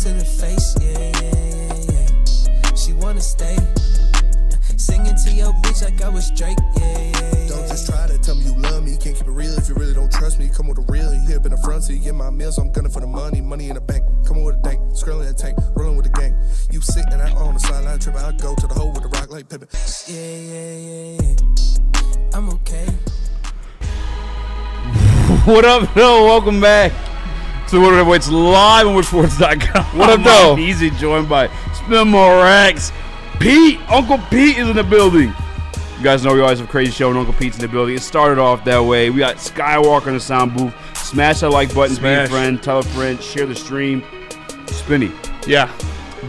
to the face, yeah. She wanna stay. Singing to your bitch like I was Drake, yeah. Don't just try to tell me you love me. Can't keep it real if you really don't trust me. Come with a real, you hip in the front, so you get my meals. I'm gunning for the money in the bank. Come on with a dank, scrolling in a tank, rolling with the gang. You sit and I on the sideline tripping. I go to the hole with the rock like Pippin. Yeah. I'm okay. What up, though? Welcome back to Woodward Waits live on woodsports.com. What up, though? Eazy, joined by Raxter. Pete, Uncle Pete is in the building. You guys know we always have crazy show and Uncle Pete's in the building. It started off that way. We got Skywalker in the sound booth. Smash that like button, be a friend, tell a friend, share the stream. Spinny. Yeah.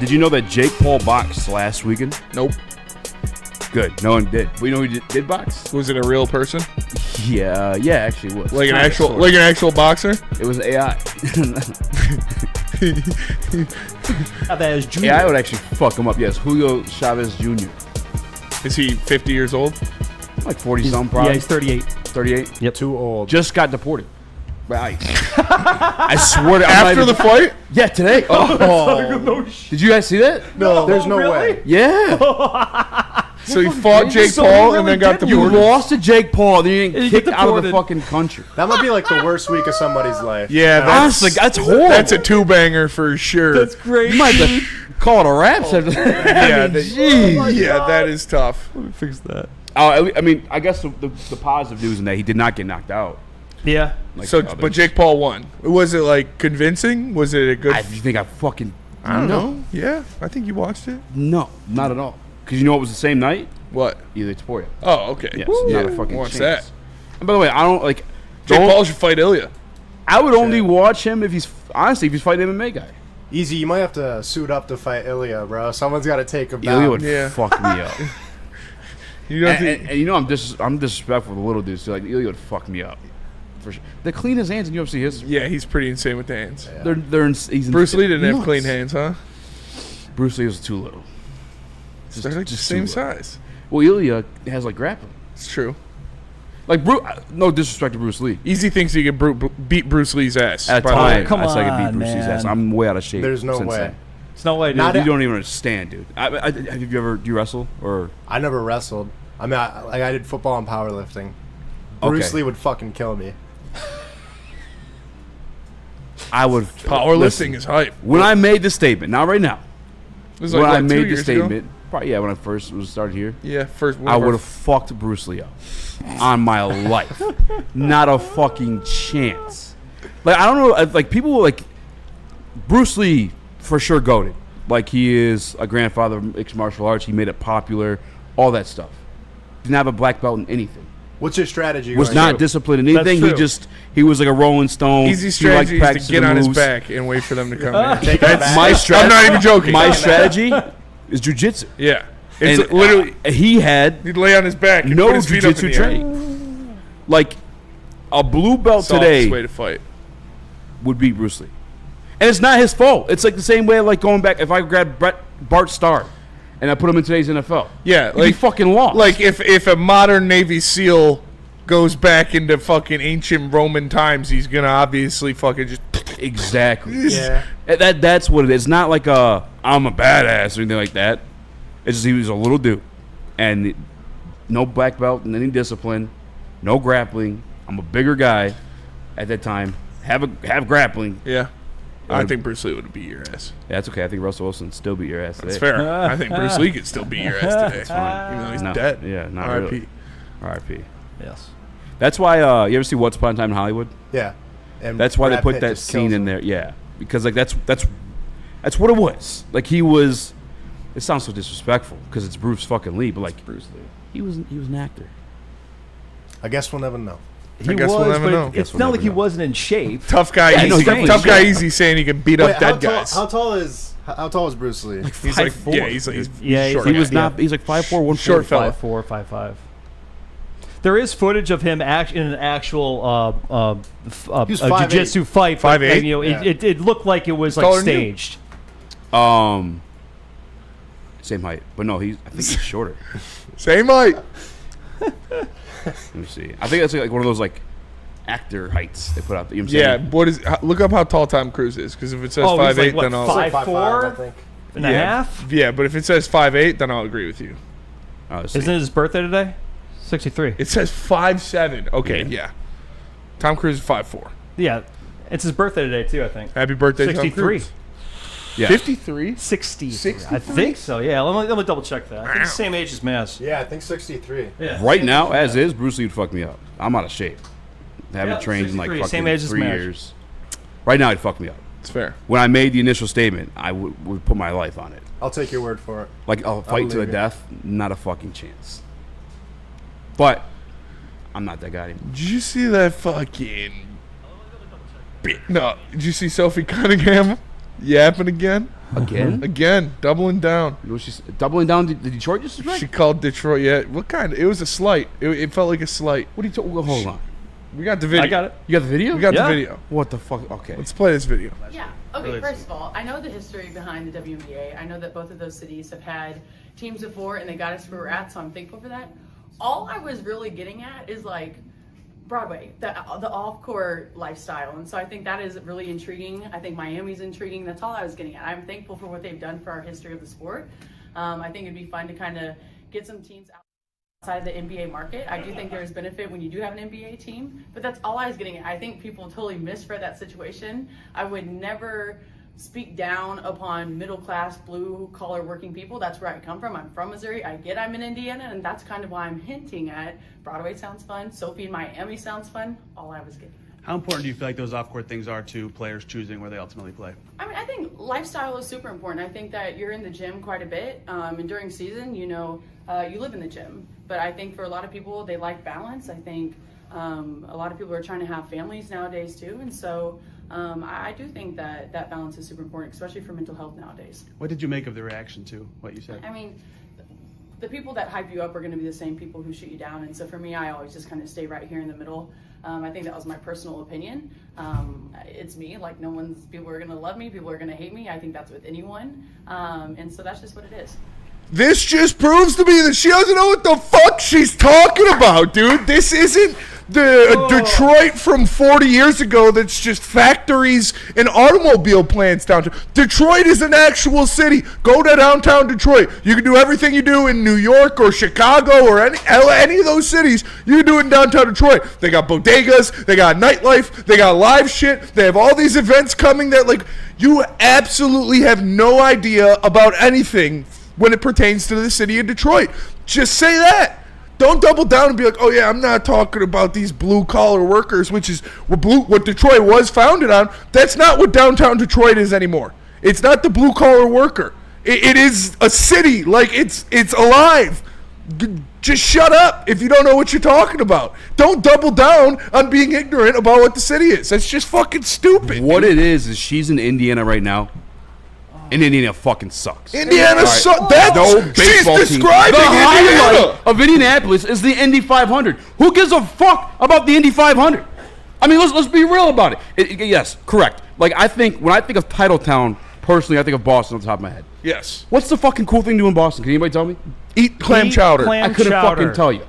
Did you know that Jake Paul boxed last weekend? Nope. Good. No one did. But you know who did box? Was it a real person? Yeah, actually it was. Like an actual boxer? It was AI. Chavez Jr. AI would actually fuck him up. Yes, Julio Chavez Jr. Is he 50 years old? Like 40-something, probably. Yeah, he's 38. 38? Yep. Too old. Just got deported. Right. I swear to After the fight? Yeah, today. No shit. Did you guys see that? No, there's no really? way. Yeah. So he fought Jake So Paul he and really then got did? You deported? lost to Jake Paul, then you And get you kicked get out of the deported. fucking country. That might be like the worst week of somebody's life. Yeah, Honestly, that's horrible. That's a two-banger for sure. That's great. You might have to call it a rap. Yeah, Jeez. yeah, that is tough. Let me fix that. I mean, I guess the positive news in that he did not get knocked out. Yeah. Like So, the others. but Jake Paul won. Was it like convincing? Was it a good? You think I fucking... I don't know. Yeah, I think you watched it. No, not at all. Because you know it was the same night? What? Either Topuria. Oh, okay. Yes, Yeah, not a fucking watch chance. that. And by the way, I don't like... Jake don't- Paul should fight Ilya. I would only watch him if he's... Honestly, if he's fighting an MMA guy. Easy, you might have to suit up to fight Ilya, bro. Someone's got to take him Ilya down. would Yeah. fuck me up. You don't think? And you know I'm disrespectful to the little dudes. So like Ilya would fuck me up. For sure. The cleanest hands in UFC history. Yeah, he's pretty insane with the hands. Yeah. He's Bruce Lee didn't have nuts. clean hands, huh? Bruce Lee was too little. They're like the same too little. size. Well, Ilya has like grappling. It's true. Like no disrespect to Bruce Lee. Easy thinks he could beat Bruce Lee's ass. At a by the time, way. come I said I could beat on, Bruce Lee's ass. man. I'm way out of shape. There's no since way. then. It's no way, dude. Not You don't even understand, dude. Have you do you wrestle or? I never wrestled. I mean, I did football and powerlifting. Bruce Okay. Lee would fucking kill me. I would Powerlifting listen, is hype. When I made the statement, not right now. It was When like, I what, 2 made the years ago? statement, probably when I first was started here, Yeah, first. I would have fucked Bruce Lee up on my life. Not a fucking chance. Like I don't know. Like people like Bruce Lee for sure goated. Like he is a grandfather of mixed martial arts. He made it popular. All that stuff. Didn't have a black belt in anything. What's your strategy? Was going not into- disciplined in That's anything. true. He was like a Rolling Stone. Easy He liked strategy is to practicing get on his moves. back and wait for them to come in. Take him back. My strategy. I'm not even joking. My strategy is jujitsu. Yeah, it's And literally he had he'd lay on his back and no put his feet up in jujitsu the air. training. Like a blue belt Softest today way to fight. would beat Bruce Lee, and it's not his fault. It's like the same way like going back. If I grabbed Bart Starr and I put him in today's NFL, Yeah, he'd be fucking lost. Like if a modern Navy SEAL goes back into fucking ancient Roman times, he's gonna obviously fucking just. exactly. Yeah. That's what it is. It's not like I'm a badass or anything like that. It's just he was a little dude, and no black belt and any discipline, no grappling. I'm a bigger guy at that time. Have grappling. Yeah, I think Bruce Lee would beat your ass. Yeah, that's okay. I think Russell Wilson still beat your ass today. That's fair. I think Bruce Lee could still beat your ass today. Even though he's No, dead. yeah, not R.I.P. really. R.I.P. Yes. That's why you ever see Once Upon a Time in Hollywood? Yeah. And That's why Brad they put Pitt that just kills scene in him. there. Yeah, because like that's what it was. Like he was. It sounds so disrespectful because it's Bruce fucking Lee, but like Bruce Lee, he was an actor. I guess we'll never know. He guess was, we'll never but know. it's Guess we'll not never like he know. wasn't in shape. Tough guy, Yeah, no, easy. definitely. Tough guy, easy saying he can beat up dead guys. How tall is Bruce Lee? He's like, 5'4". yeah, he's Yeah, short. He was guy. not. He's like 5'4", 140. Short fella. 5'4", 5'5". There is footage of him in an actual He was 5'8". jiu-jitsu fight. but, 5'8"? you know, Yeah. it looked like it was Taller like than you. staged. Same height, but no, I think he's shorter. Same height. Let me see. I think that's like one of those like actor heights they put out there. You know what I'm Yeah, saying? look up how tall Tom Cruise is, because if it says Oh, he's 5'8", like, what, then I'll 5'4"? I think. And a half? Yeah, but if it says 5'8", then I'll agree with you. Let's see. Isn't it his birthday today? 63. It says 5'7". Okay, Yeah. yeah. Tom Cruise is 5'4". Yeah. It's his birthday today, too, I think. Happy birthday, 63. Tom Cruise. Yeah. 53? 60. 63? I think so, yeah. Let me double check that. I think the same age as Maz. Yeah, I think 63. Yeah. Right now, as is, Bruce Lee would fuck me up. I'm out of shape. Haven't Yeah, trained in like 63, fucking same age as 3 Smash. years. Right now, he'd fuck me up. It's fair. When I made the initial statement, I would put my life on it. I'll take your word for it. Like, I'll fight to the believe you. death. Not a fucking chance. But I'm not that guy anymore. Did you see that fucking... No. Did you see Sophie Cunningham yapping again? Again? Again, doubling down. Was she doubling down the Detroit disrespect? She called Detroit, yeah. What kind? It was a slight. It felt like a slight. What are you talking? Hold on. We got the video. I got it. You got the video? We got Yeah. the video. What the fuck? Okay. Let's play this video. Yeah. Okay, first of all, I know the history behind the WNBA. I know that both of those cities have had teams before and they got us where we're at, so I'm thankful for that. All I was really getting at is like Broadway, the off-court lifestyle. And so I think that is really intriguing. I think Miami's intriguing. That's all I was getting at. I'm thankful for what they've done for our history of the sport. I think it'd be fun to kind of get some teams outside of the NBA market. I do think there's benefit when you do have an NBA team, but that's all I was getting at. I think people totally misread that situation. I would never speak down upon middle-class, blue-collar working people. That's where I come from. I'm from Missouri. I get I'm in Indiana, and that's kind of why I'm hinting at Broadway sounds fun. Sophie in Miami sounds fun. All I was getting at. How important do you feel like those off-court things are to players choosing where they ultimately play? I mean, I think lifestyle is super important. I think that you're in the gym quite a bit, and during season, you live in the gym. But I think for a lot of people, they like balance. I think a lot of people are trying to have families nowadays too, and so I do think that balance is super important, especially for mental health nowadays. What did you make of the reaction to what you said? I mean, the people that hype you up are going to be the same people who shoot you down, and so for me, I always just kind of stay right here in the middle. I think that was my personal opinion. It's me. Like, people are going to love me, people are going to hate me. I think that's with anyone, and so that's just what it is. This just proves to me that she doesn't know what the fuck she's talking about, dude. This isn't the Detroit from 40 years ago that's just factories and automobile plants downtown. Detroit is an actual city. Go to downtown Detroit. You can do everything you do in New York or Chicago or any of those cities. You can do it in downtown Detroit. They got bodegas. They got nightlife. They got live shit. They have all these events coming that, like, you absolutely have no idea about anything when it pertains to the city of Detroit. Just say that. Don't double down and be like, oh yeah, I'm not talking about these blue-collar workers, which is what Detroit was founded on. That's not what downtown Detroit is anymore. It's not the blue-collar worker. It is a city. Like, it's alive. Just shut up if you don't know what you're talking about. Don't double down on being ignorant about what the city is. That's just fucking stupid. What it is she's in Indiana right now, and Indiana fucking sucks. Indiana sucks. No She's baseball team. describing The Indiana. highlight of Indianapolis is the Indy 500. Who gives a fuck about the Indy 500? I mean, let's be real about it. Yes, correct. Like, when I think of Titletown, personally, I think of Boston on the top of my head. Yes. What's the fucking cool thing to do in Boston? Can anybody tell me? Eat clam chowder. clam I couldn't chowder. fucking tell you.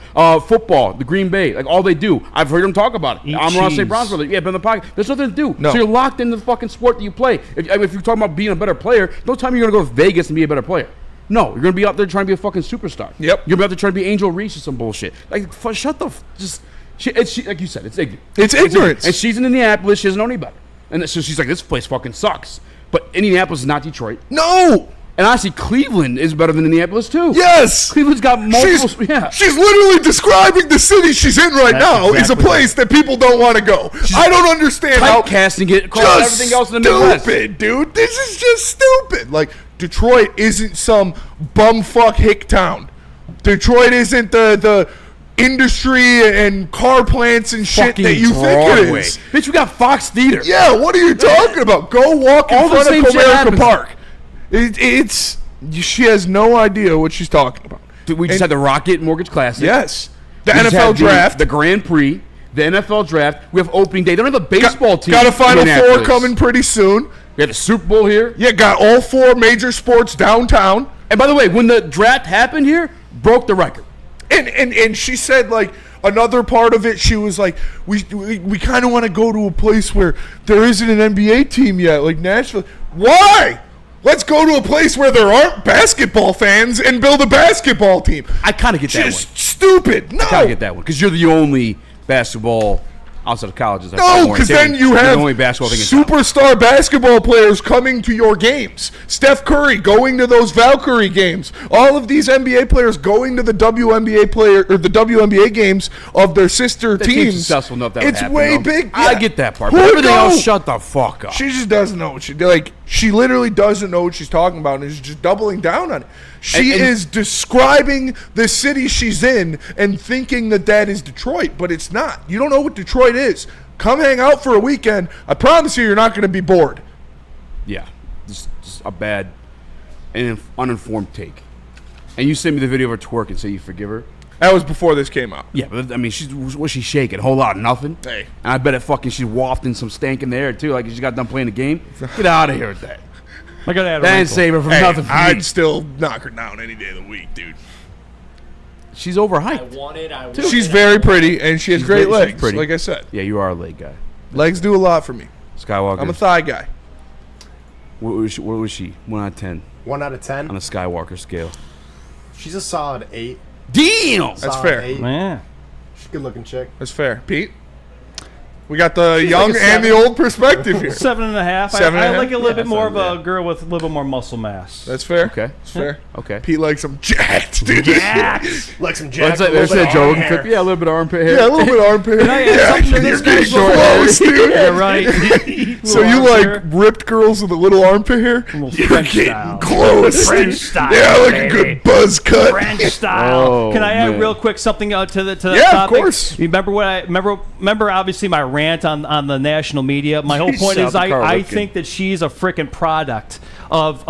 Football, the Green Bay, like, all they do. I've heard them talk about it. Eat Amon-Ra cheese. St. Brown's brother. Yeah, been in the pocket. There's nothing to do. No. So you're locked into the fucking sport that you play. If you're talking about being a better player, don't tell me you're going to go to Vegas and be a better player. No, you're going to be out there trying to be a fucking superstar. Yep. You're going to be out there trying to be Angel Reese or some bullshit. Like, shut the like you said, it's ignorant. It's ignorance. And she's in Indianapolis. She doesn't know any better. And so she's like, this place fucking sucks. But Indianapolis is not Detroit. No. And honestly, Cleveland is better than Indianapolis too. Yes. Cleveland's got multiple. She's literally describing the city she's in right That's now is a exactly place that people don't want to go. I don't understand how Typecasting it across just everything else in the Midwest. stupid, dude. This is just stupid. Like, Detroit isn't some bumfuck hick town. Detroit isn't the industry and car plants and shit Fucking that you Broadway. think it is. Bitch, we got Fox Theater. Yeah, what are you talking about? Go walk in All the front same of shit Comerica happens. Park. She has no idea what she's talking about. Dude, we just had the Rocket Mortgage Classic. Yes. The We just NFL had draft. The Grand Prix. The NFL draft. We have opening day. They don't have a baseball team. Got a in Final Four Indianapolis. coming pretty soon. We had the Super Bowl here. Yeah, got all 4 major sports downtown. And by the way, when the draft happened here, broke the record. And she said, like, another part of it, she was like, we kind of want to go to a place where there isn't an NBA team yet, like Nashville. Why? Let's go to a place where there aren't basketball fans and build a basketball team. I kind of get that Just one. stupid. No. I kind of get that one because you're the only basketball outside of colleges. that No, more because activity. then you You're have the only basketball thing in town. superstar basketball players coming to your games. Steph Curry going to those Valkyrie games. All of these NBA players going to the WNBA games of their sister That team's teams. successful enough that would It's happen, way though. big. I Yeah. get that part. Who But would everything go? else, shut the fuck up. She just doesn't know what she literally doesn't know what she's talking about and is just doubling down on it. She And- is describing the city she's in and thinking that is Detroit, but it's not. You don't know what Detroit is. Come hang out for a weekend. I promise you're not going to be bored. Yeah, just a bad and uninformed take. And you sent me the video of her twerk and say you forgive her. That was before this came out. Yeah, but I mean, what's she shaking? A whole lot of nothing. Hey. And I bet she's wafting some stank in the air too. Like she got done playing the game. Get out of here with that. I gotta add a That ain't wrinkle. save her from Hey, nothing. For me. I'd still knock her down any day of the week, dude. She's overhyped. She's very pretty and she has She's great very- she's legs. pretty. Like I said, Yeah, you are a leg guy. legs do a lot for me. Skywalker. I'm a thigh guy. What was she? 1 out of 10 1 out of 10. on the Skywalker scale. She's a solid 8. Damn. That's Solid fair. 8. Man. She's a good looking chick. That's fair. Pete? We got the young like a and the 7. old perspective here. 7.5. 7.5? I like a little bit more of yeah. a girl with a little more muscle mass. That's fair. Okay. That's fair. Okay. Pete likes them jacked, dude. Like some jack. That's like there's that Joe clip. Yeah, a little bit of armpit hair. Yeah, a little bit of armpit hair. I add Yeah, something to you're this getting short close, dude. Yeah, right. So Little you arm like hair. ripped girls with a little armpit hair? Little You're French getting style. close, French dude. style, Yeah, I like a baby. good buzz cut. French style. Oh, Can I add man. real quick something to the Yeah, of topic? course. You remember what I remember obviously my rant on the national media. My whole point Shout is out to Carl I Ripken. think that she's a freaking product of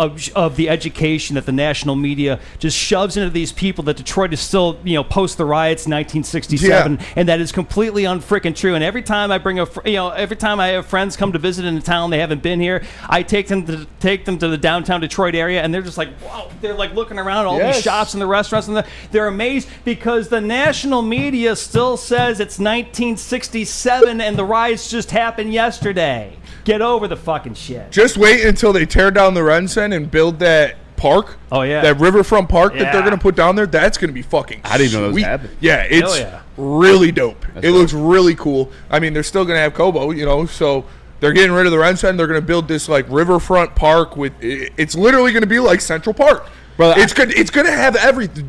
the education that the national media just shoves into these people that Detroit is still post the riots in 1967 and that is completely unfreaking true. And every time I bring every time I have friends come to visit in a town they haven't been here, I take them to the downtown Detroit area and they're just like, wow, they're like looking around all Yes. these shops and the restaurants and they're amazed because the national media still says it's 1967 and the riots just happened yesterday. Get over the fucking shit. Just wait until they tear down the Rensen and build that park. Oh, yeah. That riverfront park that they're Yeah. gonna put down there. That's gonna be fucking. I didn't know that was sweet. happening. Yeah, it's yeah. really dope. It dope. looks really cool. I mean, they're still gonna have Kobo, so they're getting rid of the Rensen. They're gonna build this like riverfront park with. It's literally gonna be like Central Park. Brother, it's good. It's gonna have everything.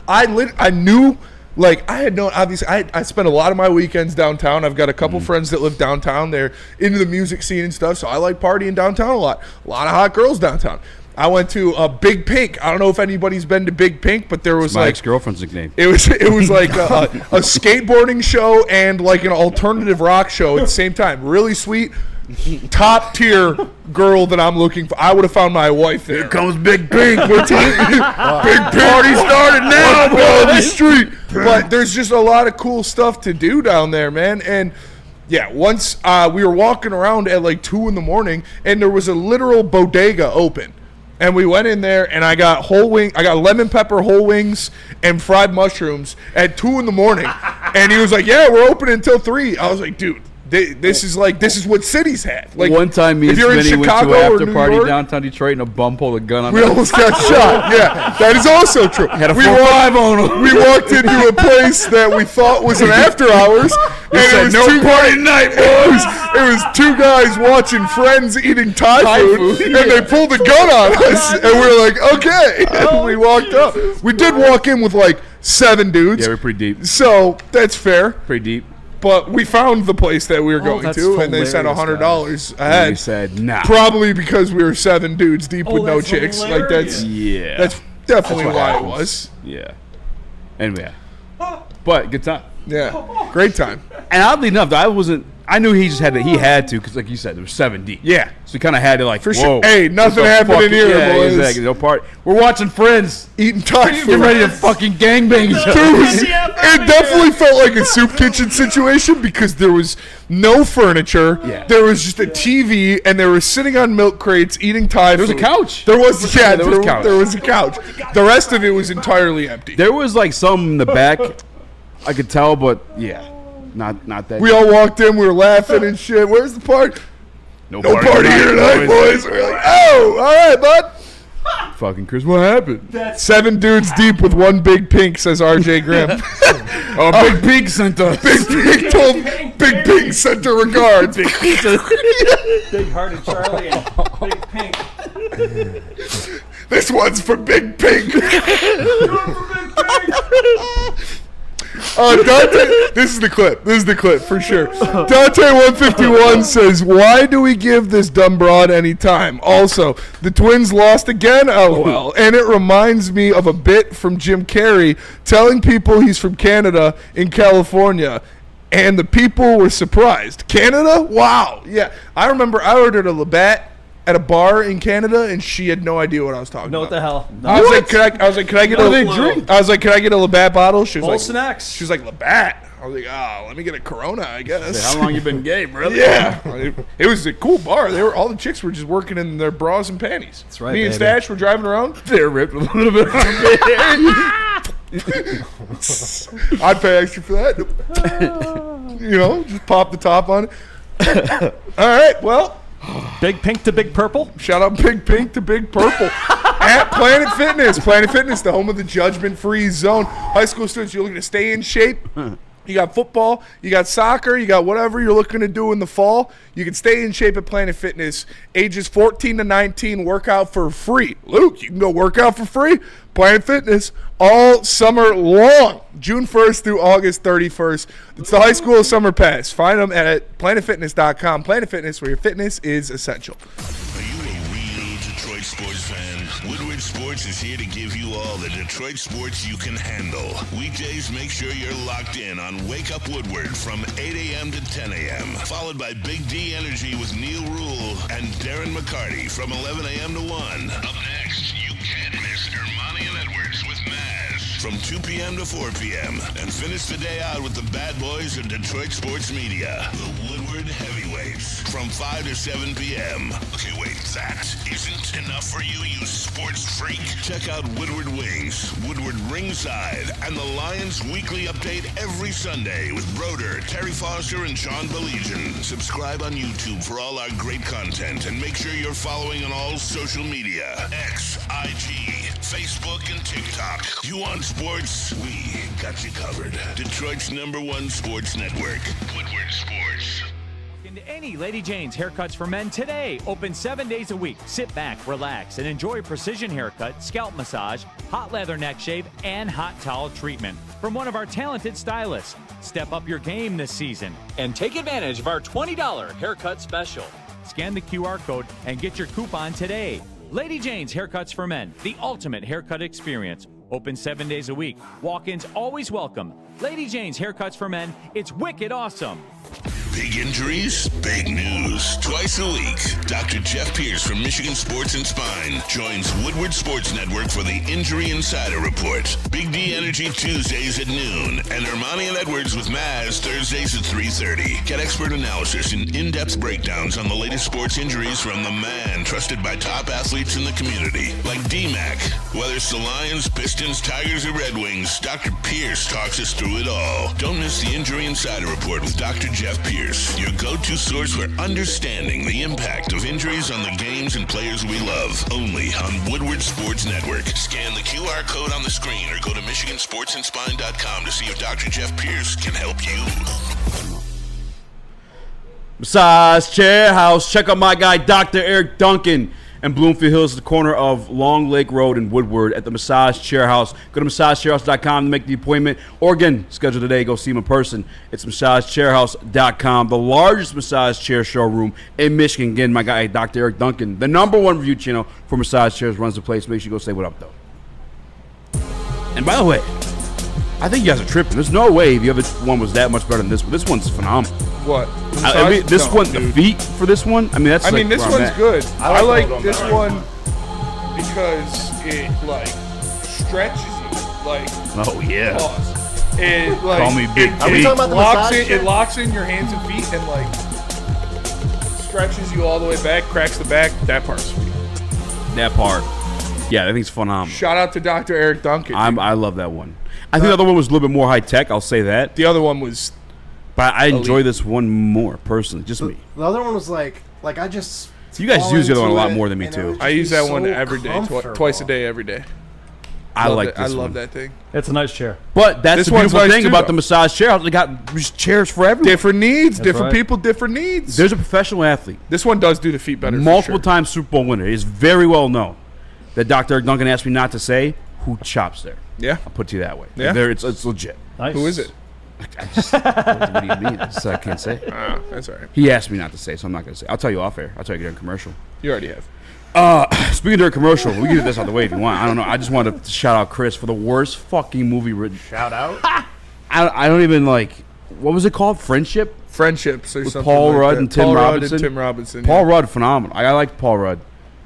I knew. Like, I had known, obviously, I spent a lot of my weekends downtown. I've got a couple friends that live downtown. They're into the music scene and stuff, so I like partying downtown a lot. A lot of hot girls downtown. I went to Big Pink. I don't know if anybody's been to Big Pink, but there was My like ex-girlfriend's nickname. it was like a skateboarding show and like an alternative rock show at the same time. Really sweet, top tier girl that I'm looking for. I would have found my wife there. Here comes Big Pink. Big party started now, bro, on the street. But there's just a lot of cool stuff to do down there, man. And yeah, once we were walking around at like 2 a.m. and there was a literal bodega open. And we went in there, and I got lemon pepper whole wings and fried mushrooms at 2 a.m. And he was like, "Yeah, we're open until 3." I was like, "Dude, this is what cities have." Like One time, me and if you're in Smitty went to Chicago an or after New party York, downtown Detroit, and a bum pulled a gun on we us. almost got shot. Yeah, that is also true. Had a We 4.5 on him. We walked into a place that we thought was an after hours. And said, it was "No two party tonight, boys." It was 2 guys watching friends eating Thai food, food, and they pulled the gun on us, and we were like, "Okay." And we walked up. We did walk in with like 7 dudes, Yeah, we're pretty deep. so that's fair. Pretty deep. But we found the place that we were going that's to, and they sent hilarious, $100 And ahead. he said, "Nah." Probably because we were 7 dudes deep with no that's chicks. hilarious. Like that's Yeah. that's definitely That's what why happens. it was. Yeah. Anyway, but good time. Yeah, great time. And oddly enough, I knew he just had to, because like you said, there was 7 deep. Yeah. So he kind of had to like, For whoa. sure. Hey, nothing what the happened fuck- in here, yeah, boys. Exactly. No part. We're watching Friends. Eating Thai Get food. ready to fucking gangbang each other. It definitely felt like a soup kitchen situation because there was no furniture. Yeah. There was just a TV, and they were sitting on milk crates eating Thai There was a food. couch. There was, yeah, there was a couch. There was a couch. The rest of it was entirely empty. There was like some in the back. I could tell, but yeah, not that. We all walked in. We were laughing and shit. Where's the party? no Party here tonight, boys. We're like, oh, all right, bud. Fucking Chris, what happened? 7 dudes deep with one big pink, says RJ Graham. Big Pink sent us. Big Pink told Big Pink sent her regards. Big hearted Charlie and Big Pink. This one's for Big Pink. Dante, this is the clip. This is the clip for sure. Dante151 says, "Why do we give this dumb broad any time? Also, the Twins lost again, LOL. And it reminds me of a bit from Jim Carrey telling people he's from Canada in California, and the people were surprised. Canada? Wow. Yeah, I remember I ordered a Labatt at a bar in Canada, and she had no idea what I was talking about. What the hell? I was like, can I get a drink? I was like, can I get a Labatt bottle? She was Molson like, X. She was like, Labatt. I was like, oh, let me get a Corona, I guess. How long you been gay, brother? Yeah, it was a cool bar. All the chicks were just working in their bras and panties. That's right, Me and baby. Stash were driving around. They're ripped a little bit. I'd pay extra for that. Just pop the top on it. All right, well. Big Pink to Big Purple. Shout out Big Pink to Big Purple at Planet Fitness. Planet Fitness, the home of the judgment-free zone. High school students, you're looking to stay in shape. You got football, you got soccer, you got whatever you're looking to do in the fall. You can stay in shape at Planet Fitness. Ages 14 to 19, work out for free. Luke, you can go work out for free. Planet Fitness all summer long, June 1st through August 31st. It's the high school summer pass. Find them at planetfitness.com. Planet Fitness, where your fitness is essential. Are you a real Detroit sports fan? Woodward Sports is here to give you all the Detroit sports you can handle. Weekdays, make sure you're locked in on Wake Up Woodward from 8 a.m. to 10 a.m. Followed by Big D Energy with Neil Rule and Darren McCarty from 11 a.m. to 1. Up next, you can't miss Ermanni and Edwards with Maz from 2 p.m. to 4 p.m. And finish the day out with the bad boys of Detroit sports media, the Woodward Heavyweights, from 5 to 7 p.m. Okay, wait, that isn't enough for you, you sports freak. Check out Woodward Wings, Woodward Ringside, and the Lions Weekly Update every Sunday with Broder, Terry Foster, and Sean Belegian. Subscribe on YouTube for all our great content, and make sure you're following on all social media, X, IG, Facebook, and TikTok. You want sports? We got you covered. Detroit's #1 sports network, Woodward Sports. Into any Lady Jane's Haircuts for Men today. Open 7 days a week. Sit back, relax, and enjoy precision haircut, scalp massage, hot leather neck shave, and hot towel treatment from one of our talented stylists. Step up your game this season and take advantage of our $20 haircut special. Scan the QR code and get your coupon today. Lady Jane's Haircuts for Men, the ultimate haircut experience. Open 7 days a week. Walk-ins always welcome. Lady Jane's Haircuts for Men. It's wicked awesome. Big injuries, big news. Twice a week, Dr. Jeff Pierce from Michigan Sports and Spine joins Woodward Sports Network for the Injury Insider Report. Big D Energy Tuesdays at noon, and Ermanni and Edwards with Maz Thursdays at 3:30. Get expert analysis and in-depth breakdowns on the latest sports injuries from the man trusted by top athletes in the community, like D-Mac. Whether it's the Lions, Pistons, Tigers, or Red Wings, Dr. Pierce talks us through it all. Don't miss the Injury Insider Report with Dr. Jeff Pierce, your go-to source for understanding the impact of injuries on the games and players we love. Only on Woodward Sports Network. Scan the QR code on the screen or go to MichiganSportsandSpine.com to see if Dr. Jeff Pierce can help you. Massage Chair House. Check out my guy, Dr. Eric Duncan. And Bloomfield Hills, the corner of Long Lake Road in Woodward at the Massage Chair House. Go to massagechairhouse.com to make the appointment. Or again, schedule today. Go see him in person. It's massagechairhouse.com, the largest massage chair showroom in Michigan. Again, my guy, Dr. Eric Duncan, the #1 review channel for massage chairs, runs the place. Make sure you go say what up, though. And by the way, I think you guys are tripping. There's no way the other one was that much better than this one. This one's phenomenal. What? I mean, this one, the feet for this one. I mean, that's. I mean, like this where I'm one's at. good. I like this better. one because it stretches you. Oh yeah. Pause. It Call me Big Are we T. talking about the massage it chair? locks in your hands and feet and stretches you all the way back, cracks the back. That part's sweet. That part. Yeah, I think it's phenomenal. Shout out to Dr. Eric Duncan. I love that one. I think the other one was a little bit more high tech. I'll say that. The other one was. But I enjoy this one more personally, just me. The other one was like I just. You guys use the other one a lot into more it, than me and it too. would I use that one so every day, twice a day, every day. I like this I love one. that thing. It's a nice chair. But that's This the one's beautiful nice thing too, about though. the massage chair. They got just chairs for everyone. Different needs, different right. people, different needs. There's a professional athlete, This one does do the feet better. multiple for sure. time Super Bowl winner. It is very well known that Dr. Eric Duncan asked me not to say who chops there. Yeah. I'll put it to you that way. Yeah? It's legit. Nice. Who is it? I just, what do you mean? I can't say. That's all right. He asked me not to say, so I'm not going to say. I'll tell you off air. I'll tell you during commercial. You already have. Speaking during commercial, we can get this out the way if you want. I don't know. I just wanted to shout out Chris for the worst fucking movie written. Shout out. I don't even like. What was it called? Friendship? Friendships or With something Paul like Rudd that. and Tim Paul Robinson? Rudd and Tim Robinson. Paul Rudd, phenomenal. I liked Paul Rudd.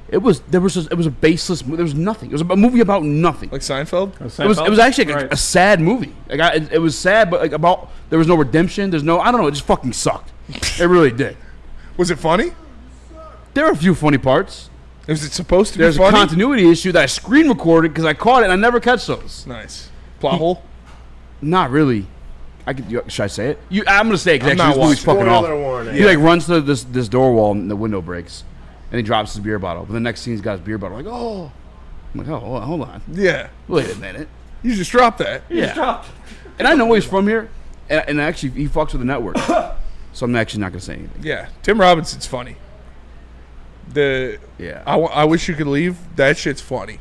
It was a baseless. There was nothing. It was a movie about nothing. Like Seinfeld. It was actually Right. a sad movie. Like it was sad, but like about there was no redemption. There's no. I don't know. It just fucking sucked. It really did. Was it funny? There were a few funny parts. Was it supposed to There's be a funny? continuity issue that I screen recorded because I caught it and I never catch those. Nice. Plot hole. Not really. Should I say it? I'm gonna say it because I'm actually not this movie's fucking Spoiler awful. warning. He like runs to this door wall and the window breaks, and he drops his beer bottle. But the next scene, he's got his beer bottle. Like, oh, I'm like, oh, hold on, Yeah. wait a minute. You just dropped that. Yeah. And I know he's from here, and actually he fucks with the network, so I'm actually not gonna say anything. Yeah. Tim Robinson's funny. Yeah. I wish you could leave. That shit's funny.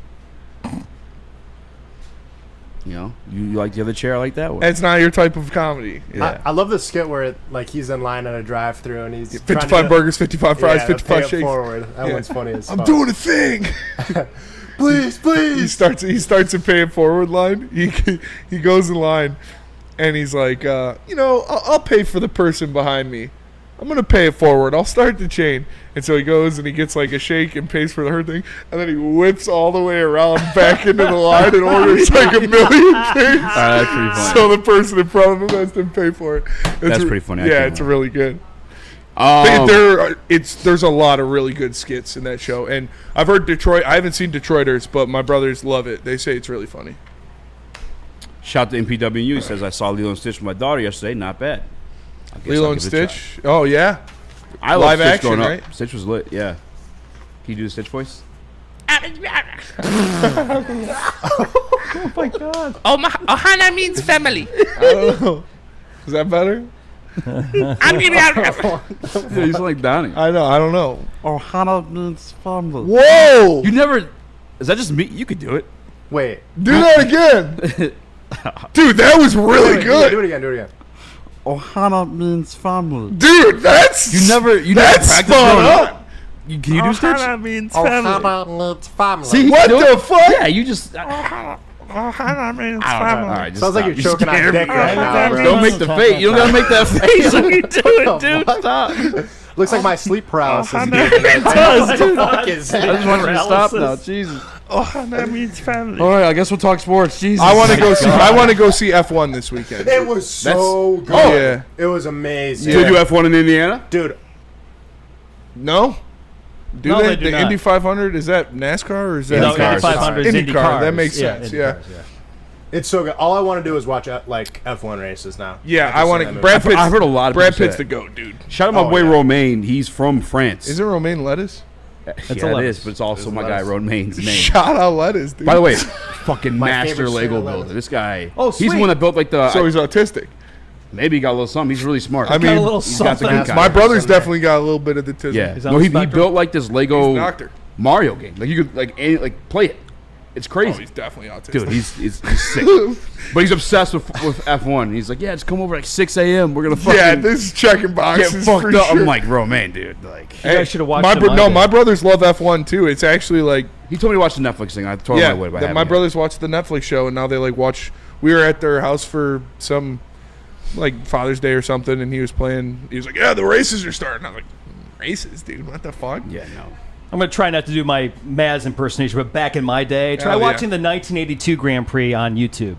You know, you like the other chair? I like that one. It's not your type of comedy. Yeah. I love the skit where he's in line at a drive-through and he's 55 burgers, 55 fries, 55 pay it shakes. forward. That Yeah. one's funny as fuck. I'm doing a thing. Please. He starts a pay it forward line. He goes in line, and he's like, I'll pay for the person behind me. I'm gonna pay it forward. I'll start the chain. And so he goes and he gets like a shake and pays for her thing, and then he whips all the way around back into the line and orders like a million things. That's pretty funny. So the person in front of him has to pay for it. That's pretty funny. I Yeah, can't it's lie. really good. Um, There's a lot of really good skits in that show, and I've heard Detroit. I haven't seen Detroiters, but my brothers love it. They say it's really funny. Shout to MPWU. He says I saw Lilo and Stitch with my daughter yesterday. Not bad. I guess Lilo I'll and give it a try. Stitch. Oh yeah, I Live love Stitch action, growing up. right? Stitch was lit. Yeah. Can you do the Stitch voice? Oh my god. Ohana means family. I don't know. Is that better? I'm giving out. Yeah, you sound like Donnie. I know. I don't know. Ohana means family. Whoa! You never. Is that just me? You could do it. Wait. Do that again, dude. That was really good, Do it again. Ohana means family. dude. That's You never That's practiced spot growing on. up. Can you do Stitch? means Oh, family. See, What do the it? fuck? Yeah, you just. Ohana means All family. right, just Sounds like stop. you're choking on scared dick me. right now, bro. Don't make the face. You don't gotta make that face. What are you doing, dude? Stop. Looks like my sleep paralysis. It does, dude. Fuck is I that? just want you to stop now. Jesus. Ohana means family. All right, I guess we'll talk sports. Jesus. I want to go see. I want to go see F1 this weekend. It was so good. Oh yeah. It was amazing. Did you F1 in Indiana? Dude, No. Do No, they? they do The not. Indy 500 is that NASCAR or is that No, IndyCar. Indy 500 is IndyCar, Indy cars. that makes sense, Indy yeah. cars, it's so good. All I want to do is watch like F1 races now. Yeah, After I seeing want that to. movie. Brad Pitt's. I've heard a lot of Brad people say Pitt's the that. goat, dude. Shout out my Oh, boy yeah. Romaine. He's from France. Isn't Romaine Lettuce? It's a yeah, it lettuce. is, but it's also my lettuce. guy Romaine's name. Shout out Lettuce, dude. By the way, fucking My master favorite Lego shit of builder. lettuce. This guy. Oh, he's the sweet. one that built like the. So he's autistic. maybe he got a little something. He's really smart. I mean, Got a little he's got the something. good kind. My brother's definitely got a little bit of the tism. Yeah. He's on No, the he spectrum. built like this Lego He's a doctor. Mario game. Like you could like play it. It's Oh, crazy. he's definitely autistic. Dude, he's sick. But he's obsessed with F1. He's like, yeah, just come over like 6 a.m. We're gonna fucking Yeah, this is checking get boxes. fucked for up. Sure. I'm like, bro, man, dude. Like, You guys should have watched my it bro- live. no, my brothers love F1 too. It's actually like he told me to watch the Netflix thing. I told him I would. but I my haven't yet. brothers watch the Netflix show, and now they like watch. We were at their house for some like Father's Day or something, and he was playing. He was like, "Yeah, the races are starting." I was like, "Races, dude? What the fuck?" Yeah, no. I'm going to try not to do my Maz impersonation, but back in my day, try Oh, yeah. watching the 1982 Grand Prix on YouTube.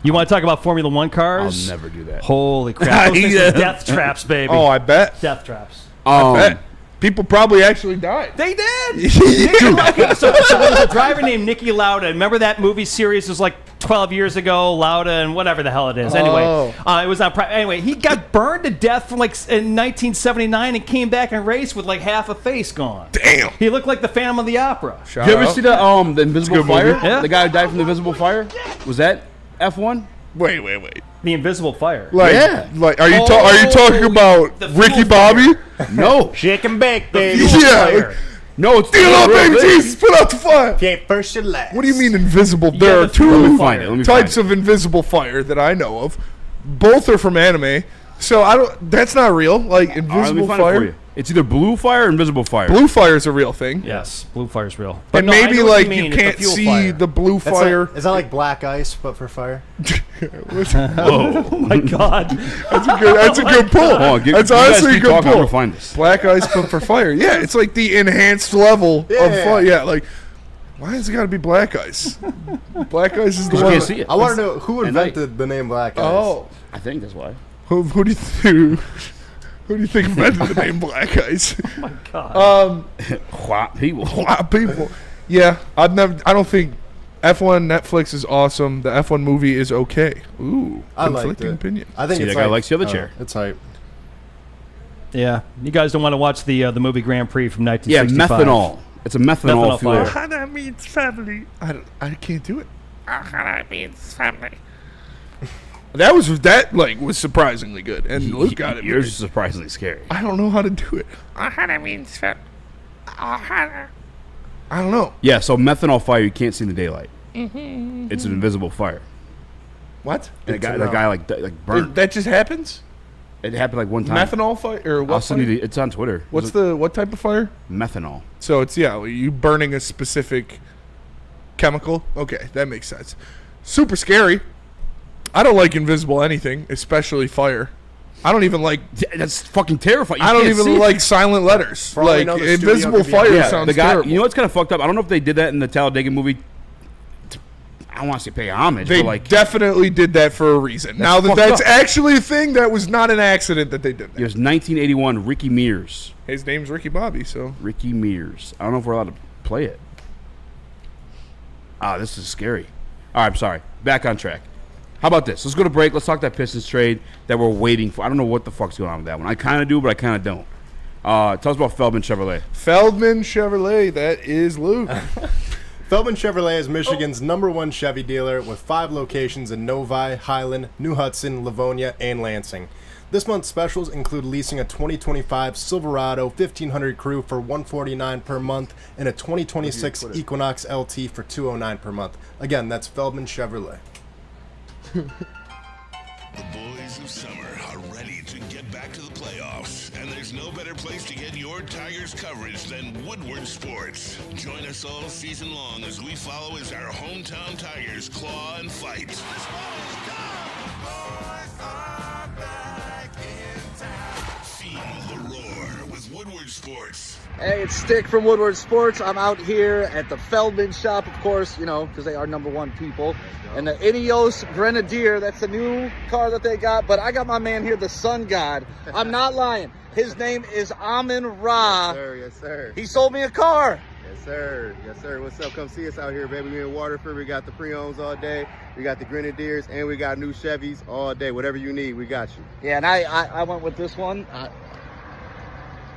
You want to talk about Formula One I'll cars? never do that. Holy crap. Those things Yeah. are death traps, baby. Oh, I bet. Death traps. I bet. People probably actually died. They did. Okay, so there was a driver named Nicky Lauda. Remember that movie series? It was like 12 years ago, Lauda and whatever the hell it is. Anyway, it was not. Anyway, he got burned to death from like in 1979 and came back and raced with like half a face gone. Damn. He looked like the Phantom of the Opera. Did you ever see the Invisible Fire? Yeah. The guy who died from the Invisible Fire? Was that F1? Wait. The Invisible Fire. Like, Yeah. like, are you talking about the Ricky fuel Bobby? No. Shake and bake, baby. Yeah. No, it's Steal up, baby real big. Jesus, put out the fire. Can't first and last. What do you mean invisible? Yeah, There are the fuel Let me two find it. Let me types find of invisible fire that I know of. Both are from anime. So I don't. That's not real. Like it. All right, let me invisible find it for fire. you. It's either blue fire or invisible fire. Blue fire is a real thing. Yes, blue fire's real. And no, I maybe know what like mean. you It's the can't fuel see fire. the blue That's fire. Like, is that like black ice, but for fire? Oh my God. That's a good pull. Hold on, That's you guys honestly a keep good talking, I'm pull. gonna find this. Black ice, but for fire. Yeah, it's like the enhanced level of fire. Yeah, like why has it got to be black ice? Black ice is the You one. can't see it. I want to know who At night. invented the name black ice. Oh, I think that's why. who do you think? Who do you think invented the name black ice? Oh my God. White people. A lot of people. Yeah, I don't think F1 Netflix is awesome. The F1 movie is okay. Ooh, I liked conflicting it. opinion. I think See, it's that guy hype. likes the other chair. It's hype. Yeah, you guys don't want to watch the movie Grand Prix from Yeah, 1965. methanol. It's a methanol Methanol fuel. fire. Ohana means family. I can't do it. Ohana means family. That was surprisingly good, and Luke got it. Yours is surprisingly scary. I don't know how to do it. Ohana means family. Ohana. I don't know. Yeah, so methanol fire you can't see in the daylight. It's an invisible fire. What? And the guy like burned. That just happens? It happened like one time. Methanol fire or what? I'll send you fire? the, it's on Twitter. What's what type of fire? Methanol. So it's you burning a specific chemical. Okay, that makes sense. Super scary. I don't like invisible anything, especially fire. I don't even like. That's fucking terrifying. You I don't can't even see like it. silent letters. For all we Like know, the studio invisible could be fire on sounds the guy. terrible. You know what's kind of fucked up? I don't know if they did that in the Talladega movie. I don't want to say pay homage, They but like definitely did that for a reason. Now that fucked that's up. actually a thing, that was not an accident that they did it that. was 1981. Ricky Mears. His name's Ricky Bobby, so Ricky Mears. I don't know if we're allowed to play it. Ah, this is scary. All right, I'm sorry. Back on track. How about this? Let's go to break. Let's talk that Pistons trade that we're waiting for. I don't know what the fuck's going on with that one. I kind of do, but I kind of don't. Tell us about Feldman Chevrolet. Feldman Chevrolet, that is Luke. Feldman Chevrolet is Michigan's #1 Chevy dealer with 5 locations in Novi, Highland, New Hudson, Livonia, and Lansing. This month's specials include leasing a 2025 Silverado 1500 Crew for $149 per month and a 2026 Equinox LT for $209 per month. Again, that's Feldman Chevrolet. The boys of summer are ready to get back to the playoffs, and there's no better place to get your Tigers coverage than Woodward Sports. Join us all season long as we follow as our hometown Tigers claw and fight. This ball is gone. Boys are back in town. Feel the roar with Woodward Sports. Hey, it's Stick from Woodward Sports. I'm out here at the Feldman shop, of course, you know, because they are #1 people. And the Ineos Grenadier, that's the new car that they got. But I got my man here, the Sun God. I'm not lying. His name is Amon-Ra. Yes, sir. Yes, sir. He sold me a car. Yes, sir. Yes, sir. What's up? Come see us out here, baby. We in Waterford. We got the pre-owns all day. We got the Grenadiers, and we got new Chevys all day. Whatever you need, we got you. Yeah, and I went with this one.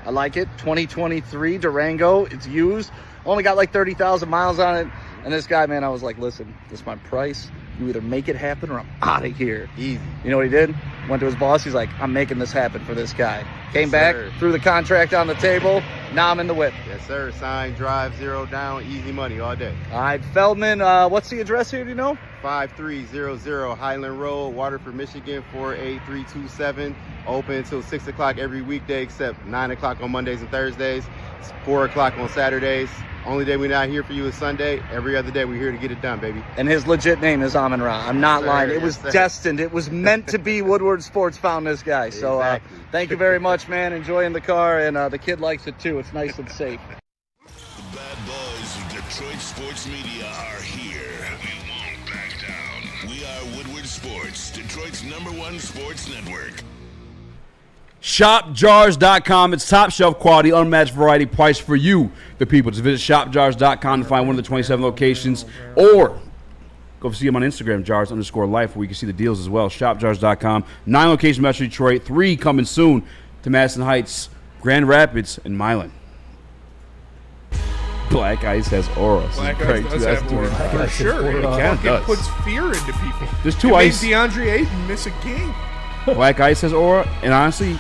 I like it. 2023 Durango. It's used. Only got like 30,000 miles on it. And this guy, man, I was like, listen, this is my price. You either make it happen or I'm out of here. Easy. You know what he did? Went to his boss. He's like, I'm making this happen for this guy. Came Yes, back, sir. threw the contract on the table. Now I'm in the whip. Yes, sir. Sign, drive, 0 down, easy money all day. All right, Feldman, what's the address here? Do you know? 5300 Highland Road, Waterford, Michigan, 48327. Open until 6 o'clock every weekday except 9 o'clock on Mondays and Thursdays. It's 4 o'clock on Saturdays. Only day we're not here for you is Sunday. Every other day we're here to get it done, baby. And his legit name is Amon-Ra. I'm not Sir, lying. It yes, was sir. destined. It was meant to be. Woodward Sports found this guy. So Exactly. thank you very much, man. Enjoying the car, and the kid likes it too. It's nice and safe. The bad boys of Detroit sports media are here. We won't back down. We are Woodward Sports, Detroit's #1 sports network. ShopJars.com. It's top shelf quality, unmatched variety, price for you, the people. Just visit ShopJars.com to find one of the 27 locations, or Go see him on Instagram, jars_life, where you can see the deals as well. Shopjars.com. 9 locations in Metro Detroit. 3 coming soon to Madison Heights, Grand Rapids, and Milan. Black Ice has aura. Black Ice does have aura. For sure. It fucking puts fear into people. There's 2 ice. Made DeAndre Ayton miss a game. Black Ice has aura, and honestly,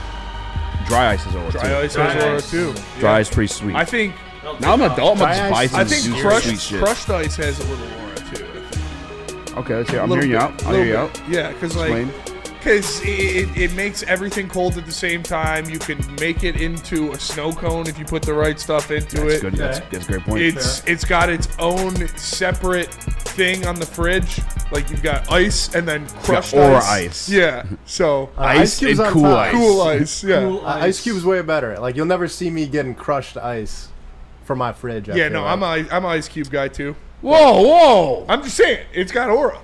Dry Ice has aura, too. Dry Ice has aura, too. Dry Ice pretty sweet. I think... Now I'm an adult. I'm just buy some I think sweet shit. crushed Ice has a little aura, too. I think. Okay, let's hear. I'm hearing you out. I'll hear you out. Yeah, because it makes everything cold at the same time. You can make it into a snow cone if you put the right stuff into it. Good. That's a great point. It's got its own separate thing on the fridge. Like you've got ice and then crushed or ice. Yeah. So ice cubes and on cool top. ice. Cool ice. Yeah. Cool ice. Ice cube's way better. Like you'll never see me getting crushed ice from my fridge. Yeah. No, I'm an ice cube guy too. Whoa. I'm just saying it's got aura,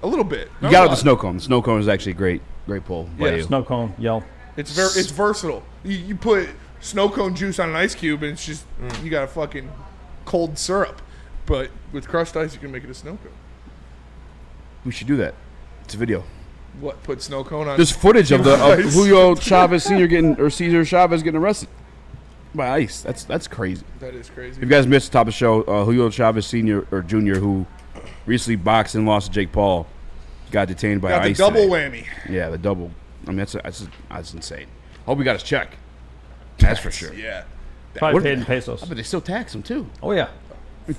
a little bit. You got it with the snow cone. The snow cone is actually a great pull. Yeah, snow cone. Yell. It's versatile. You put snow cone juice on an ice cube and it's just you got a fucking cold syrup. But with crushed ice, you can make it a snow cone. We should do that. It's a video. What? Put snow cone on? There's footage of Julio Chavez Sr. Cesar Chavez getting arrested by ICE. That's crazy. That is crazy. If you guys missed the top of the show, Julio Chavez Sr. or Jr., who recently boxed and lost to Jake Paul, got detained by ICE. Got the double today. whammy. Yeah, the double. I mean, that's insane. Hope he got his check. That's for sure. Yeah. Probably paid in pesos. I bet they still tax him too. Oh yeah.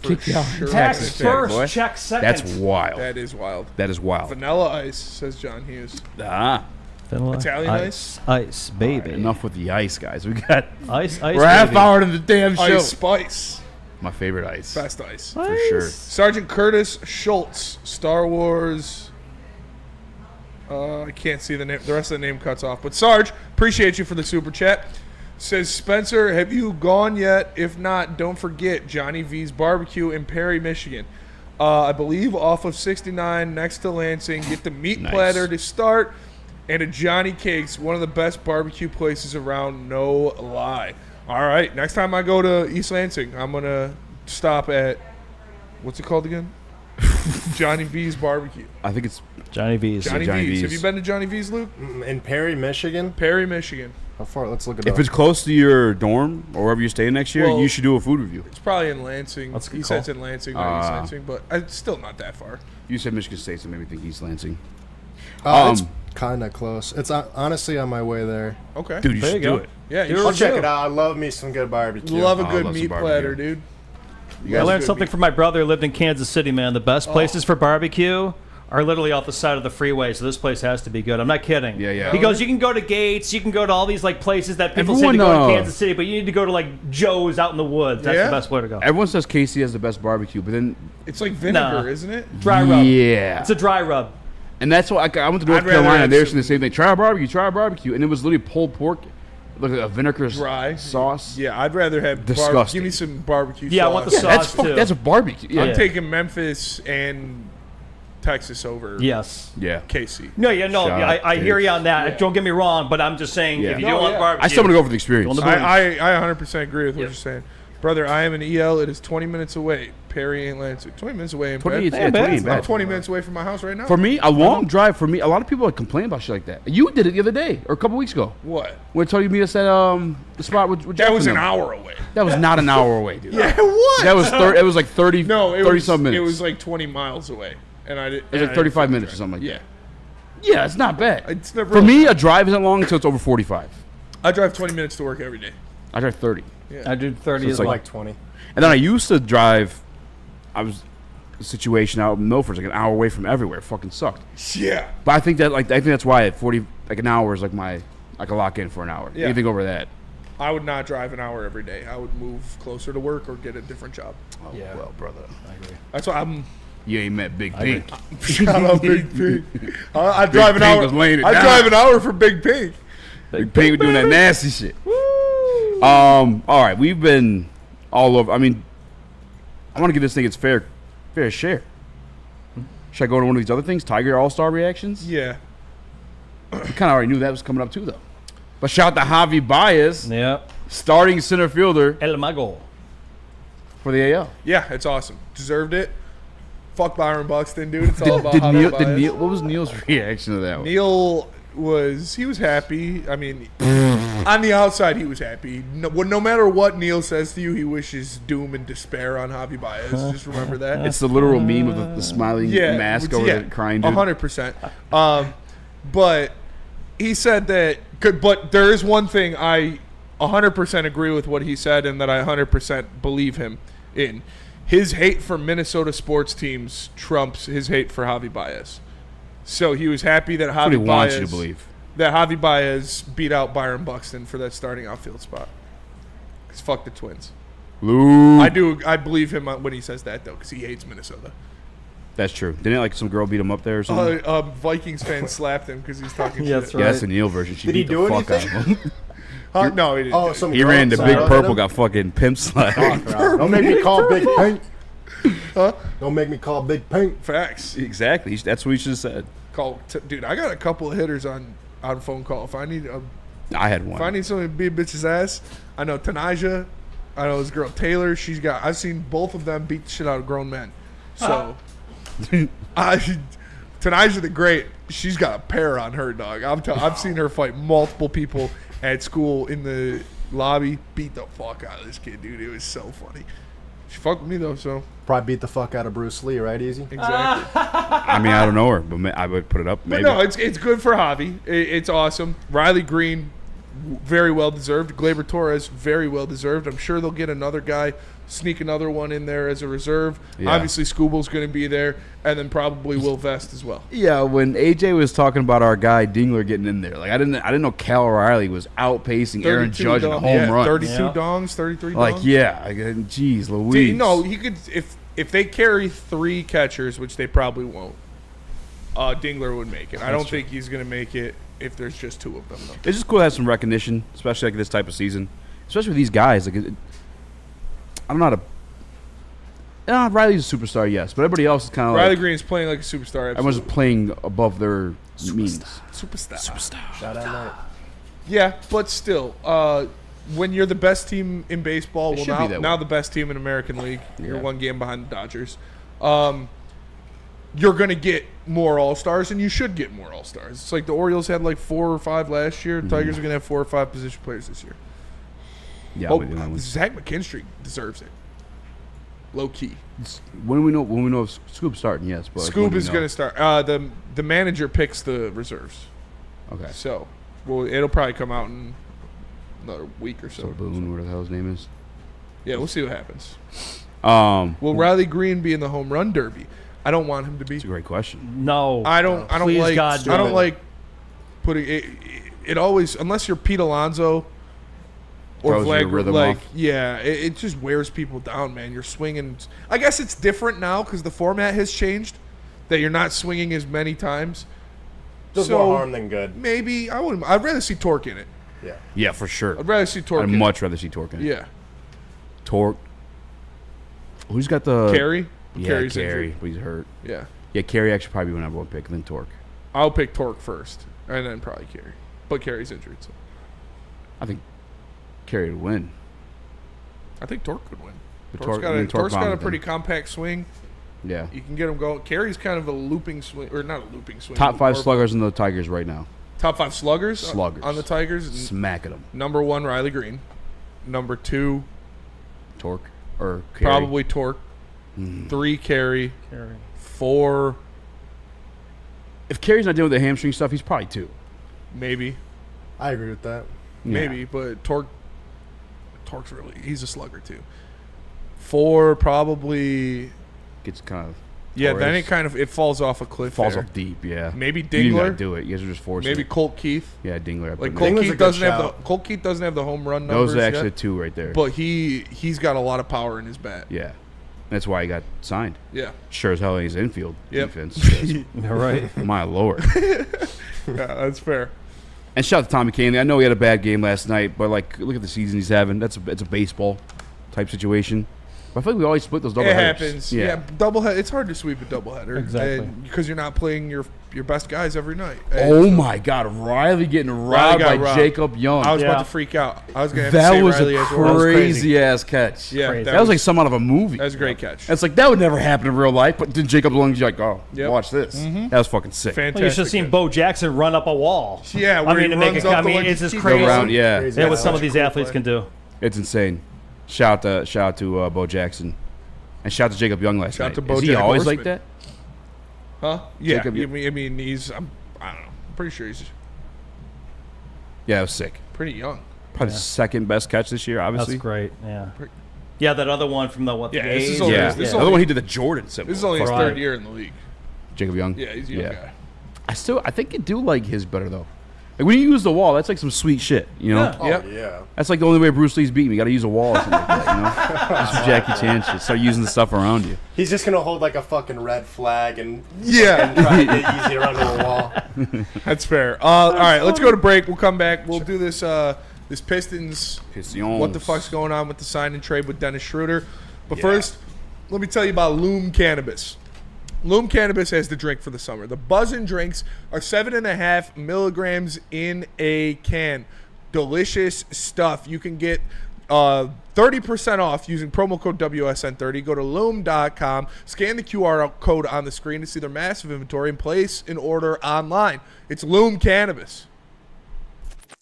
Kick you out. Sure. Tax first, boy. check second. That's wild. That is wild. That is wild. Vanilla ice, says John Hughes. Vanilla Italian ice. Ice, baby. Right, enough with the ice, guys. We got ice. We're half hour into the damn show. Ice Spice. My favorite ice. Best ice. For sure. Sergeant Curtis Schultz, Star Wars. I can't see the name. The rest of the name cuts off. But Sarge, appreciate you for the super chat. Says, Spencer, have you gone yet? If not, don't forget Johnny V's Barbecue in Perry, Michigan. I believe off of 69 next to Lansing. Get the meat platter to start and a Johnny Cakes, one of the best barbecue places around, no lie. All right, next time I go to East Lansing, I'm going to stop at, what's it called again? Johnny V's Barbecue. I think it's Johnny V's. Johnny V's. Have you been to Johnny V's, Luke? In Perry, Michigan? Perry, Michigan. How far? Let's look it up. If it's close to your dorm or wherever you're staying next year, you should do a food review. It's probably in Lansing. That's a good He call. said it's in Lansing, not East Lansing, but it's still not that far. You said Michigan State, so maybe think East Lansing. It's kind of close. It's honestly on my way there. Okay. Dude, you should do it. Yeah, I'll check it out. I love me some good barbecue. Love a good meat platter, dude. I learned something from my brother who lived in Kansas City, man. The best places for barbecue are literally off the side of the freeway, so this place has to be good. I'm not kidding. Yeah. He goes, you can go to Gates, you can go to all these like places that people say to go in Kansas City, but you need to go to like Joe's out in the woods. That's the best way to go. Everyone says KC has the best barbecue, but then it's like vinegar, isn't it? Dry rub. Yeah. It's a dry rub. And that's why I went to North Carolina. They were saying the same thing. Try our barbecue, and it was literally pulled pork, like a vinegar sauce. Yeah, I'd rather have disgusting. Give me some barbecue. Yeah, sauce. I want the sauce too. That's a barbecue. Yeah. I'm taking Memphis and Texas over. Yes. Yeah. KC. No, I hear you on that. Yeah. Don't get me wrong, but I'm just saying if you do want barbecue, I still want to go for the experience. I 100% agree with what you're saying. Brother, I am an EL. It is 20 minutes away. Perry ain't Lansing. 20 minutes away ain't 20 bad. ain't bad. I'm 20 minutes away from my house right now. For me, a long drive for me. A lot of people complain about shit like that. You did it the other day or a couple weeks ago. What? When I told you to meet us at the spot with that Jeff was and an them. hour away. That was not an hour away, dude. Yeah, what? That was it was like 30. No, it 30 was some minutes. It was like 20 miles away, and I did. It was like 35 minutes or something like that. Yeah. Yeah, it's not bad. It's never for me, a drive isn't long until it's over 45. I drive 20 minutes to work every day. I drive 30. Yeah. I do 30 So as it's well. Like 20. And then I used to drive. I was a situation out in Milford's like an hour away from everywhere. It fucking sucked. Yeah. But I think that's why at 40 like an hour is like I can lock in for an hour. Yeah. Anything over that. I would not drive an hour every day. I would move closer to work or get a different job. Oh, well, brother. I agree. That's why I'm. You ain't met Big Pink. Shut up, Big Pink. I drive an Pink hour. was laying it I down. drive an hour for Big Pink. Big Pink was doing that nasty shit. All right, we've been all over. I mean, I want to give this thing its fair share. Should I go to one of these other things? Tiger All-Star reactions? Yeah. We kind of already knew that was coming up too, though. But shout out to Javi Baez, starting center fielder El Mago for the AL. Yeah, it's awesome. Deserved it. Fuck Byron Buxton, dude. It's all about Did Javi Neil, Baez. what was Neil's reaction to that one? Neil was happy. I mean, on the outside, he was happy. No matter what Neil says to you, he wishes doom and despair on Javi Baez. Just remember that. It's the literal meme of the smiling mask over the crying dude. 100%. But he said that. But there is one thing I 100% agree with what he said, and that I 100% believe him in. His hate for Minnesota sports teams trumps his hate for Javi Baez. So he was happy that Javi wants you to believe. That Javi Baez beat out Byron Buxton for that starting outfield spot. Because fuck the Twins. Lou. I believe him when he says that, though, because he hates Minnesota. That's true. Didn't like some girl beat him up there or something? Vikings fan slapped him because he's talking shit. That's right. Yeah, that's the Neil version. She Did he beat do the fuck anything? out of him. No, he didn't. Some He girl ran to upside Big up Purple, him? got fucking pimp slapped. Don't make me call Big Pink. Don't make me call Big Pink. Facts. Exactly. That's what he should have said. Dude, I got a couple of hitters on phone call. If I need I had one. If I need something to beat a bitch's ass, I know Tanaja. I know this girl Taylor. I've seen both of them beat the shit out of grown men. So, Tanaja the Great, she's got a pair on her, dog. I've seen her fight multiple people at school in the lobby. Beat the fuck out of this kid, dude. It was so funny. She fucked with me though, so Probably beat the fuck out of Bruce Lee, right, Easy? exactly. I mean, I don't know her, but I would put it up. But Maybe. no, it's good for Javi. It's awesome. Riley Green, very well deserved. Gleyber Torres, very well deserved. I'm sure they'll get another guy, sneak another one in there as a reserve. Yeah. Obviously, Scooble's going to be there, and then probably Will Vest as well. Yeah, when AJ was talking about our guy Dingler getting in there, like I didn't know Cal O'Reilly was outpacing Aaron Judge in a home run. 32 dongs, 33 dongs. Like, yeah, geez, Louise. No, he could if they carry 3 catchers, which they probably won't. Dingler would make it. I don't think he's going to make it if there's just 2 of them, though. It's just cool to have some recognition, especially like this type of season, especially with these guys. Like, I don't know how to. Riley's a superstar, yes, but everybody else is kind of like. Riley Green is playing like a superstar. Everyone's playing above their means. Superstar. Shout out Knight. Yeah, but still, when you're the best team in baseball, It should be that now way. the best team in American League, you're Yeah. 1 game behind the Dodgers. You're going to get more All-Stars, and you should get more All-Stars. It's like the Orioles had like 4 or 5 last year. The Tigers are going to have 4 or 5 position players this year. Yeah, Oh, but, you know, Zach McKinstry deserves it. Low key. when we know if Scoop's starting, yes, but Scoop is going to start. The manager picks the reserves. Okay. So, it'll probably come out in another week or so. So Boone, whatever the hell his name is. Yeah, we'll see what happens. Will Riley Green be in the home run derby? I don't want him to be. That's a great question. No. I don't Please, like. God, I don't no. like putting it. It always, unless you're Pete Alonso or Throws your Vlad, rhythm like off. yeah, it just wears people down, man. You're swinging. I guess it's different now because the format has changed. That you're not swinging as many times. Does So, more harm than good. Maybe I wouldn't. I'd rather see Torque in it. Yeah. Yeah, for sure. I'd rather see Torque. I'd in much rather see Torque in it. it. Yeah, Torque. Who's got the Carey. Yeah, Carey's Carey, injured. but he's hurt. Yeah, Yeah, Carey actually probably be my number 1 pick, and then Torque. I'll pick Torque first, and then probably Carey. But Carey's injured, so I think Carey would win. I think Torque could win. But Torque's got Torque a bombed pretty them. compact swing. Yeah. You can get him going. Carey's kind of a looping swing, or not a looping swing. Top 5 more- sluggers in the Tigers right now. Top 5 sluggers. Sluggers. On the Tigers. Smacking them. Number 1, Riley Green. Number 2, Torque or Carey. probably Torque. 3, Carey. 4, If Carey's not dealing with the hamstring stuff, he's probably 2. maybe. I agree with that. Maybe, but Torque's really, he's a slugger too. 4, probably. Gets kind of. Yeah, then Torres. it falls off a cliff. Falls there. off deep, yeah. Maybe You didn't gotta Dingler. do it. You guys are just forcing Maybe it. Colt Keith. Yeah, Dingler. Like Colt Dingler's a Keith good doesn't have shout. Colt Keith doesn't have the home run numbers Those are actually yet, 2 right there. but he's got a lot of power in his bat. Yeah. That's why he got signed. Yeah. Sure as hell he's infield Yep. defense. All right. My lord. Yeah, that's fair. And shout out to Tommy Kahnle. I know he had a bad game last night, but like look at the season he's having. It's a baseball type situation. But I feel like we always split those double It headers. happens. Yeah, doubleheader. It's hard to sweep a doubleheader. Exactly. Because you're not playing your best guys every night. Oh my God, Riley getting robbed by Jacob Young. I was about to freak out. I was going to that say was Riley a as well. crazy ass catch. Yeah, that was like some out of a movie. That was a great catch. It's like that would never happen in real life. But then Jacob Young's like, oh, Yep. watch this. Mhm. That was fucking sick. Well, you should have seen Bo Jackson run up a wall. Yeah, I where mean, he to make runs it. up I the mean, ledge it's to just keep crazy. Go around, yeah. Yeah, what some of Such a these cool athletes play. can do. It's insane. Shout out to Bo Jackson, and shout out to Jacob Young last Shout out night. to Bo Is he Jack always Horseman. like that? Huh? Yeah. Jacob- I mean, he's. I don't know. I'm pretty sure he's Yeah, it was sick. pretty young. Probably the second best catch this year, obviously. That's great. Yeah. Yeah, that other one from the what? Yeah, the this is A's? only- Yeah, this is the other one he did the Jordan symbol. This is only his Right. third year in the league. Jacob Young. Yeah, he's a young guy. I think I do like his better though. Like when you use the wall, that's like some sweet shit, you know? Yeah. Yeah. That's like the only way Bruce Lee's beat me. You got to use a wall or something like that, you know? Just some Jackie Chan shit. Start using the stuff around you. He's just gonna hold like a fucking red flag and Yeah. try to get Eazy around to a wall. That's fair. All right, let's go to break. We'll come back. We'll do this this Pistons. What the fuck's going on with the sign and trade with Dennis Schroeder? But first, let me tell you about Loom Cannabis. Loom Cannabis has the drink for the summer. The Buzzin' drinks are 7.5 milligrams in a can. Delicious stuff. You can get 30% off using promo code WSN30. Go to loom.com, scan the QR code on the screen to see their massive inventory, and place an order online. It's Loom Cannabis.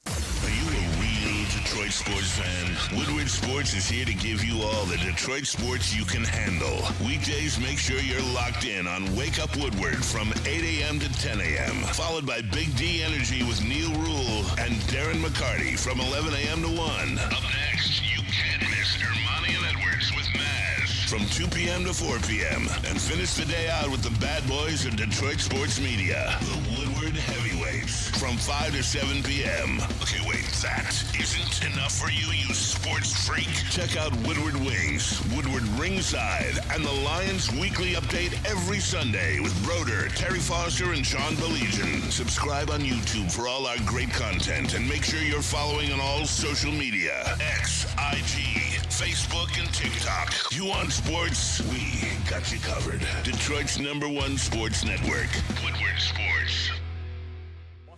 Are you a real Detroit sports fan? Woodward Sports is here to give you all the Detroit sports you can handle. Weekdays, make sure you're locked in on Wake Up Woodward from 8 a.m. to 10 a.m. Followed by Big D Energy with Neil Rule and Darren McCarty from 11 a.m. to 1. Up next, you can't miss Ermanni and Edwards with Maz from 2 p.m. to 4 p.m. And finish the day out with the bad boys of Detroit sports media, the Woodward Heavyweights, from 5 to 7 p.m. Okay, wait, that isn't enough for you, you sports freak. Check out Woodward Wings, Woodward Ringside, and the Lions Weekly Update every Sunday with Broder, Terry Foster, and Sean Beligian. Subscribe on YouTube for all our great content, and make sure you're following on all social media: X, IG, Facebook, and TikTok. You want sports? We got you covered. Detroit's #1 sports network, Woodward Sports.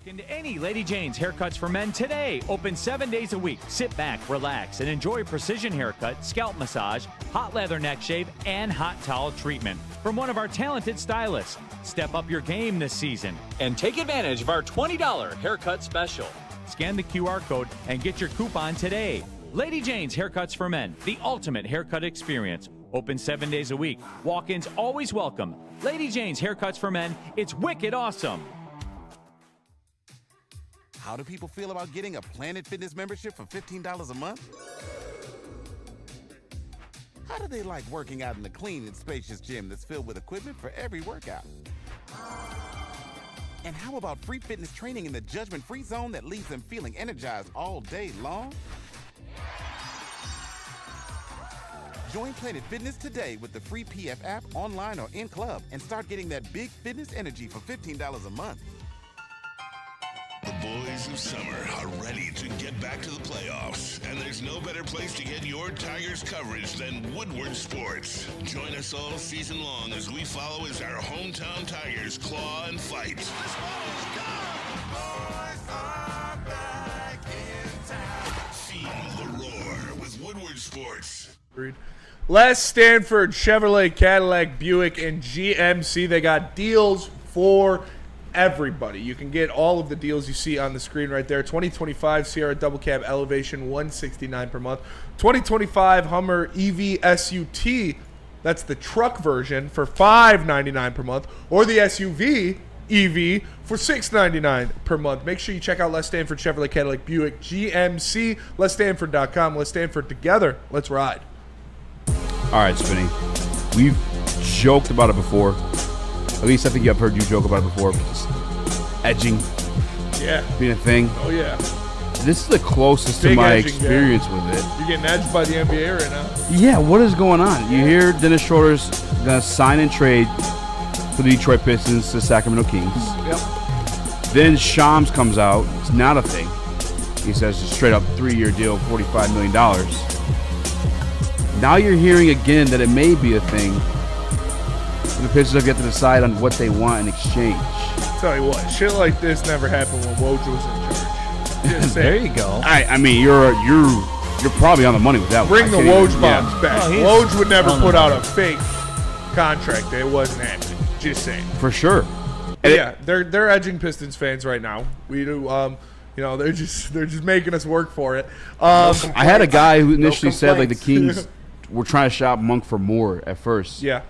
Into any Lady Jane's Haircuts for Men today. Open 7 days a week. Sit back, relax, and enjoy precision haircut, scalp massage, hot leather neck shave, and hot towel treatment from one of our talented stylists. Step up your game this season and take advantage of our $20 haircut special. Scan the QR code and get your coupon today. Lady Jane's Haircuts for Men, the ultimate haircut experience. Open 7 days a week. Walk-ins always welcome. Lady Jane's Haircuts for Men, it's wicked awesome. How do people feel about getting a Planet Fitness membership for $15 a month? How do they like working out in a clean and spacious gym that's filled with equipment for every workout? And how about free fitness training in the judgment-free zone that leaves them feeling energized all day long? Join Planet Fitness today with the free PF app, online or in club, and start getting that big fitness energy for $15 a month. The boys of summer are ready to get back to the playoffs, and there's no better place to get your Tigers coverage than Woodward Sports. Join us all season long as we follow as our hometown Tigers claw and fight. Feel the roar with Woodward Sports. Les Stanford, Chevrolet, Cadillac, Buick, and GMC. They got deals for everybody. You can get all of the deals you see on the screen right there. 2025 Sierra Double Cab Elevation, $169 per month. 2025 Hummer EV SUT, that's the truck version, for $599 per month. Or the SUV EV for $699 per month. Make sure you check out Les Stanford, Chevrolet, Cadillac, Buick, GMC, LesStanford.com. Let's Stanford together. Let's ride. All right, Spinny. We've joked about it before. At least I think I've heard you joke about it before. Just edging. Yeah. Being a thing. Oh, yeah. This is the closest Big to my edging, experience man. with it. You're getting edged by the NBA right now. Yeah, what is going on? You hear Dennis Schroeder's going to sign and trade for the Detroit Pistons to Sacramento Kings. Yep. Then Shams comes out. It's not a thing. He says a straight up 3-year deal, $45 million. Now you're hearing again that it may be a thing. The Pistons get to decide on what they want in exchange. Tell you what, shit like this never happened when Woj was in charge. Just There saying. you go. I mean, you're probably on the money with that one. Bring I the can't Woj even- bombs yeah. back. Oh, he's Woj would never on the put out money. a fake contract. It wasn't happening. Just saying. For sure. But yeah, they're edging Pistons fans right now. We do. They're just making us work for it. I had a guy who initially said like the complaints. Kings were trying to shop Monk for more at first. Yeah.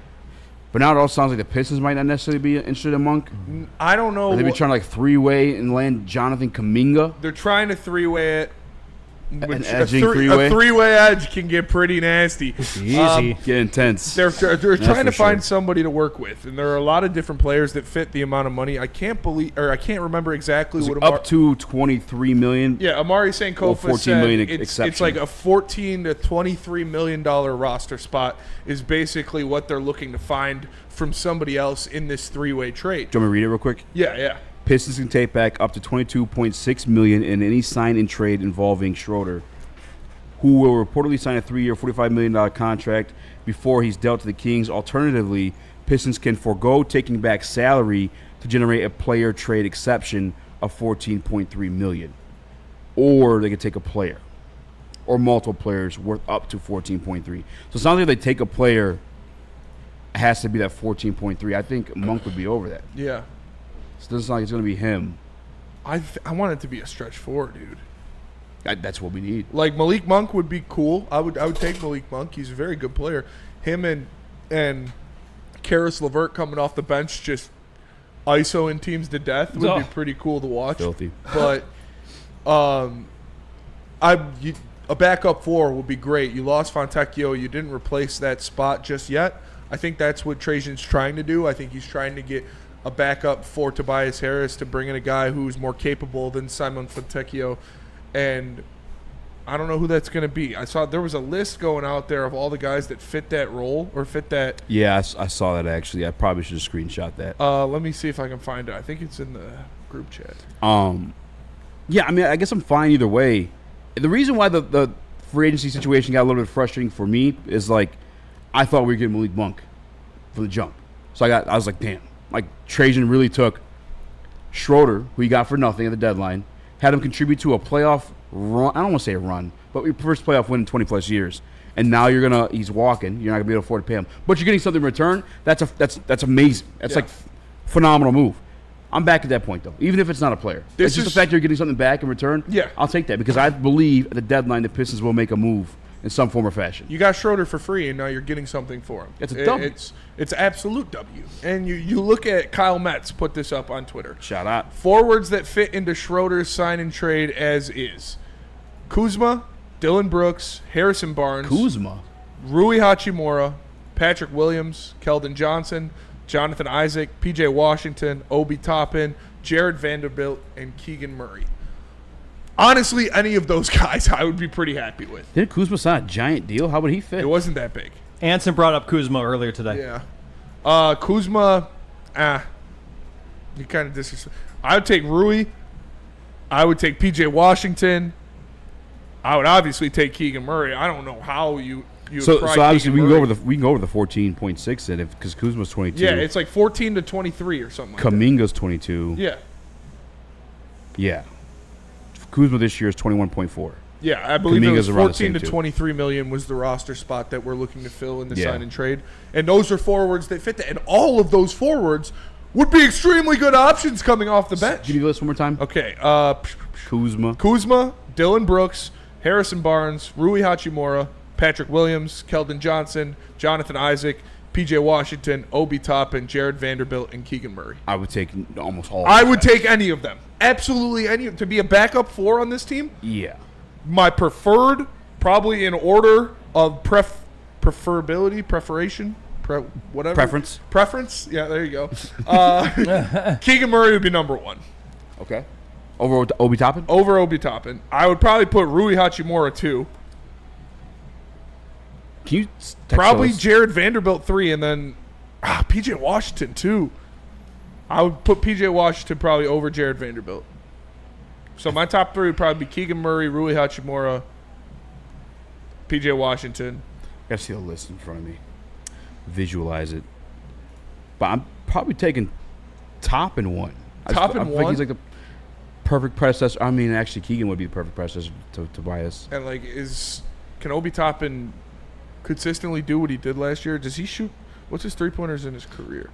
But now it all sounds like the Pistons might not necessarily be interested in Monk. I don't know. Or they'd be trying to like three-way and land Jonathan Kuminga. They're trying to three-way it. An edging three-way? A three-way edge can get pretty nasty. Easy. Get intense. They're trying to for find sure. somebody to work with, and there are a lot of different players that fit the amount of money. I can't remember exactly It's what up to $23 million. Yeah, Amari Sankofa $14 said million it's exception. like a $14 to $23 million roster spot is basically what they're looking to find from somebody else in this three-way trade. Do you want me to read it real quick? Yeah. Pistons can take back up to $22.6 million in any sign-in trade involving Schroeder, who will reportedly sign a 3-year, $45 million contract before he's dealt to the Kings. Alternatively, Pistons can forego taking back salary to generate a player trade exception of $14.3 million. Or they could take a player or multiple players worth up to $14.3. So it sounds like they take a player, it has to be that $14.3. I think Monk would be over that. Yeah. So it doesn't sound like it's going to be him. I want it to be a stretch four, dude. That's what we need. Like Malik Monk would be cool. I would take Malik Monk. He's a very good player. Him and Karis LeVert coming off the bench just ISO-ing teams to death would be pretty cool to watch. Filthy. But a backup four would be great. You lost Fontecchio. You didn't replace that spot just yet. I think that's what Trajan's trying to do. I think he's trying to get a backup for Tobias Harris to bring in a guy who's more capable than Simon Fontecchio. And I don't know who that's going to be. I saw there was a list going out there of all the guys that fit that role or fit that. Yeah, I saw that actually. I probably should have screenshot that. Let me see if I can find it. I think it's in the group chat. Yeah, I mean, I guess I'm fine either way. The reason why the free agency situation got a little bit frustrating for me is like I thought we were getting Malik Monk for the jump. So I was like, damn. Like Trajan really took Schroeder, who he got for nothing at the deadline, had him contribute to a playoff run. I don't want to say a run, but we first playoff win in 20-plus years. And now he's walking. You're not going to be able to afford to pay him. But you're getting something in return. That's amazing. That's like phenomenal move. I'm back at that point, though. Even if it's not a player. It's just the fact you're getting something back in return. Yeah. I'll take that because I believe at the deadline the Pistons will make a move in some form or fashion. You got Schroeder for free, and now you're getting something for him. It's a W. It's absolute W. And you look at Kyle Metz put this up on Twitter. Shout out. Forwards that fit into Schroeder's sign and trade as is. Kuzma, Dylan Brooks, Harrison Barnes. Kuzma. Rui Hachimura, Patrick Williams, Keldon Johnson, Jonathan Isaac, P.J. Washington, Obi Toppin, Jared Vanderbilt, and Keegan Murray. Honestly, any of those guys I would be pretty happy with. Didn't Kuzma sign a giant deal? How would he fit? It wasn't that big. Anson brought up Kuzma earlier today. Yeah. Kuzma, you kind of disrespect. I would take Rui. I would take P.J. Washington. I would obviously take Keegan Murray. I don't know how you So pry obviously Keegan we can Murray. go over the 14.6 then because Kuzma's 22. Yeah, it's like 14 to 23 or something like Kuminga's 22. that. Yeah. Yeah. Kuzma this year is 21.4. Yeah, I believe Kuminga's it was around the 14 to same, too. 23 million was the roster spot that we're looking to fill in the Yeah. sign and trade. And those are forwards that fit that. And all of those forwards would be extremely good options coming off the bench. Give me the list one more time. Okay. Kuzma, Dylan Brooks, Harrison Barnes, Rui Hachimura, Patrick Williams, Keldon Johnson, Jonathan Isaac, P.J. Washington, Obi Toppin, Jared Vanderbilt, and Keegan Murray. I would take almost all. I would take any of them. Absolutely any. To be a backup four on this team, Yeah. my preferred, probably in order of preferability, whatever. Preference. Yeah, there you go. Keegan Murray would be number one. Okay. Over Obi Toppin? Over Obi Toppin. I would probably put Rui Hachimura 2. Can you text Probably us? Jared Vanderbilt 3, and then P.J. Washington 2. I would put P.J. Washington probably over Jared Vanderbilt. So my top 3 would probably be Keegan Murray, Rui Hachimura, P.J. Washington. gotta see the list in front of me. Visualize it. But I'm probably taking Top in one. I think he's like the perfect predecessor. I mean, actually, Keegan would be the perfect predecessor to Tobias. And can Obi Toppin consistently do what he did last year? Does he shoot? What's his 3-pointers in his career?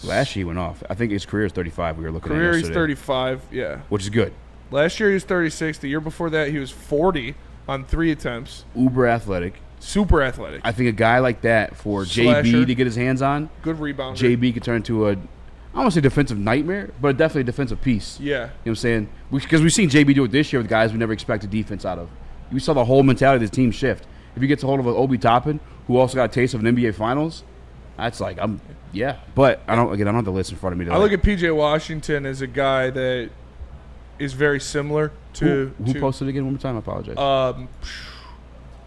Last year he went off. I think his career is 35. We were looking at career. He's 35. Yeah, which is good. Last year he was 36. The year before that he was 40 on 3 attempts. Uber athletic. Super athletic. I think a guy like that for Slasher. JB to get his hands on. Good rebounder. JB could turn into I don't want to say defensive nightmare, but definitely a defensive piece. Yeah. You know what I'm saying? Because we've seen JB do it this year with guys we never expected defense out of. We saw the whole mentality of this team shift. If he gets a hold of an Obi Toppin, who also got a taste of an NBA Finals, that's like, yeah. But I don't have the list in front of me. I look at PJ Washington as a guy that is very similar to. Who posted it again one more time? I apologize.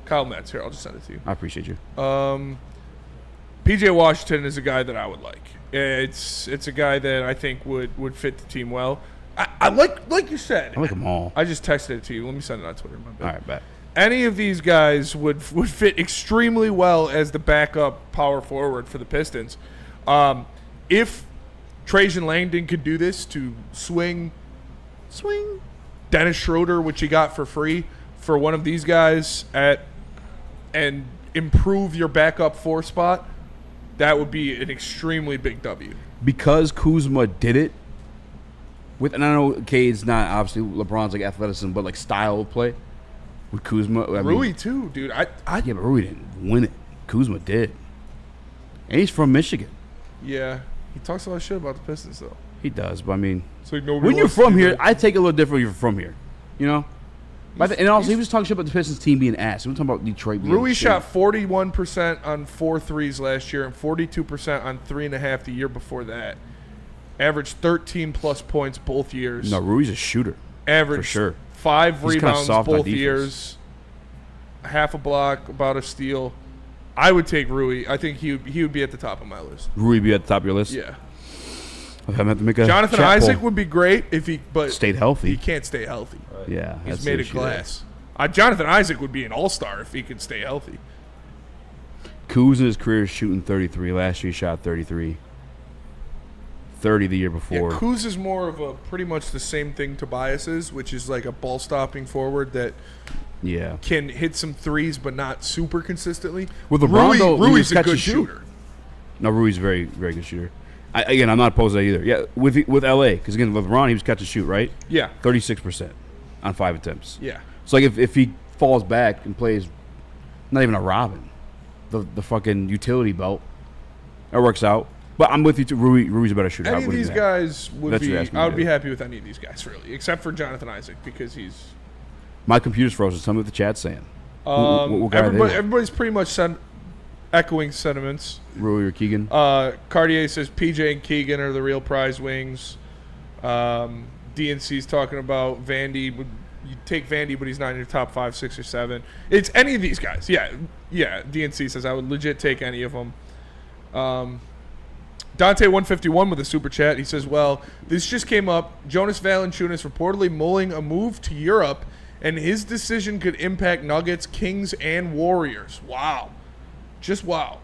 Kyle Metz. Here, I'll just send it to you. I appreciate you. PJ Washington is a guy that I would like. It's a guy that I think would fit the team well. I like you said. I like them all. I just texted it to you. Let me send it on Twitter. All right, bet. Any of these guys would fit extremely well as the backup power forward for the Pistons. If Trajan Langdon could do this to swing Dennis Schroeder, which he got for free, for one of these guys and improve your backup 4 spot, that would be an extremely big W. Because Kuzma did it with, and I know Cade's not obviously LeBron's like athleticism, but like style of play with Kuzma. Rui too, dude. Yeah, but Rui didn't win it. Kuzma did, and he's from Michigan. Yeah, he talks a lot of shit about the Pistons though. He does, but I mean, like when you're from here, I take it a little different. When you're from here, you know. And also, he was talking shit about the Pistons team being ass. We were talking about Detroit being Rui shit. shot 41% on 4 threes last year and 42% on 3.5 the year before that. Averaged 13-plus points both years. No, Rui's a shooter. Averaged for sure. 5 rebounds both defense. Years. Half a block, about a steal. I would take Rui. I think he would be at the top of my list. Rui be at the top of your list? Yeah. I'm gonna have to make a Jonathan chat Isaac poll. would be great if he stayed healthy. He can't stay healthy. Yeah, he's made of glass. Jonathan Isaac would be an all-star if he could stay healthy. Kuz in his career is shooting 33. Last year he shot 33. 30 the year before. Yeah, Kuz is more of a pretty much the same thing Tobias is, which is like a ball-stopping forward that can hit some threes but not super consistently. With LeBron, Rui's a good shooter. No, Rui's a very, very good shooter. I'm not opposed to that either. Yeah, with LA, because again, with LeBron, he was catch and shoot, right? Yeah. 36% on 5 attempts. Yeah. So like if he falls back and plays not even a Robin, the fucking utility belt, that works out. But I'm with you too. Rui's a better shooter. Any of these guys would be. I would be happy with any of these guys, really, except for Jonathan Isaac because he's. My computer's frozen. Tell me what the chat's saying. What guy everybody's pretty much echoing sentiments. Rui or Keegan? Cartier says PJ and Keegan are the real prize wings. DNC's talking about Vandy. You take Vandy, but he's not in your top 5, 6, or 7. It's any of these guys. Yeah. DNC says I would legit take any of them. Dante151 with a super chat. He says, well, this just came up. Jonas Valanciunas reportedly mulling a move to Europe, and his decision could impact Nuggets, Kings, and Warriors. Wow. Just wow.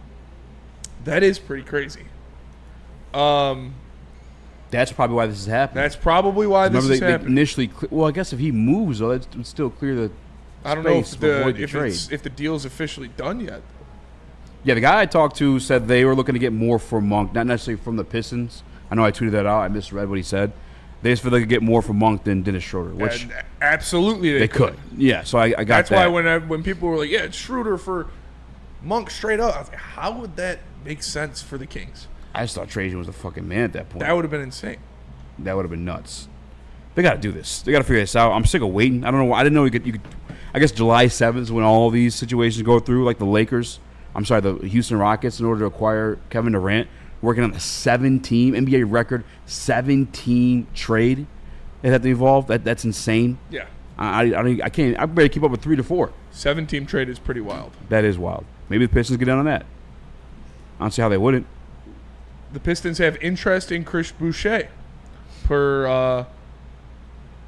That is pretty crazy. That's probably why this is happening. That's probably why this is happening. Initially, I guess if he moves, though, that would still clear the I don't know if the deal's officially done yet. Yeah, the guy I talked to said they were looking to get more from Monk, not necessarily from the Pistons. I know I tweeted that out. I misread what he said. They just feel they could get more from Monk than Dennis Schroeder, which absolutely they could. Yeah, so I got That's that. why when people were like, yeah, it's Schroeder for Monk straight up, I was like, how would that make sense for the Kings? I just thought Trajan was the fucking man at that point. That would have been insane. That would have been nuts. They got to do this. They got to figure this out. I'm sick of waiting. I don't know. I didn't know you could. I guess July 7th is when all these situations go through, like the Lakers. The Houston Rockets, in order to acquire Kevin Durant, working on a 7-team NBA record 7-team trade. It had to evolve. That's insane. Yeah. I can't. I better keep up with 3 to 4. 7-team trade is pretty wild. That is wild. Maybe the Pistons get down on that. I don't see how they wouldn't. The Pistons have interest in Chris Boucher per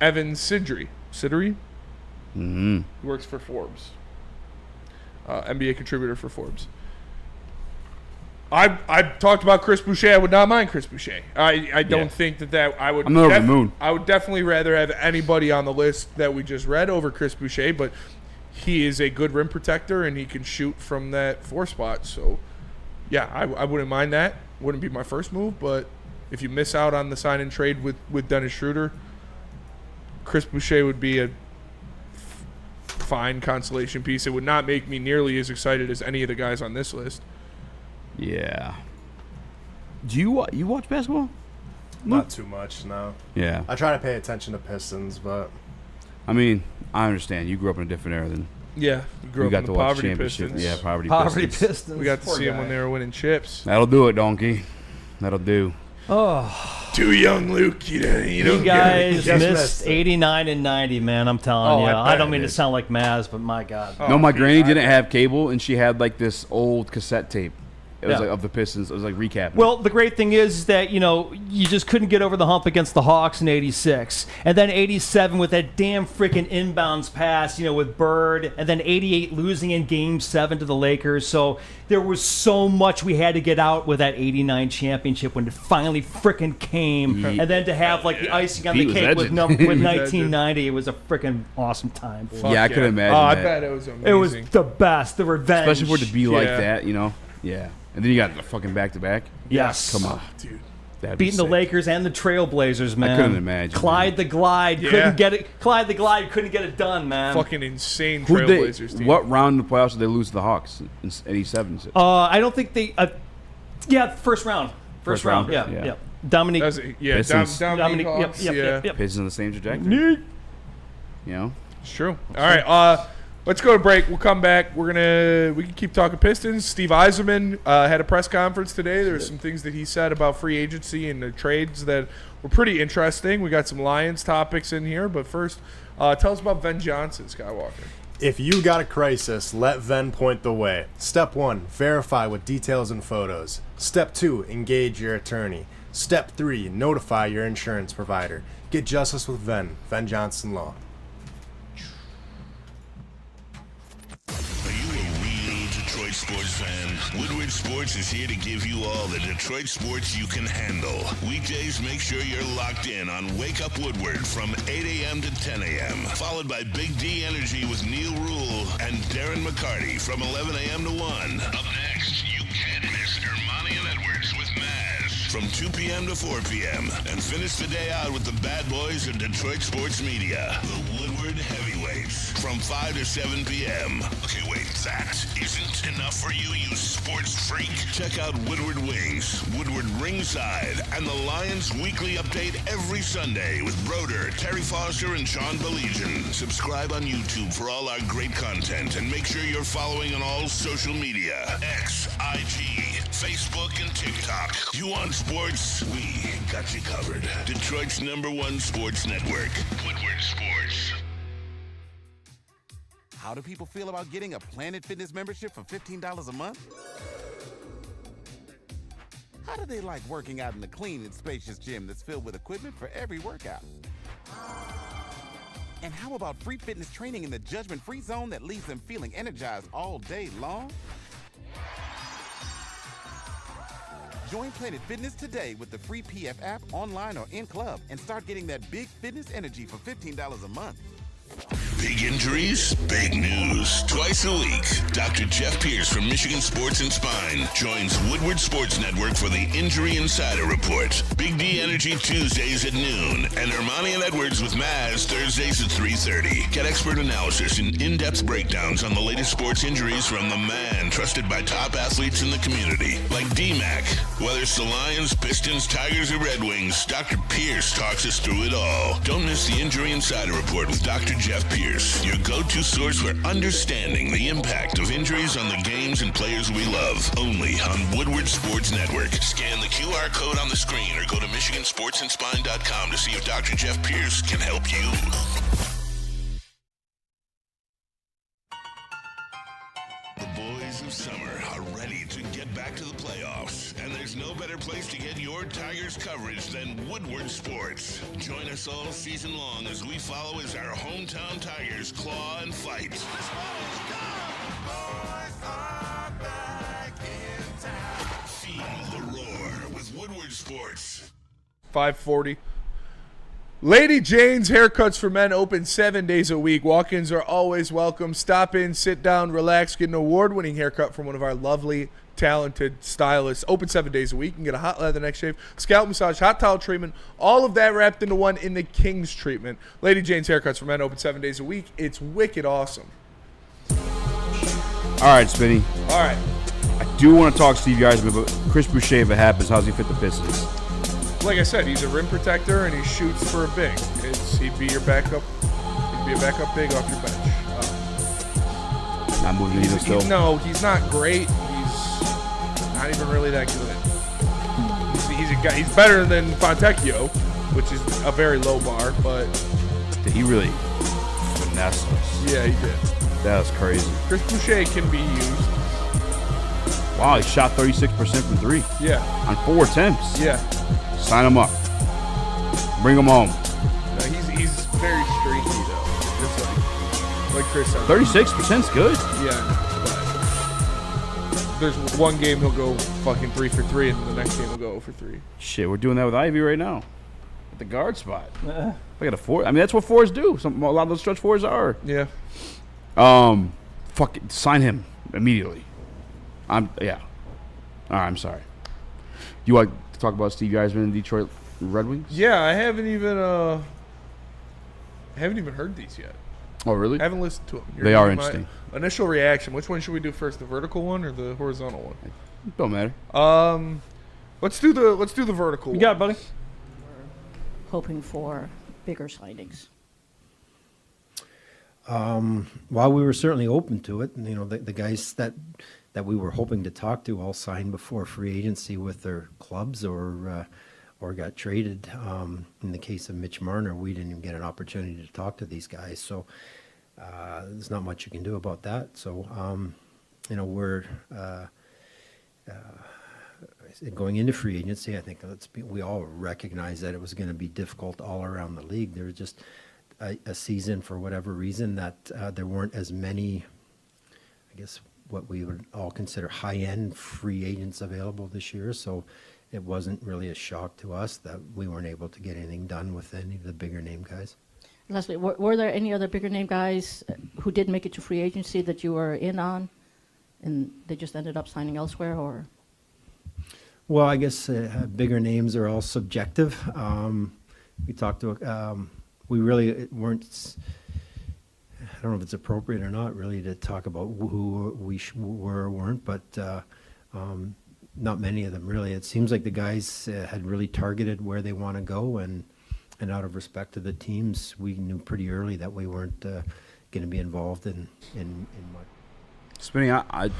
Evan Sidri. Sidri? Mm-hmm. He works for Forbes. NBA contributor for Forbes. I talked about Chris Boucher. I would not mind Chris Boucher. I don't think that I would. I'm not over the moon. I would definitely rather have anybody on the list that we just read over Chris Boucher, but he is a good rim protector and he can shoot from that 4 spot. So, yeah, I wouldn't mind that. Wouldn't be my first move, but if you miss out on the sign and trade with Dennis Schroeder, Chris Boucher would be a fine consolation piece. It would not make me nearly as excited as any of the guys on this list. Yeah. Do you watch basketball? Not too much, no. Yeah. I try to pay attention to Pistons, but I mean, I understand. You grew up in a different era than. Yeah, you grew up in the poverty Pistons. Yeah, poverty Pistons. We got to see them when they were winning chips. That'll do it, donkey. That'll do. Oh, too young, Luke. You don't guys get it. missed 89 and 90, man. I'm telling you. I don't mean to sound like Maz, but my God. No, my granny didn't have cable, and she had like this old cassette tape. It was like of the Pistons. It was like recapping. Well, the great thing is that, you just couldn't get over the hump against the Hawks in 86. And then 87 with that damn freaking inbounds pass, with Bird. And then 88 losing in Game 7 to the Lakers. So there was so much we had to get out with that 89 championship when it finally freaking came. And then to have like the icing on the cake with 1990, it was a freaking awesome time. Boy. Yeah, I could imagine I that. bet it was amazing. It was the best, the revenge. Especially for it to be like that, Yeah. And then you got the fucking back-to-back. Yes. Come on. Dude. Beating the Lakers and the Trailblazers, man. I couldn't imagine. Clyde the Glide couldn't get it. Clyde the Glide couldn't get it done, man. Fucking insane Trailblazers team. What round in the playoffs did they lose to the Hawks in 87? I don't think they. First round. First round. Yeah. Dominique. Dominique Hawks. Yep. Pistons on the same trajectory. It's true. All right. Let's go to break. We'll come back. We can keep talking Pistons. Steve Yzerman had a press conference today. There were some things that he said about free agency and the trades that were pretty interesting. We got some Lions topics in here, but first, tell us about Ven Johnson, Skywalker. If you got a crisis, let Ven point the way. Step 1, verify with details and photos. Step 2, engage your attorney. Step 3, notify your insurance provider. Get justice with Ven Johnson Law. Sports fan, Woodward Sports is here to give you all the Detroit sports you can handle. Weekdays, make sure you're locked in on Wake Up Woodward from 8 a.m. to 10 a.m. Followed by Big D Energy with Neil Rule and Darren McCarty from 11 a.m. to 1. Up next, you can't miss Ermanni and Edwards with Maz from 2 p.m. to 4 p.m. And finish the day out with the bad boys of Detroit sports media, the Woodward Heavyweights from 5 to 7 p.m. Okay, wait, that isn't enough for you, you sports freak. Check out Woodward Wings, Woodward Ringside, and the Lions Weekly Update every Sunday with Broder, Terry Foster, and Sean Belegian. Subscribe on YouTube for all our great content, and make sure you're following on all social media. X, IG, Facebook, and TikTok. You want sports? We got you covered. Detroit's #1 sports network, Woodward Sports. How do people feel about getting a Planet Fitness membership for $15 a month? How do they like working out in the clean and spacious gym that's filled with equipment for every workout? And how about free fitness training in the judgment-free zone that leaves them feeling energized all day long? Join Planet Fitness today with the free PF app, online or in club, and start getting that big fitness energy for $15 a month. Big injuries, big news. Twice a week, Dr. Jeff Pierce from Michigan Sports and Spine joins Woodward Sports Network for the Injury Insider Report. Big D Energy Tuesdays at noon, and Ermanni and Edwards with Maz Thursdays at 3:30. Get expert analysis and in-depth breakdowns on the latest sports injuries from the man trusted by top athletes in the community, like D-Mac. Whether it's the Lions, Pistons, Tigers, or Red Wings, Dr. Pierce talks us through it all. Don't miss the Injury Insider Report with Dr. Jeff Pierce, your go-to source for understanding the impact of injuries on the games and players we love. Only on Woodward Sports Network. Scan the QR code on the screen or go to MichiganSportsandSpine.com to see if Dr. Jeff Pierce can help you. The boys of summer are ready to get back to the playoffs, and there's no better place to get your Tigers coverage than Woodward Sports. Join us all season long as we follow as our hometown Tigers claw and fight. This ball is gone! Sports. 540. Lady Jane's Haircuts for Men open 7 days a week. Walk-ins are always welcome. Stop in, sit down, relax, get an award-winning haircut from one of our lovely, talented stylists. Open 7 days a week. You can get a hot leather neck shave, scalp massage, hot towel treatment, all of that wrapped into one in the King's treatment. Lady Jane's Haircuts for Men open 7 days a week. It's wicked awesome. All right, Spinny. All right. I do want to talk Steve Yzerman, but Chris Boucher, if it happens, how's he fit the Pistons? Like I said, he's a rim protector and he shoots for a big. He'd be your backup. He'd be a backup big off your bench. Not moving either still. No, he's not great. He's not even really that good. He's a guy. He's better than Fontecchio, which is a very low bar. But did he really finesse us? Yeah, he did. That was crazy. Chris Boucher can be used. Wow, he shot 36% from three. Yeah. On 4 attempts. Yeah. Sign him up. Bring him home. No, he's very streaky though. Just like Chris said. 36%'s good. Yeah. But there's one game he'll go fucking 3 for 3, and the next game he'll go 0 for 3. Shit, we're doing that with Ivy right now. At the guard spot. I got a 4. I mean, that's what 4s do. A lot of those stretch 4s are. Yeah. Fucking sign him immediately. Yeah. All right, I'm sorry. You want to talk about Steve Yzerman and Detroit Red Wings? Yeah, I haven't even heard these yet. Oh, really? I haven't listened to them. They are interesting. Initial reaction. Which one should we do first? The vertical one or the horizontal one? Don't matter. Let's do the vertical. You got it, buddy. Hoping for bigger signings. While we were certainly open to it, and, you know, the guys that we were hoping to talk to all signed before free agency with their clubs or got traded. In the case of Mitch Marner, we didn't even get an opportunity to talk to these guys, so there's not much you can do about that. So, you know, we're going into free agency. I think we all recognize that it was going to be difficult all around the league. There was just a season, for whatever reason, that there weren't as many, I guess, what we would all consider high-end free agents available this year. So it wasn't really a shock to us that we weren't able to get anything done with any of the bigger name guys. Leslie, were there any other bigger name guys who did make it to free agency that you were in on, and they just ended up signing elsewhere, or? Well, I guess bigger names are all subjective. We talked to, we really weren't. I don't know if it's appropriate or not, really, to talk about who we were or weren't, but not many of them, really. It seems like the guys had really targeted where they want to go, and out of respect to the teams, we knew pretty early that we weren't going to be involved in much. Spinning, I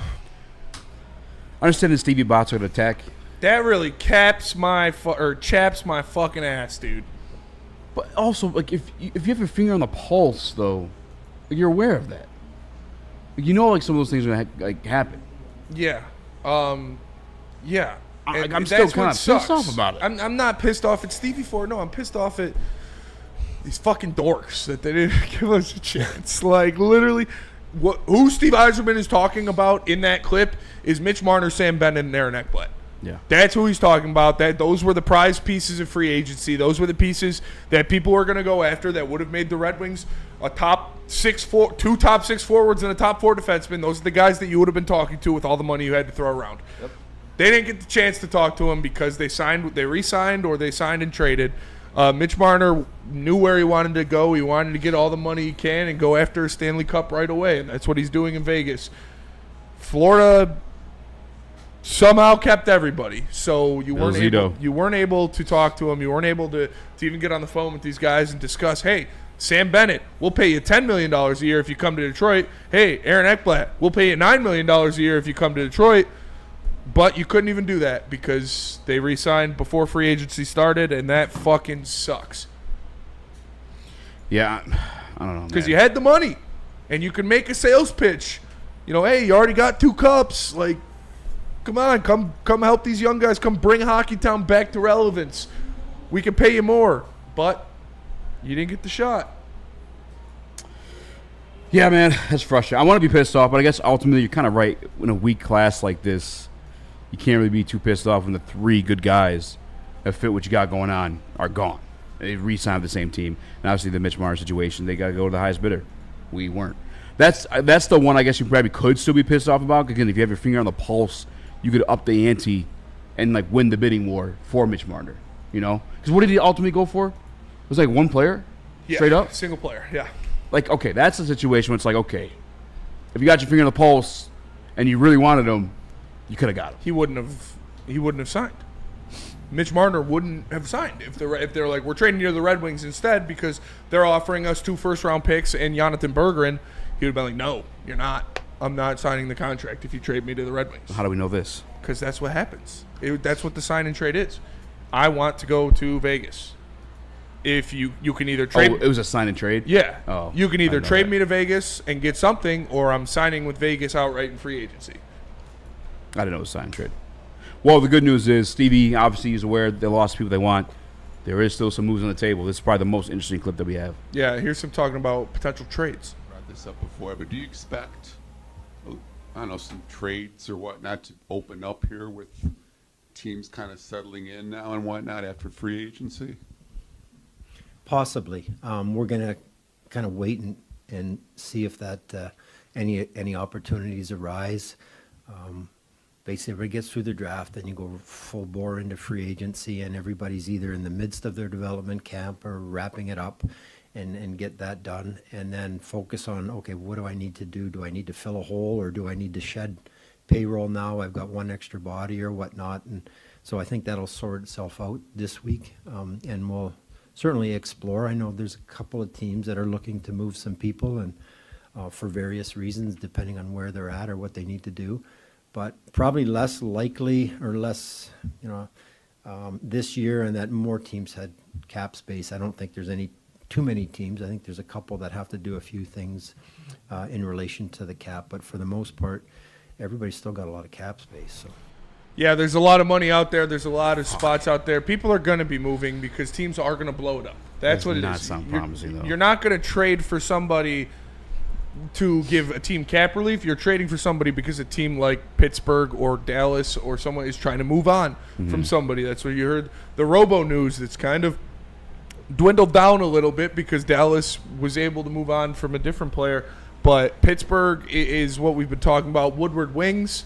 understand that Stevie Bots are going to attack. That really chaps my fucking ass, dude. But also, like, if you have your finger on the pulse, though, like, you're aware of that. Like, you know, like, some of those things are going to happen. Yeah. Yeah. I'm still kind of pissed off about it. I'm not pissed off at Stevie for it. No, I'm pissed off at these fucking dorks that they didn't give us a chance. Like, literally, who Steve Yzerman is talking about in that clip is Mitch Marner, Sam Bennett, and Aaron Ekblad. Yeah. That's who he's talking about. Those were the prize pieces of free agency. Those were the pieces that people were going to go after that would have made the Red Wings two top six forwards and a top 4 defenseman. Those are the guys that you would have been talking to with all the money you had to throw around. Yep. They didn't get the chance to talk to him because they re-signed, or they signed and traded. Mitch Marner knew where he wanted to go. He wanted to get all the money he can and go after a Stanley Cup right away, and that's what he's doing in Vegas. Florida somehow kept everybody, so you weren't able to talk to him. You weren't able to even get on the phone with these guys and discuss, hey, Sam Bennett, we'll pay you $10 million a year if you come to Detroit. Hey, Aaron Ekblad, we'll pay you $9 million a year if you come to Detroit. But you couldn't even do that because they re-signed before free agency started, and that fucking sucks. Yeah, I don't know. Because you had the money, and you can make a sales pitch. You know, hey, you already got 2 cups. Like, come on, come help these young guys. Come bring Hockeytown back to relevance. We can pay you more. But you didn't get the shot. Yeah, man, that's frustrating. I want to be pissed off, but I guess ultimately you're kind of right. In a weak class like this, you can't really be too pissed off when the 3 good guys that fit what you got going on are gone. They re-signed with the same team. And obviously the Mitch Marner situation, they got to go to the highest bidder. We weren't. That's the one I guess you probably could still be pissed off about. Again, if you have your finger on the pulse, you could up the ante and like win the bidding war for Mitch Marner. You know? Because what did he ultimately go for? It was like one player? Yeah, straight up? Single player, yeah. Like, okay, that's the situation where it's like, okay, if you got your finger on the pulse and you really wanted him, you could have got him. He wouldn't have signed. Mitch Marner wouldn't have signed if they're like, we're trading you to the Red Wings instead because they're offering us 2 first-round picks and Jonathan Bergeron. He would have been like, no, you're not. I'm not signing the contract if you trade me to the Red Wings. How do we know this? Because that's what happens. That's what the sign and trade is. I want to go to Vegas. If you can either trade... Oh, it was a sign and trade? Yeah. Oh, you can either trade me to Vegas and get something, or I'm signing with Vegas outright in free agency. I didn't know it was sign and trade. Well, the good news is Stevie obviously is aware they lost people they want. There is still some moves on the table. This is probably the most interesting clip that we have. Yeah, here's some talking about potential trades. Brought this up before, but do you expect, I don't know, some trades or whatnot to open up here with teams kind of settling in now and whatnot after free agency? Possibly. We're going to kind of wait and see if that any opportunities arise. Basically, everybody gets through the draft, then you go full bore into free agency, and everybody's either in the midst of their development camp or wrapping it up and get that done, and then focus on, okay, what do I need to do? Do I need to fill a hole, or do I need to shed payroll now? I've got one extra body or whatnot, and so I think that'll sort itself out this week, and we'll certainly explore. I know there's a couple of teams that are looking to move some people, and for various reasons, depending on where they're at or what they need to do. But probably less likely or less, this year, and that more teams had cap space. I don't think there's too many teams. I think there's a couple that have to do a few things in relation to the cap. But for the most part, everybody's still got a lot of cap space. So. Yeah, there's a lot of money out there. There's a lot of spots out there. People are going to be moving because teams are going to blow it up. That's what it is. Not sound promising, though. You're not going to trade for somebody to give a team cap relief. You're trading for somebody because a team like Pittsburgh or Dallas or someone is trying to move on from somebody. That's what you heard. The Robo news that's kind of dwindled down a little bit because Dallas was able to move on from a different player. But Pittsburgh is what we've been talking about. Woodward Wings,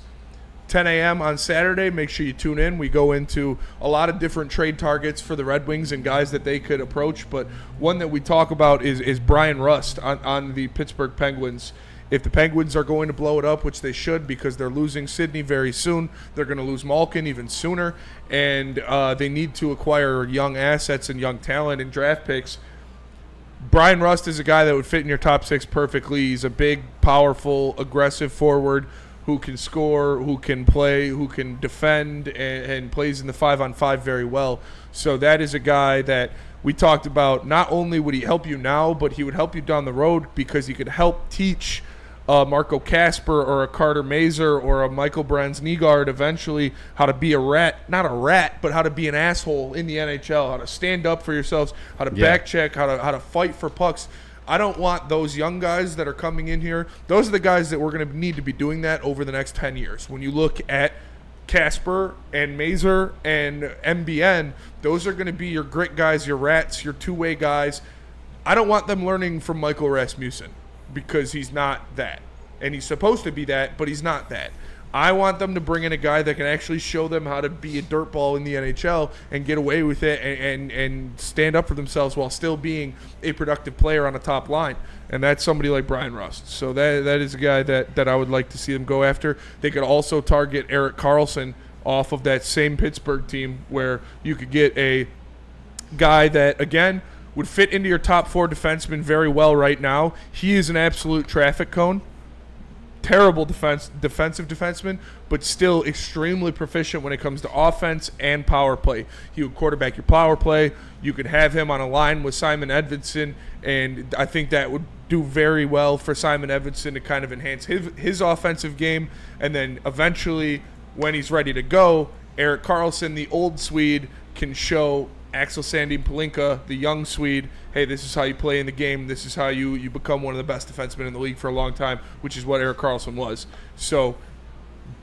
10 a.m. on Saturday. Make sure you tune in. We go into a lot of different trade targets for the Red Wings and guys that they could approach. But one that we talk about is Brian Rust on the Pittsburgh Penguins. If the Penguins are going to blow it up, which they should because they're losing Sidney very soon, they're going to lose Malkin even sooner, and they need to acquire young assets and young talent and draft picks. Brian Rust is a guy that would fit in your top 6 perfectly. He's a big, powerful, aggressive forward who can score, who can play, who can defend, and plays in the 5-on-5 very well. So that is a guy that we talked about. Not only would he help you now, but he would help you down the road because he could help teach Marco Kasper or a Carter Mazer or a Michael Brands-Nygaard eventually how to be a rat, not a rat, but how to be an asshole in the NHL, how to stand up for yourselves, how to back check, how to fight for pucks. I don't want those young guys that are coming in here. Those are the guys that we're going to need to be doing that over the next 10 years. When you look at Kasper and Mazer and MBN, those are going to be your grit guys, your rats, your two-way guys. I don't want them learning from Michael Rasmussen because he's not that. And he's supposed to be that, but he's not that. I want them to bring in a guy that can actually show them how to be a dirtball in the NHL and get away with it and stand up for themselves while still being a productive player on a top line. And that's somebody like Brian Rust. So that is a guy that I would like to see them go after. They could also target Erik Karlsson off of that same Pittsburgh team where you could get a guy that, again, would fit into your top 4 defensemen very well right now. He is an absolute traffic cone. Terrible defensive defenseman, but still extremely proficient when it comes to offense and power play. He would quarterback your power play. You could have him on a line with Simon Edvinsson, and I think that would do very well for Simon Edvinsson to kind of enhance his offensive game. And then eventually, when he's ready to go, Erik Karlsson, the old Swede, can show Axel Sandin Palinka, the young Swede, hey, this is how you play in the game. This is how you become one of the best defensemen in the league for a long time, which is what Erik Karlsson was. So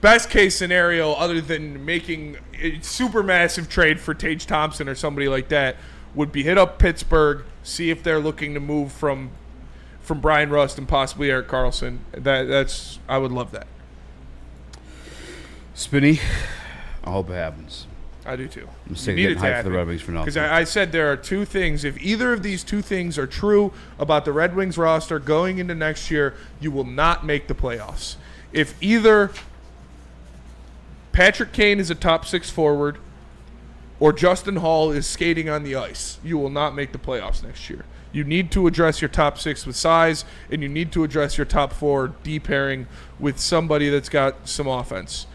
best case scenario, other than making a super massive trade for Tage Thompson or somebody like that, would be hit up Pittsburgh, see if they're looking to move from Brian Rust and possibly Erik Karlsson. That's I would love that. Spinny, I hope it happens. I do too. I'm sick of getting hyped for the Red Wings for nothing. Because I said there are two things. If either of these two things are true about the Red Wings roster going into next year, you will not make the playoffs. If either Patrick Kane is a top 6 forward or Justin Hall is skating on the ice, you will not make the playoffs next year. You need to address your top 6 with size, and you need to address your top 4 D-pairing with somebody that's got some offense.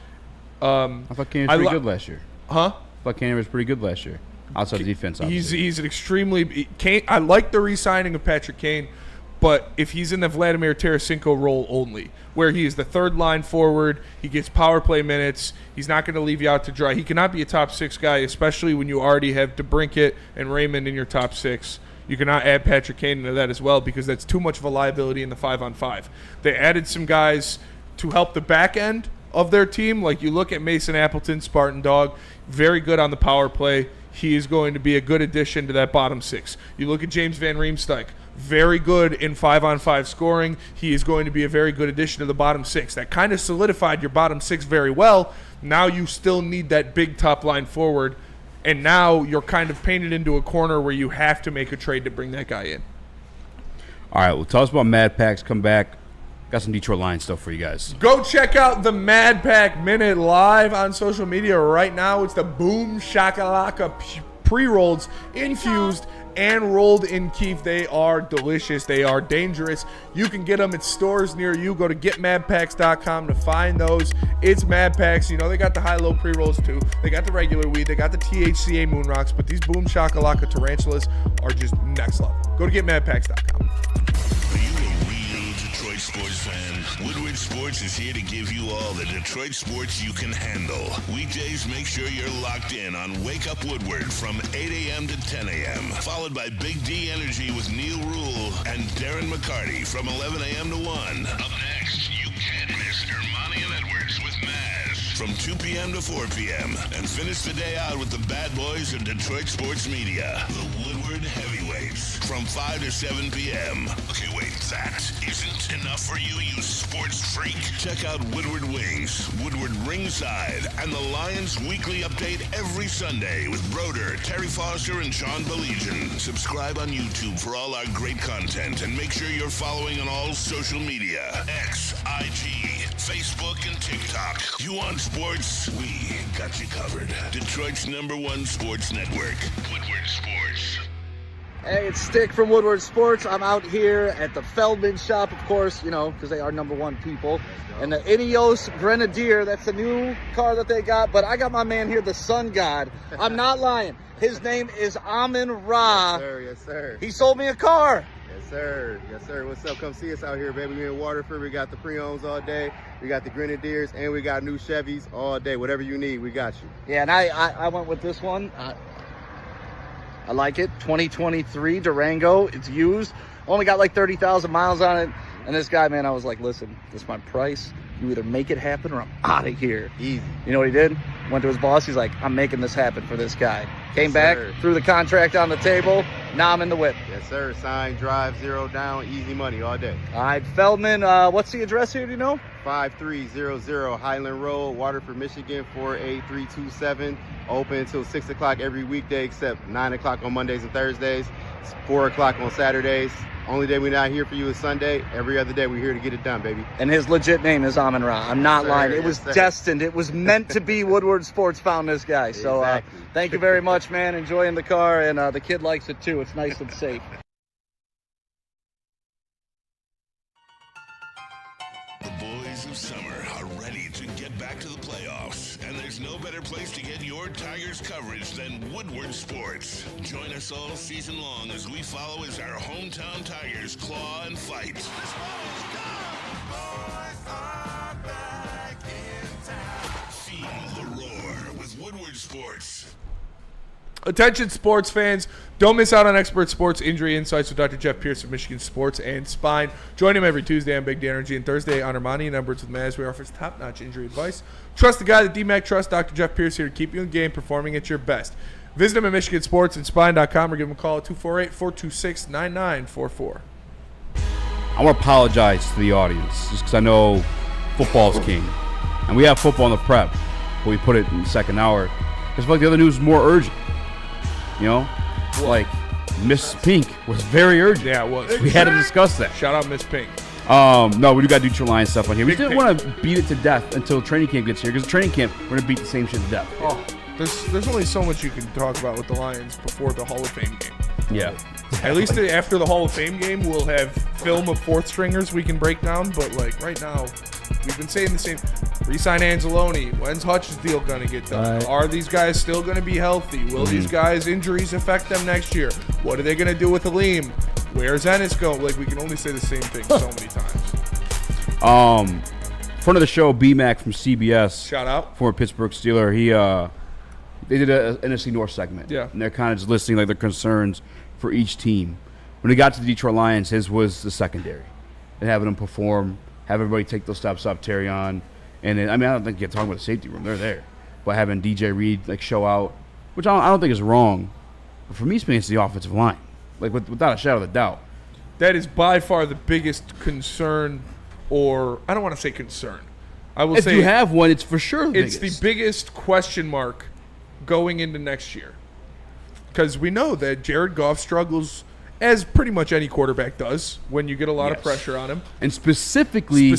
I thought Kane was pretty good last year. Huh? I thought Kane was pretty good last year. Outside the defense, obviously. He's an extremely Kane. I like the re-signing of Patrick Kane, but if he's in the Vladimir Tarasenko role only, where he is the third line forward, he gets power play minutes, he's not going to leave you out to dry. He cannot be a top 6 guy, especially when you already have DeBrincat and Raymond in your top 6. You cannot add Patrick Kane into that as well because that's too much of a liability in the 5-on-5. They added some guys to help the back end of their team. Like you look at Mason Appleton, Spartan Dog, very good on the power play. He is going to be a good addition to that bottom 6. You look at James Van Riemsdyk, very good in 5-on-5 scoring. He is going to be a very good addition to the bottom 6. That kind of solidified your bottom 6 very well. Now you still need that big top line forward. And now you're kind of painted into a corner where you have to make a trade to bring that guy in. All right, well, tell us about Mad Packs. Come back. Got some Detroit Lions stuff for you guys. Go check out the Mad Pack Minute live on social media right now. It's the Boom Shakalaka pre-rolls, infused and rolled in keef. They are delicious. They are dangerous. You can get them at stores near you. Go to getmadpacks.com to find those. It's Mad Packs. You know, they got the high-low pre-rolls too. They got the regular weed. They got the THCA Moon Rocks. But these Boom Shakalaka Tarantulas are just next level. Go to getmadpacks.com. Detroit sports fan, Woodward Sports is here to give you all the Detroit sports you can handle. Weekdays, make sure you're locked in on Wake Up Woodward from 8 a.m. to 10 a.m. Followed by Big D Energy with Neil Rule and Darren McCarty from 11 a.m. to 1. Up next, you can't miss Ermanni and Edwards with Maz from 2 p.m. to 4 p.m. And finish the day out with the bad boys of Detroit sports media, the Woodward Heavyweights from 5 to 7 p.m. Okay, wait, that isn't enough for you, you sports freak. Check out Woodward Wings, Woodward Ringside, and the Lions Weekly Update every Sunday with Broder, Terry Foster, and Sean Belegian. Subscribe on YouTube for all our great content, and make sure you're following on all social media. X, IG, Facebook, and TikTok. You want sports? We got you covered. Detroit's #1 sports network, Woodward Sports. Hey, it's Stick from Woodward Sports. I'm out here at the Feldman shop, of course, you know, because they are #1 people. And the Ineos Grenadier, that's the new car that they got. But I got my man here, the Sun God. I'm not lying. His name is Amon-Ra. Yes, sir. Yes, sir. He sold me a car. Yes, sir. Yes, sir. What's up? Come see us out here, baby. We in Waterford. We got the pre-owns all day. We got the Grenadiers, and we got new Chevys all day. Whatever you need, we got you. Yeah, and I went with this one. I like it. 2023 Durango. It's used. Only got like 30,000 miles on it. And this guy, man, I was like, listen, this is my price. You either make it happen or I'm out of here. Easy. You know what he did? Went to his boss. He's like, I'm making this happen for this guy. Came back, threw the contract on the table. Now I'm in the whip. Yes, sir. Sign, drive, 0 down, easy money all day. All right, Feldman, what's the address here, do you know? 5300 Highland Road, Waterford, Michigan, 48327. Open until 6 o'clock every weekday except 9 o'clock on Mondays and Thursdays. It's 4 o'clock on Saturdays. Only day we're not here for you is Sunday. Every other day we're here to get it done, baby. And his legit name is Amon-Ra. I'm not lying. It was destined. It was meant to be. Woodward Sports found this guy. So thank you very much, man. Enjoying the car, and the kid likes it too. It's nice and safe. The boys of summer are ready to get back to the playoffs, and there's no better place to get your Tigers coverage than Woodward Sports. Join us all season long as we follow as our hometown Tigers claw and fight. Feel the roar with Woodward Sports. Attention sports fans, don't miss out on expert sports injury insights with Dr. Jeff Pierce of Michigan Sports and Spine. Join him every Tuesday on Big Dan Energy and Thursday on Ermanni and Edwards with Maz. We offers top-notch injury advice. Trust the guy that DMAC trusts, Dr. Jeff Pierce, here to keep you in the game, performing at your best. Visit him at MichiganSportsandSpine.com or give him a call at 248-426-9944. I want to apologize to the audience just because I know football's king. And we have football in the prep, but we put it in the second hour. I feel like the other news is more urgent. You know? Like, Miss Pink was very urgent. Yeah, it was. We had to discuss that. Shout out Miss Pink. No, we do got Detroit Lions stuff on here. We Big didn't want to beat it to death until training camp gets here, because training camp, we're going to beat the same shit to death. Oh, there's only so much you can talk about with the Lions before the Hall of Fame game. Yeah. At least after the Hall of Fame game, we'll have film of fourth stringers we can break down. But like right now, we've been saying the same. Resign Anzalone. When's Hutch's deal going to get done? Right. Are these guys still going to be healthy? Will these guys' injuries affect them next year? What are they going to do with Aleem? Where's Ennis going? Like, we can only say the same thing so many times. Front of the show, B-Mac from CBS. Shout out. Former Pittsburgh Steeler. They did an NFC North segment. Yeah. And they're kind of just listing like their concerns for each team. When they got to the Detroit Lions, his was the secondary. And having them perform, have everybody take those steps up, Terry on. And then, I mean, I don't think you're talking about the safety room. They're there. But having DJ Reed like show out, which I don't think is wrong. But for me, it's the offensive line. Like, without a shadow of a doubt. That is by far the biggest concern, or I don't want to say concern. I will say if you have one, it's for sure the it's biggest. the biggest question mark going into next year. Because we know that Jared Goff struggles, as pretty much any quarterback does, when you get a lot of pressure on him. And specifically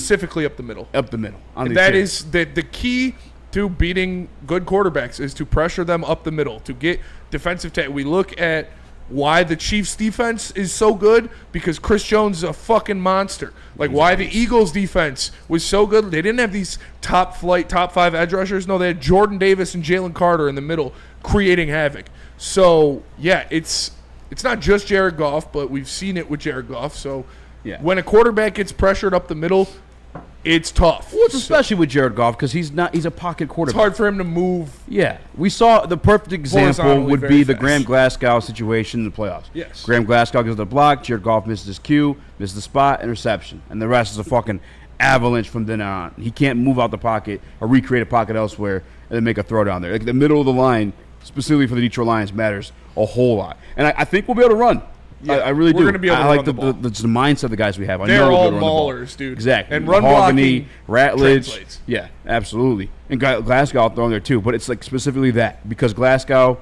up the middle. Up the middle. And that is the key to beating good quarterbacks is to pressure them up the middle, to get defensive We look at why the Chiefs defense is so good, because Chris Jones is a fucking monster. Like why the Eagles defense was so good. They didn't have these top 5 edge rushers. No, they had Jordan Davis and Jalen Carter in the middle creating havoc. So, yeah, it's not just Jared Goff, but we've seen it with Jared Goff. So, when a quarterback gets pressured up the middle, it's tough. Well, it's especially with Jared Goff, because he's a pocket quarterback. It's hard for him to move. Yeah. We saw the perfect example would be the Graham Glasgow situation in the playoffs. Yes. Graham Glasgow goes to the block, Jared Goff misses his cue, misses the spot, interception. And the rest is a fucking avalanche from then on. He can't move out the pocket or recreate a pocket elsewhere and then make a throw down there. Like the middle of the line, specifically for the Detroit Lions, matters a whole lot. And I think we'll be able to run. Yeah, I really do. we're gonna be able to I like run the mindset of the guys we have. They're we'll all be able to run the ball. maulers, dude. Exactly. And run Mahogany, blocking Ratledge. translates. Yeah, absolutely. And Glasgow I'll throw in there too. But it's like specifically that. Because Glasgow,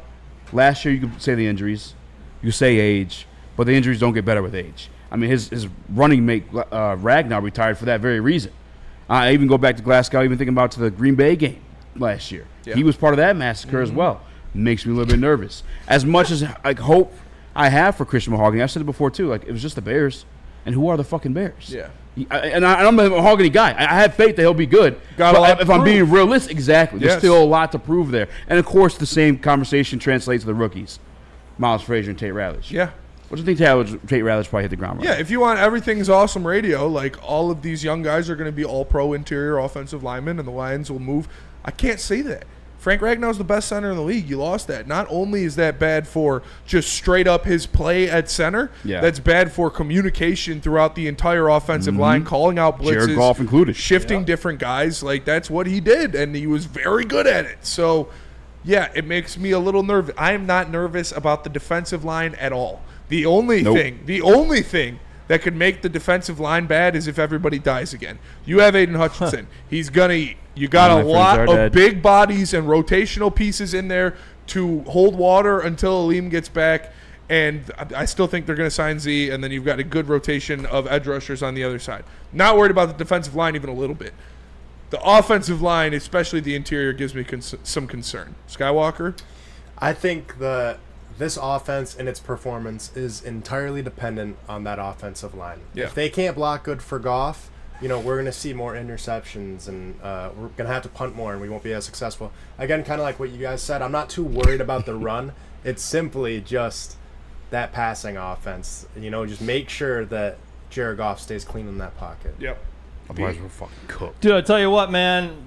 last year you could say the injuries. You say age. But the injuries don't get better with age. I mean, his running mate, Ragnar, retired for that very reason. I even go back to Glasgow, even thinking about to the Green Bay game last year. Yeah. He was part of that massacre as well. Makes me a little bit nervous. As much as like hope I have for Christian Mahogany, I've said it before too. Like it was just the Bears, and who are the fucking Bears? Yeah. I'm a Mahogany guy. I have faith that he'll be good. But if I'm being realistic, exactly, there's still a lot to prove there. And of course, the same conversation translates to the rookies, Miles Frazier and Tate Ratledge. Yeah. What do you think Tate Ratledge probably hit the ground running? Yeah, if you want everything's awesome radio, like all of these young guys are going to be all-pro interior offensive linemen, and the Lions will move. I can't say that. Frank Ragnow's the best center in the league. You lost that. Not only is that bad for just straight up his play at center, that's bad for communication throughout the entire offensive line, calling out blitzes, Jared Goff included, shifting different guys. Like that's what he did, and he was very good at it. So, yeah, it makes me a little nervous. I am not nervous about the defensive line at all. The only thing that could make the defensive line bad is if everybody dies again. You have Aiden Hutchinson. He's going to eat. You got a lot of big bodies and rotational pieces in there to hold water until Aleem gets back. And I still think they're going to sign Z, and then you've got a good rotation of edge rushers on the other side. Not worried about the defensive line even a little bit. The offensive line, especially the interior, gives me some concern. Skywalker? I think this offense and its performance is entirely dependent on that offensive line. Yeah. If they can't block good for Goff, we're going to see more interceptions, and we're going to have to punt more, and we won't be as successful. Again, kind of like what you guys said, I'm not too worried about the run. It's simply just that passing offense. Just make sure that Jared Goff stays clean in that pocket. Yep. Otherwise, we're fucking cooked. Dude, I tell you what, man,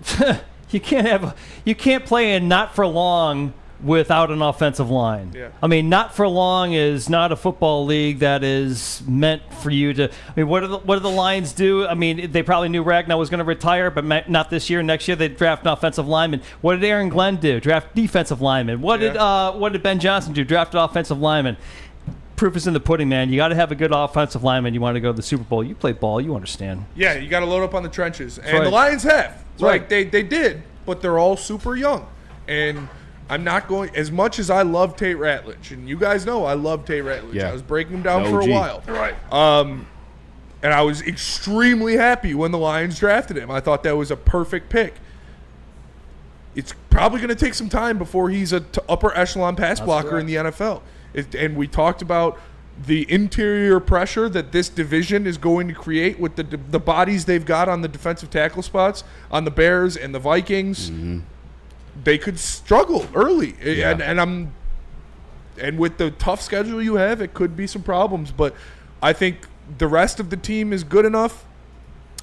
you can't play in not for long without an offensive line. Yeah. I mean, not for long is not a football league that is meant for you to. I mean, what do the Lions do? I mean, they probably knew Ragnar was going to retire, but not this year. Next year they draft an offensive lineman. What did Aaron Glenn do? Draft defensive lineman. What did Ben Johnson do? Draft an offensive lineman. Proof is in the pudding, man. You got to have a good offensive lineman. You want to go to the Super Bowl. You play ball. You understand. Yeah, you got to load up on the trenches, and right. the Lions have. That's right. They did, but they're all super young, and I'm not going as much as I love Tate Ratledge, and you guys know I love Tate Ratledge. Yeah. I was breaking him down for a OG. while, Right? And I was extremely happy when the Lions drafted him. I thought that was a perfect pick. It's probably going to take some time before he's a upper echelon pass blocker in the NFL. And we talked about the interior pressure that this division is going to create with the bodies they've got on the defensive tackle spots on the Bears and the Vikings. Mm-hmm. They could struggle early, Yeah. and with the tough schedule you have, it could be some problems. But I think the rest of the team is good enough.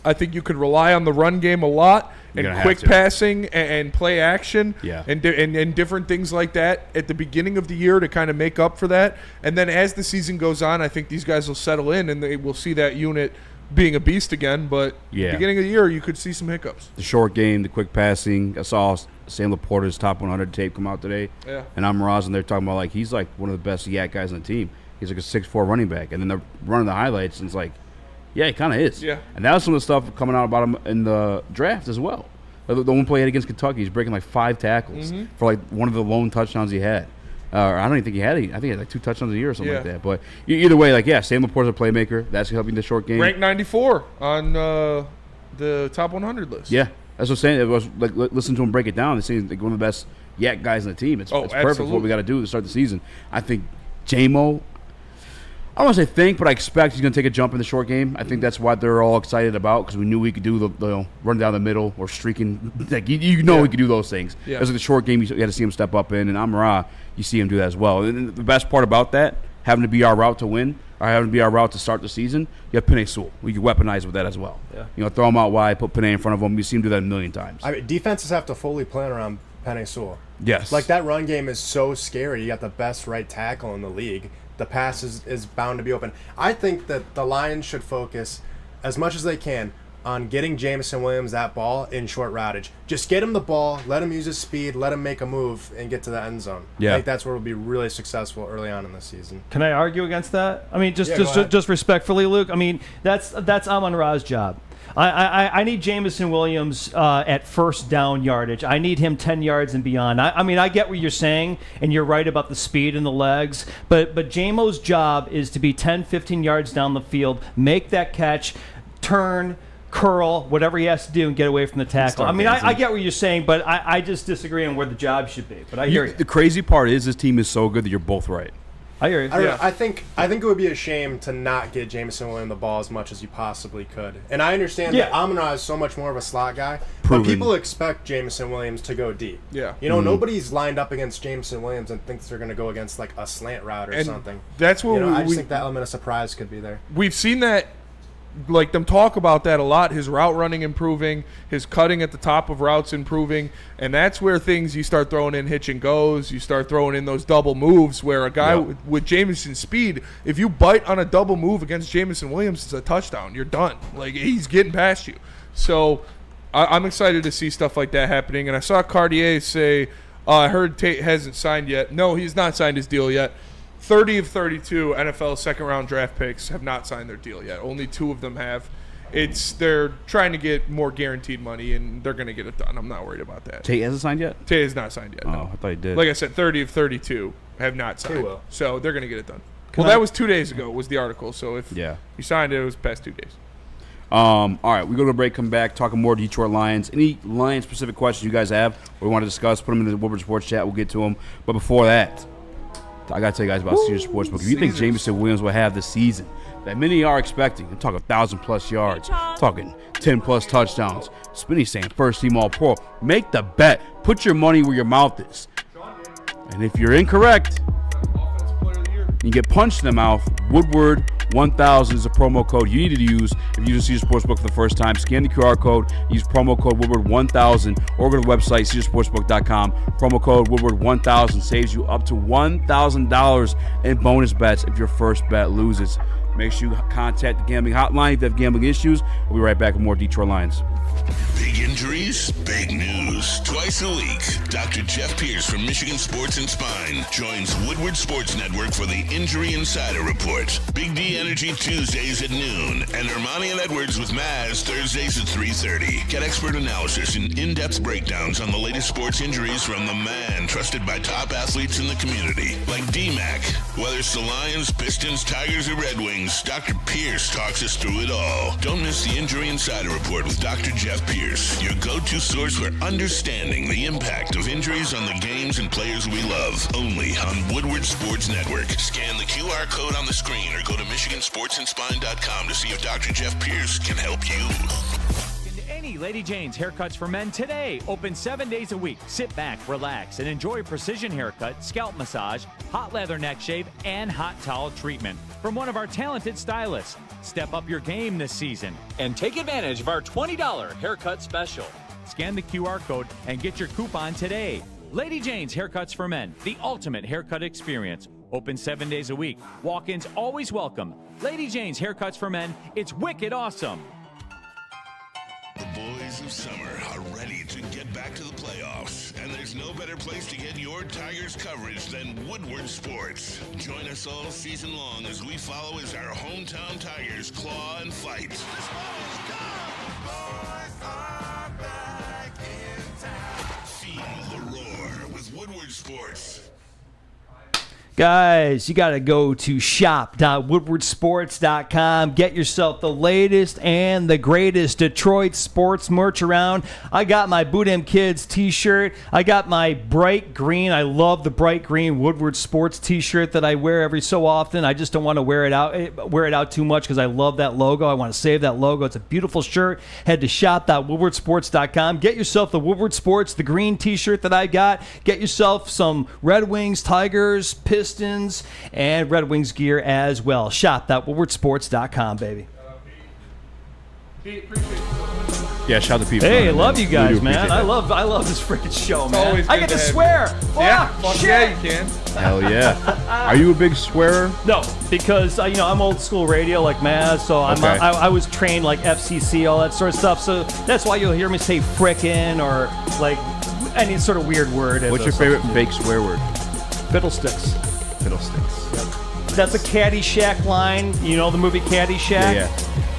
I think you could rely on the run game a lot You're and gonna quick have to. passing and play action Yeah. and different things like that at the beginning of the year to kind of make up for that. And then as the season goes on, I think these guys will settle in and they will see that unit being a beast again. But Yeah. beginning of the year, you could see some hiccups. The short game, the quick passing. I saw Sam Laporta's top 100 tape come out today. Yeah. And Amon-Ra, and they're talking about, like, he's like one of the best YAC guys on the team. He's like a 6'4" running back. And then they're running the highlights, and it's like, yeah, he kind of is. Yeah. And that was some of the stuff coming out about him in the draft as well. The one play he had against Kentucky, he's breaking like 5 tackles for like one of the lone touchdowns he had. I don't even think he had any. I think he had like 2 touchdowns a year or something like that. But either way, like, yeah, Sam Laporta's a playmaker. That's helping the short game. Ranked 94 on the top 100 list. Yeah, that's what I'm saying. It was like listen to him break it down. It's like one of the best YAC guys on the team. It's perfect for absolutely. what we got to do to start the season. I think J-Mo, I don't want to say think, but I expect he's going to take a jump in the short game. I think that's what they're all excited about because we knew we could do the run down the middle or streaking. Like we could do those things. Yeah. As like the short game, you got to see him step up in, and Amon-Ra, you see him do that as well. And the best part about that, having to be our route to win or having to be our route to start the season, you have Penei Sewell. We can weaponize with that as well. Yeah. Throw him out wide, put Penei in front of him. You see him do that a million times. I mean, defenses have to fully plan around Penei Sewell. Yes. Like, that run game is so scary. You got the best right tackle in the league. The pass is bound to be open. I think that the Lions should focus as much as they can on getting Jameson Williams that ball in short routage. Just get him the ball, let him use his speed, let him make a move, and get to the end zone. Yeah. I think that's where we'll be really successful early on in the season. Can I argue against that? I mean, Yeah, go ahead. just respectfully, Luke. I mean, that's Amon-Ra's job. I need Jameson Williams at first down yardage. I need him 10 yards and beyond. I mean, I get what you're saying, and you're right about the speed and the legs, but J-Mo's job is to be 10, 15 yards down the field, make that catch, turn, curl, whatever he has to do, and get away from the tackle. I mean, I get what you're saying, but I just disagree on where the job should be. But I hear you. The crazy part is this team is so good that you're both right. I hear you. I don't know. I think it would be a shame to not get Jameson Williams the ball as much as you possibly could. And I understand that Amon-Ra is so much more of a slot guy, but people expect Jameson Williams to go deep. Yeah. Nobody's lined up against Jameson Williams and thinks they're going to go against like a slant route or something. That's what I just think that element of surprise could be there. We've seen that, like them talk about that a lot. His route running improving, his cutting at the top of routes improving, and that's where things you start throwing in hitch and goes. You start throwing in those double moves where a guy with Jameson's speed, if you bite on a double move against Jameson Williams, it's a touchdown. You're done. Like, he's getting past you. So I'm excited to see stuff like that happening. And I saw Cartier say, I heard Tate hasn't signed yet. No, he's not signed his deal yet. 30 of 32 NFL second-round draft picks have not signed their deal yet. Only 2 of them have. They're trying to get more guaranteed money, and they're going to get it done. I'm not worried about that. Tate hasn't signed yet? Tate has not signed yet, no. I thought he did. Like I said, 30 of 32 have not signed. will. So they're going to get it done. Can Well, I- that was 2 days ago was the article. So if you signed it, it was past 2 days. All right, we go to a break, come back, talking more Detroit Lions. Any Lions-specific questions you guys have or we want to discuss, put them in the Woodward Sports chat. We'll get to them. But before that, I got to tell you guys about Caesars Sportsbook. If you think Jameson Williams will have the season that many are expecting, I'm talking 1,000-plus yards, talking 10-plus touchdowns, Spinny saying first-team All-Pro, make the bet. Put your money where your mouth is. And if you're incorrect, you get punched in the mouth. Woodward 1000 is the promo code you need to use if you just use Sportsbook for the first time. Scan the QR code, use promo code Woodward 1000, or go to the website caesarsportsbook.com. Promo code Woodward 1000 saves you up to $1,000 in bonus bets if your first bet loses. Make sure you contact the gambling hotline if you have gambling issues. We'll be right back with more Detroit Lions. Big injuries, big news. Twice a week, Dr. Jeff Pierce from Michigan Sports and Spine joins Woodward Sports Network for the Injury Insider Report. Big D Energy Tuesdays at noon, and Ermanni and Edwards with Maz Thursdays at 3:30. Get expert analysis and in-depth breakdowns on the latest sports injuries from the man trusted by top athletes in the community, like D-Mac. Whether it's the Lions, Pistons, Tigers, or Red Wings, Dr. Pierce talks us through it all. Don't miss the Injury Insider Report with Dr. Jeff Pierce, your go-to source for understanding the impact of injuries on the games and players we love. Only on Woodward Sports Network. Scan the QR code on the screen or go to MichiganSportsandSpine.com to see if Dr. Jeff Pierce can help you. Any Lady Jane's Haircuts for Men today. Open 7 days a week. Sit back, relax, and enjoy precision haircut, scalp massage, hot leather neck shave, and hot towel treatment from one of our talented stylists. Step up your game this season and take advantage of our $20 haircut special. Scan the QR code and get your coupon today. Lady Jane's Haircuts for Men, the ultimate haircut experience. Open 7 days a week. Walk-ins always welcome. Lady Jane's Haircuts for Men, it's wicked awesome. The boys of summer are ready to get back to the playoffs, and there's no better place to get your Tigers coverage than Woodward Sports. Join us all season long as we follow as our hometown Tigers claw and fight. This ball is gone. The boys are back in town. Feel the roar with Woodward Sports. Guys, you got to go to shop.woodwardsports.com. Get yourself the latest and the greatest Detroit sports merch around. I got my Boot 'Em Kids t-shirt. I got my bright green. I love the bright green Woodward Sports t-shirt that I wear every so often. I just don't want to wear it out too much because I love that logo. I want to save that logo. It's a beautiful shirt. Head to shop.woodwardsports.com. Get yourself the Woodward Sports, the green t-shirt that I got. Get yourself some Red Wings, Tigers, Pistons, and Red Wings gear as well. Shop.woodwardsports.com, baby. Yeah, shout out to Pete. Hey, I love you guys, man. I love this freaking show, man. I get to swear. Yeah, Fuck, shit. yeah, you can. Hell yeah. Are you a big swearer? No, because I'm old school radio like Maz, so Okay. I was trained like FCC, all that sort of stuff. So that's why you'll hear me say frickin' or like any sort of weird word. What's your favorite fake swear word? Fiddlesticks. Fiddlesticks. That's a Caddyshack line. You know the movie Caddyshack? Yeah.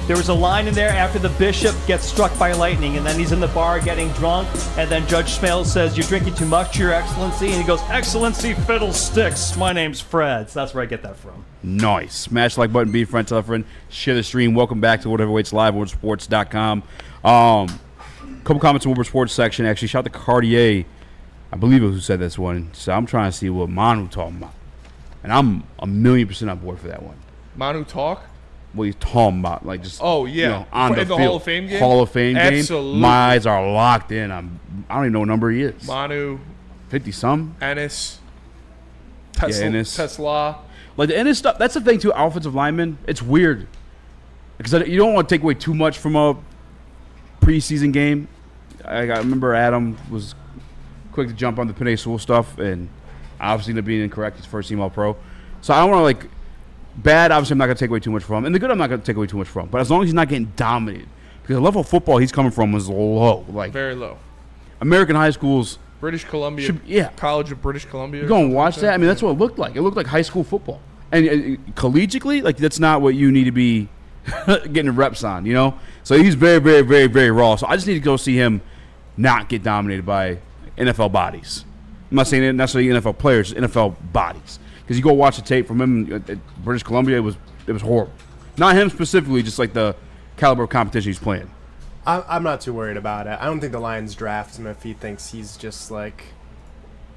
There was a line in there after the bishop gets struck by lightning, and then he's in the bar getting drunk, and then Judge Smales says, "You're drinking too much, Your Excellency," and he goes, "Excellency Fiddlesticks, my name's Fred." So that's where I get that from. Nice. Smash the like button, be a friend, tell a friend, share the stream. Welcome back to Whatever Waits Live, WoodwardSports.com. Couple comments in Woodward Sports section. Actually, shout out to Cartier. I believe it was who said this one. So I'm trying to see what Manu talking about. And I'm 1,000,000% on board for that one. Manu talk? What he's talking about, like just on the the field. Hall of Fame game. Hall of Fame Absolutely. game. My eyes are locked in. I don't even know what number he is. Manu, 50-some. Ennis, Ennis. Tesla. Like the Ennis stuff. That's the thing too. Offensive linemen. It's weird because you don't want to take away too much from a preseason game. I remember Adam was quick to jump on the Penei Sewell stuff, and obviously ended up being incorrect. He's first team All-Pro. So I don't want to bad, obviously I'm not going to take away too much from. And the good I'm not going to take away too much from. But as long as he's not getting dominated. Because the level of football he's coming from was low. Very low. American high schools. British Columbia. College of British Columbia. You go and watch that. I mean, that's what it looked like. It looked like high school football. And collegiately, that's not what you need to be getting reps on, So he's very, very, very, very raw. So I just need to go see him not get dominated by NFL bodies. I'm not saying necessarily NFL players, just NFL bodies. Because you go watch the tape from him at British Columbia, it was horrible. Not him specifically, just like the caliber of competition he's playing. I'm not too worried about it. I don't think the Lions draft him if he thinks he's just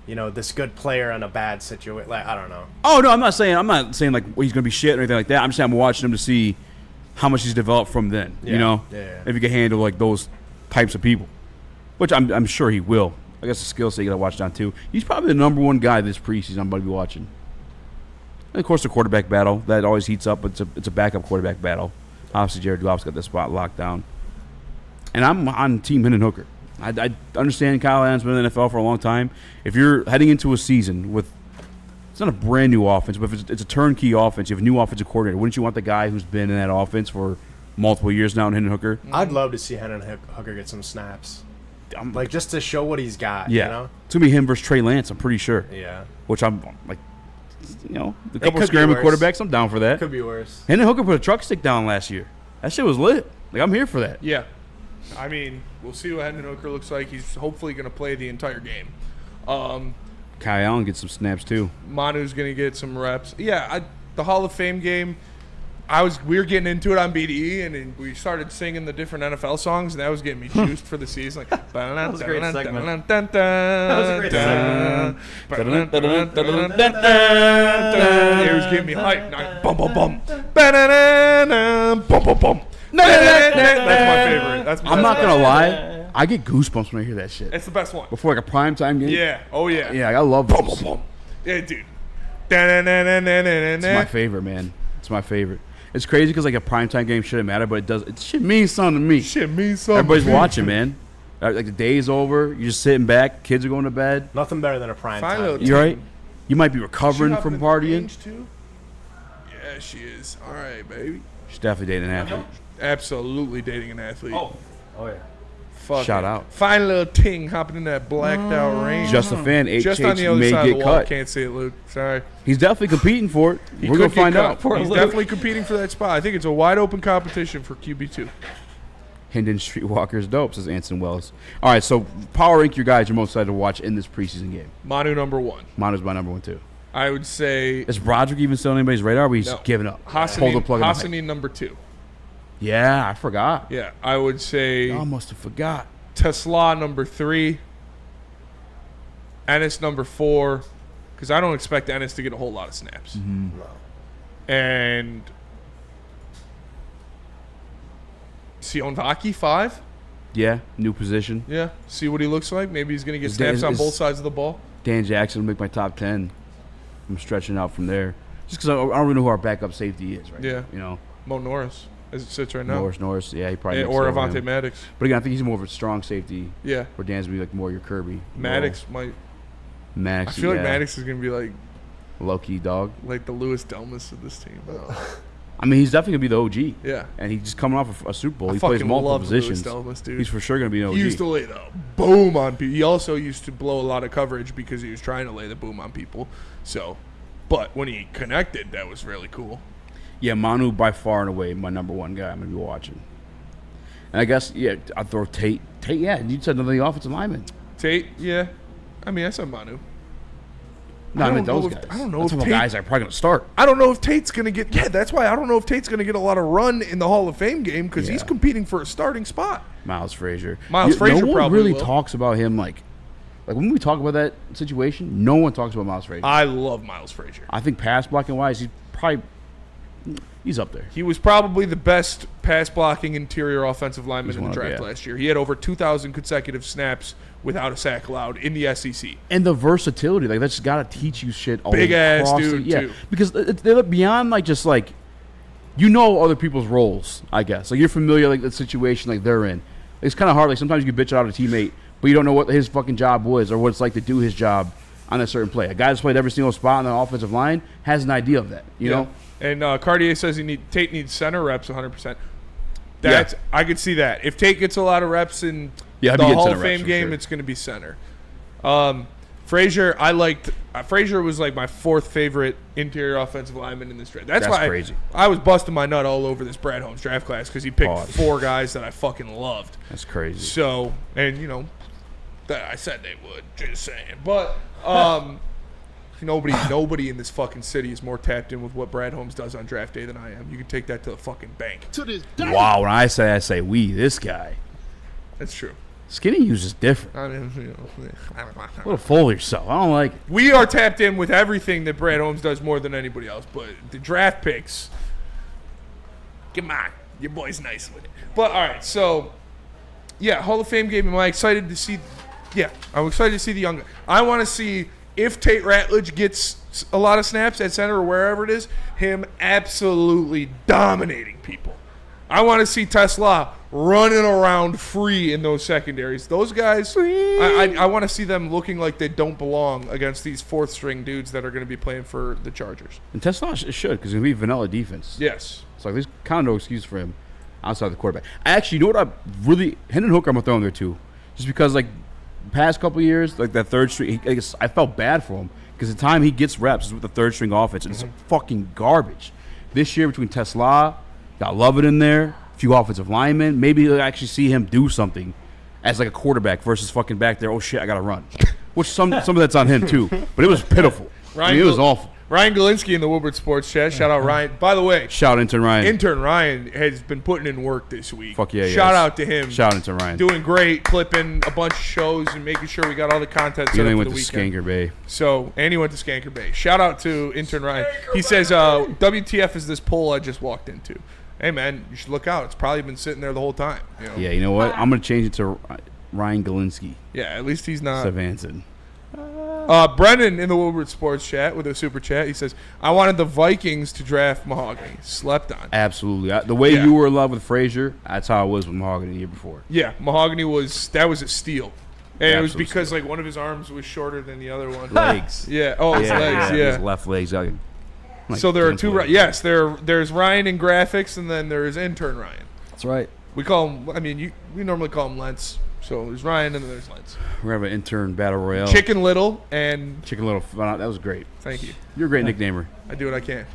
this good player on a bad situation. I don't know. Oh no, I'm not saying he's going to be shit or anything like that. I'm just saying I'm watching him to see how much he's developed from then. Yeah. If he can handle those types of people, which I'm sure he will. I guess the skill set you got to watch down too. He's probably the number one guy this preseason I'm going to be watching. And of course, the quarterback battle that always heats up. But it's a backup quarterback battle. Obviously, Jared Goff's got the spot locked down. And I'm on Team Hendon Hooker. I understand Kyle Allen's been in the NFL for a long time. If you're heading into a season with, it's not a brand new offense, but if it's a turnkey offense, you have a new offensive coordinator. Wouldn't you want the guy who's been in that offense for multiple years now in Hendon Hooker? I'd love to see Hendon Hooker get some snaps. Like, just to show what he's got, Yeah. you know? It's going to be him versus Trey Lance, I'm pretty sure. Yeah. Which I'm like, a It couple could of scramble be worse. quarterbacks, I'm down for that. Could be worse. Hendon Hooker put a truck stick down last year. That shit was lit. Like, I'm here for that. Yeah. I mean, we'll see what Hendon Hooker looks like. He's hopefully going to play the entire game. Kyle Allen gets some snaps too. Manu's going to get some reps. Yeah, the Hall of Fame game, we were getting into it on BDE, and then we started singing the different NFL songs, and that was getting me juiced for the season. Like, that was a great segment. That was a great segment. It was getting me hyped. Now, bum, bum, bum. Bum, bum, bum. That's my favorite. That's my I'm not favorite. gonna lie, I get goosebumps when I hear that shit. It's the best one. Before like a primetime game. Yeah. Oh yeah. Yeah, I love those. Yeah, dude. It's my favorite, man. It's my favorite. It's crazy because like a primetime game shouldn't matter, but it does. It shit means something to me. Shit means something. Everybody's to me. watching, man. Like the day's over, you're just sitting back. Kids are going to bed. Nothing better than a prime Fine time. little You right? You might be recovering She from hopping in partying. range, too? Yeah, she is. All right, baby. She's definitely dating an athlete. Absolutely dating an athlete. Oh yeah. Fuck Shout it. out. Fine little ting hopping in that blacked out range. Just a fan. Just on the other may side get of the wall. cut. Can't see it, Luke. Sorry. He's definitely competing for it. He We're gonna could get find cut. out. Poor He's Luke. definitely competing for that spot. I think it's a wide open competition for QB2. Hendon Streetwalker's dope, says Anson Wells. All right, so power rank your guys you're most excited to watch in this preseason game. Manu number 1. Manu's my number 1 too. I would say Is Broderick even still on anybody's radar? Or are we just giving up? Pull the plug. Hassanin number 2. Yeah, I forgot. Yeah, I would say I must have forgot. Tesla number 3. Ennis number 4. Because I don't expect Ennis to get a whole lot of snaps. And Sionvaki 5. Yeah, new position. Yeah, see what he looks like. Maybe he's going to get Is- snaps on is- both sides of the ball. Dan Jackson will make my top 10. I'm stretching out from there. Just because I don't really know who our backup safety is right Yeah. now. You know, Mo Norris, as it sits right now. Norris. Yeah, he probably And- makes or it over Avante him. Maddox. But again, I think he's more of a strong safety. Yeah. Where Dan's gonna be like more your Kirby. Maddox might. Maddox. I feel like yeah. Maddox is going to be like low-key dog. the Lewis Delmas of this team. I mean, he's definitely gonna be the OG. Yeah. And he's just coming off a Super Bowl. I He plays fucking multiple love Lewis positions. Delmas, dude. He's for sure gonna be an OG. He used to lay the boom on people. He also used to blow a lot of coverage because he was trying to lay the boom on people. So, but when he connected, that was really cool. Yeah, Manu by far and away my number 1 guy I'm gonna be watching. And I guess I'll throw Tate. Tate, yeah. You said another offensive lineman. Tate, yeah. I mean, I said Manu. No, I mean don't know those if- guys. I don't know That's if what Tate- guys are probably gonna start. I don't know if Tate's going to get... Yeah, that's why I don't know if Tate's going to get a lot of run in the Hall of Fame game because he's Yeah. competing for a starting spot. Miles Frazier. Miles Frazier no one probably really will. talks about him like when we talk about that situation. No one talks about Miles Frazier. I love Miles Frazier. I think pass blocking wise, he's up there. He was probably the best pass-blocking interior offensive lineman He's in the one of- draft yeah. last year. He had over 2,000 consecutive snaps without a sack allowed in the SEC. And the versatility, like that's got to teach you shit. All Big ass across dude, yeah, too. because they're beyond like just like other people's roles. I guess like you're familiar like the situation like they're in. It's kind of hard. Like sometimes you can bitch out a teammate, but you don't know what his fucking job was or what it's like to do his job on a certain play. A guy that's played every single spot on the offensive line has an idea of that. You know. And Cartier says Tate needs center reps 100%. That's I could see that. If Tate gets a lot of reps in Yeah, I'd the be getting Hall center of reps Fame for game, sure. it's going to be center. Frazier, I liked. Frazier was like my 4th favorite interior offensive lineman in this draft. That's why crazy. I was busting my nut all over this Brad Holmes draft class because he picked Pause. 4 guys that I fucking loved. That's crazy. So, and I said they would. Just saying, but nobody in this fucking city is more tapped in with what Brad Holmes does on draft day than I am. You can take that to the fucking bank. Wow, when I say we, this guy. That's true. Skinny use is different. I mean, A little full of yourself. I don't like it. we are tapped in with everything that Brad Holmes does more than anybody else. But the draft picks, come on, your boy's nice with it. But all right, so yeah, Hall of Fame game. Am I excited to see? Yeah, I'm excited to see the young guy. I want to see if Tate Ratledge gets a lot of snaps at center or wherever it is, him absolutely dominating people. I want to see Tesla running around free in those secondaries. Those guys, I want to see them looking like they don't belong against these fourth-string dudes that are going to be playing for the Chargers. And Tesla should, because it's going to be vanilla defense. Yes. So there's kind of no excuse for him outside the quarterback. Actually, you know what? Hendon Hooker I'm going to throw in there too. Just because, like, past couple years, like that third string, I felt bad for him because the time he gets reps is with the third-string offense, and it's fucking garbage. This year between Tesla, got Lovett in there, a few offensive linemen. Maybe you'll actually see him do something as like a quarterback versus fucking back there. Oh shit, I gotta run. Which some of that's on him too. But it was pitiful. It was awful. Ryan Galinsky in the Woodward Sports Chat. Shout out Ryan. By the way, shout out intern Ryan. Intern Ryan has been putting in work this week. Fuck yeah. Shout out to him. Shout out to Ryan. Doing great, clipping a bunch of shows and making sure we got all the content set up for the weekend. Skanker Bay. And he went to Skanker Bay. Shout out to intern Ryan. He says, WTF is this poll I just walked into. Hey, man, you should look out. It's probably been sitting there the whole time. You know? Yeah, you know what? I'm going to change it to Ryan Galinsky. Yeah, at least he's not. Savanson. Brennan in the Woodward Sports Chat with a super chat. He says, I wanted the Vikings to draft Mahogany. Slept on. Absolutely. The way you were in love with Frazier, that's how I was with Mahogany the year before. Yeah, Mahogany was a steal. And it was because like one of his arms was shorter than the other one. Legs. Yeah. Oh, his legs. Yeah. His left legs. So there are two. Yes, there's Ryan in graphics, and then there's intern Ryan. That's right. We call him. I mean, we normally call him Lentz. So there's Ryan, and then there's Lentz. We're having an intern battle royale. Chicken Little and Chicken Little. That was great. Thank you. You're a great nicknamer. I do what I can.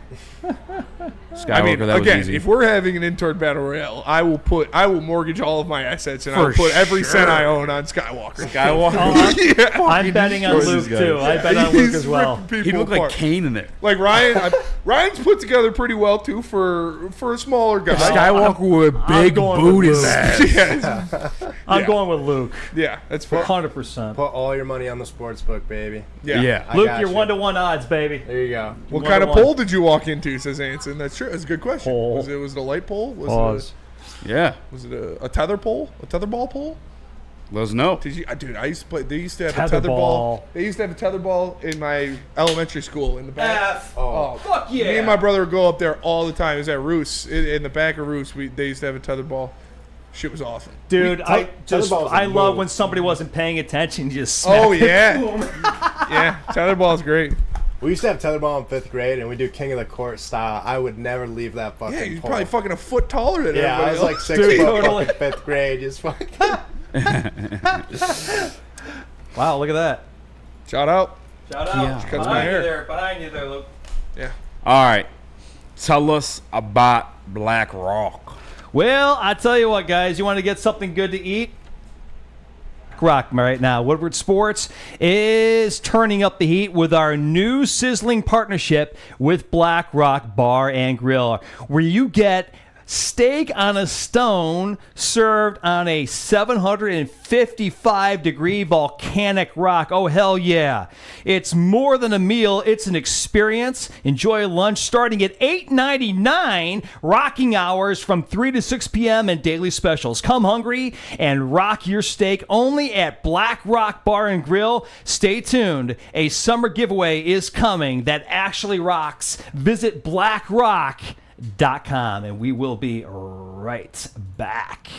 Skywalker, that was easy. If we're having an intern battle royale, I will mortgage all of my assets and I'll put every cent I own on Skywalker. I'm betting on Luke too. I bet on Luke as well. He looked like Kane in there. Like Ryan, Ryan's put together pretty well too for a smaller guy. Skywalker with big booties. I'm going with Luke. Yeah, that's fair. 100%. Put all your money on the sports book, baby. Yeah. Luke, you're 1-to-1 odds, baby. There you go. What kind of poll did you walk into? Says Anson. That's true. That's a good question. Was it a light poll? Was it a tether poll? A tetherball poll? Let us know. Dude, I used to play. They used to have a tetherball. They used to have a tetherball in my elementary school in the back. Fuck yeah! Me and my brother would go up there all the time. It was at Roos. In the back of Roos, they used to have a tetherball. Shit was awesome. Dude, I love when somebody wasn't paying attention. Just smack yeah, tetherball's great. We used to have tetherball in 5th grade, and we do King of the Court style. I would never leave that fucking you're pole. probably fucking a foot taller than everybody everybody I was like 6 foot in 5th grade. Just fucking. Wow, look at that. Shout out. Yeah. She cuts my hair. Behind you there, Luke. Yeah. All right. Tell us about Black Rock. Well, I tell you what, guys. You want to get something good to eat? Rock right now. Woodward Sports is turning up the heat with our new sizzling partnership with Black Rock Bar and Grill, where you get steak on a stone served on a 755-degree volcanic rock. Oh, hell yeah. It's more than a meal. It's an experience. Enjoy lunch starting at $8.99, rocking hours from 3 to 6 p.m. and daily specials. Come hungry and rock your steak only at Black Rock Bar and Grill. Stay tuned. A summer giveaway is coming that actually rocks. Visit BlackRock.com, and we will be right back.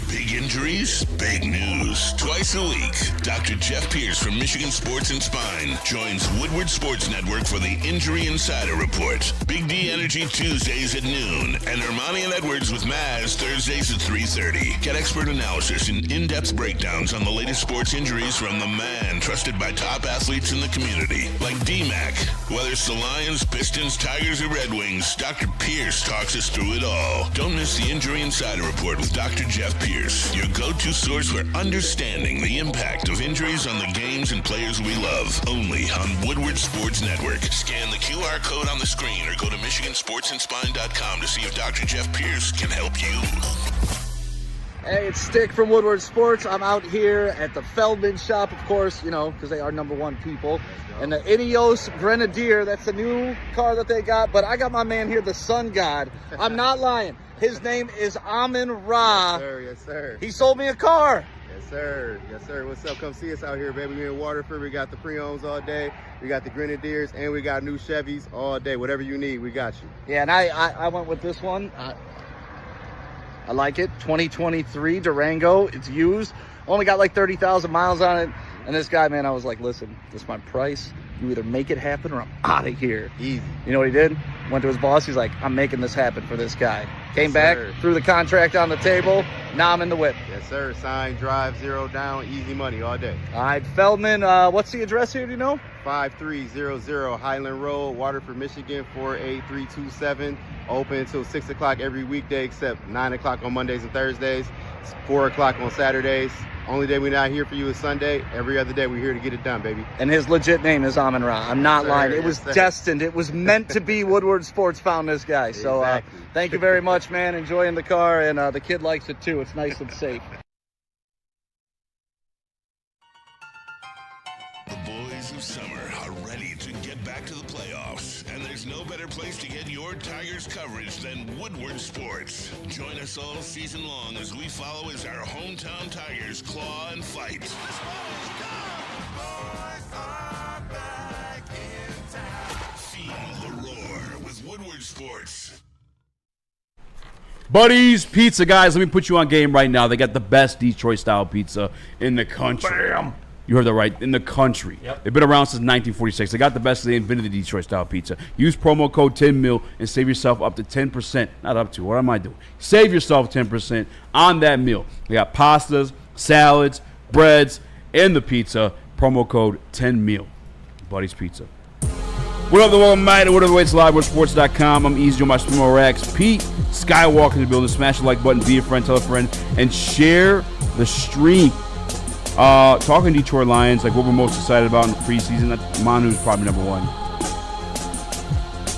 Big injuries, big news. Twice a week, Dr. Jeff Pierce from Michigan Sports and Spine joins Woodward Sports Network for the Injury Insider Report. Big D Energy Tuesdays at noon, and Ermanni and Edwards with Maz Thursdays at 3:30. Get expert analysis and in-depth breakdowns on the latest sports injuries from the man trusted by top athletes in the community, like D-Mac. Whether it's the Lions, Pistons, Tigers, or Red Wings, Dr. Pierce talks us through it all. Don't miss the Injury Insider Report with Dr. Jeff Pierce, your go-to source for understanding the impact of injuries on the games and players we love. Only on Woodward Sports Network. Scan the QR code on the screen or go to MichiganSportsandSpine.com to see if Dr. Jeff Pierce can help you. Hey, it's Stick from Woodward Sports. I'm out here at the Feldman shop, of course, because they are #1 people. And the Ineos Grenadier, that's the new car that they got. But I got my man here, the Sun God. I'm not lying. His name is Amon-Ra. Yes, sir. He sold me a car. Yes, Yes, sir. Yes, sir. What's up? Come see us out here, baby. We in Waterford. We got the pre-owns all day. We got the Grenadiers, and we got new Chevys all day. Whatever you need, we got you. Yeah, and I went with this one. I like it. 2023 Durango. It's used. Only got like 30,000 miles on it. And this guy, man, I was like, listen, this is my price. You either make it happen or I'm out of here. Easy. You know what he did? Went to his boss. He's like, I'm making this happen for this guy. Came back, threw the contract on the table. Now I'm in the whip. Yes, sir. Sign, drive, 0 down, easy money all day. All right, Feldman, what's the address here, do you know? 5300 Highland Road, Waterford, Michigan, 48327. Open until 6 o'clock every weekday except 9 o'clock on Mondays and Thursdays. It's 4 o'clock on Saturdays. Only day we're not here for you is Sunday. Every other day we're here to get it done, baby. And his legit name is Amon-Ra. I'm not lying. It Yes, was sir. destined. It was meant to be. Woodward Sports found this guy. So Exactly. thank you very much, man. Enjoying the car, and the kid likes it too. It's nice and safe. The boys of summer are ready to get back to the playoffs, and there's no better place to get your Tigers coverage than Woodward Sports. Join us all season long as we follow as our hometown Tigers claw and fight. Feel the roar with Woodward Sports. Buddy's Pizza, guys, let me put you on game right now. They got the best Detroit-style pizza in the country. Bam! You heard that right, in the country. Yep. They've been around since 1946. They got the best. They invented the Detroit-style pizza. Use promo code 10mil and save yourself up to 10%. Not up to. What am I doing? Save yourself 10% on that meal. They got pastas, salads, breads, and the pizza. Promo code 10mil. Buddy's Pizza. What up, the welcome night at Whatever Waits Live, WoodSports.com. I'm Eazy on my Sumo Rax. Pete Skywalker in the building. Smash the like button, be a friend, tell a friend, and share the stream. Talking Detroit Lions, like what we're most excited about in the preseason. Manu's probably number one.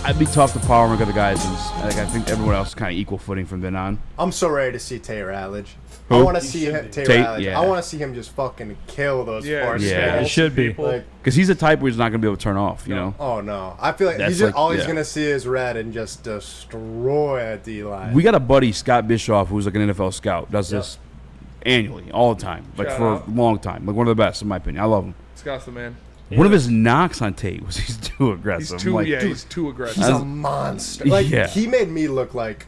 I'd be tough to power rank other guys, and like, I think everyone else is kind of equal footing from then on. I'm so ready to see Tay Ratledge. Who? I want to see Tay Ratledge. Yeah. I want to see him just fucking kill those four Yeah, he should be. Because he's the type where he's not going to be able to turn off, you know? Oh, no. I feel like That's he's just, like- all he's yeah. going to see is red and just destroy a D-line. We got a buddy, Scott Bischoff, who's like an NFL scout, does this annually, all the time, like Shout for out. a long time. Like one of the best, in my opinion. I love him. Scott's the man. One of his knocks on tape was he's too aggressive. He's too, I'm like, yeah, dude, he's too aggressive. He's a monster. Like, Yeah. he made me look like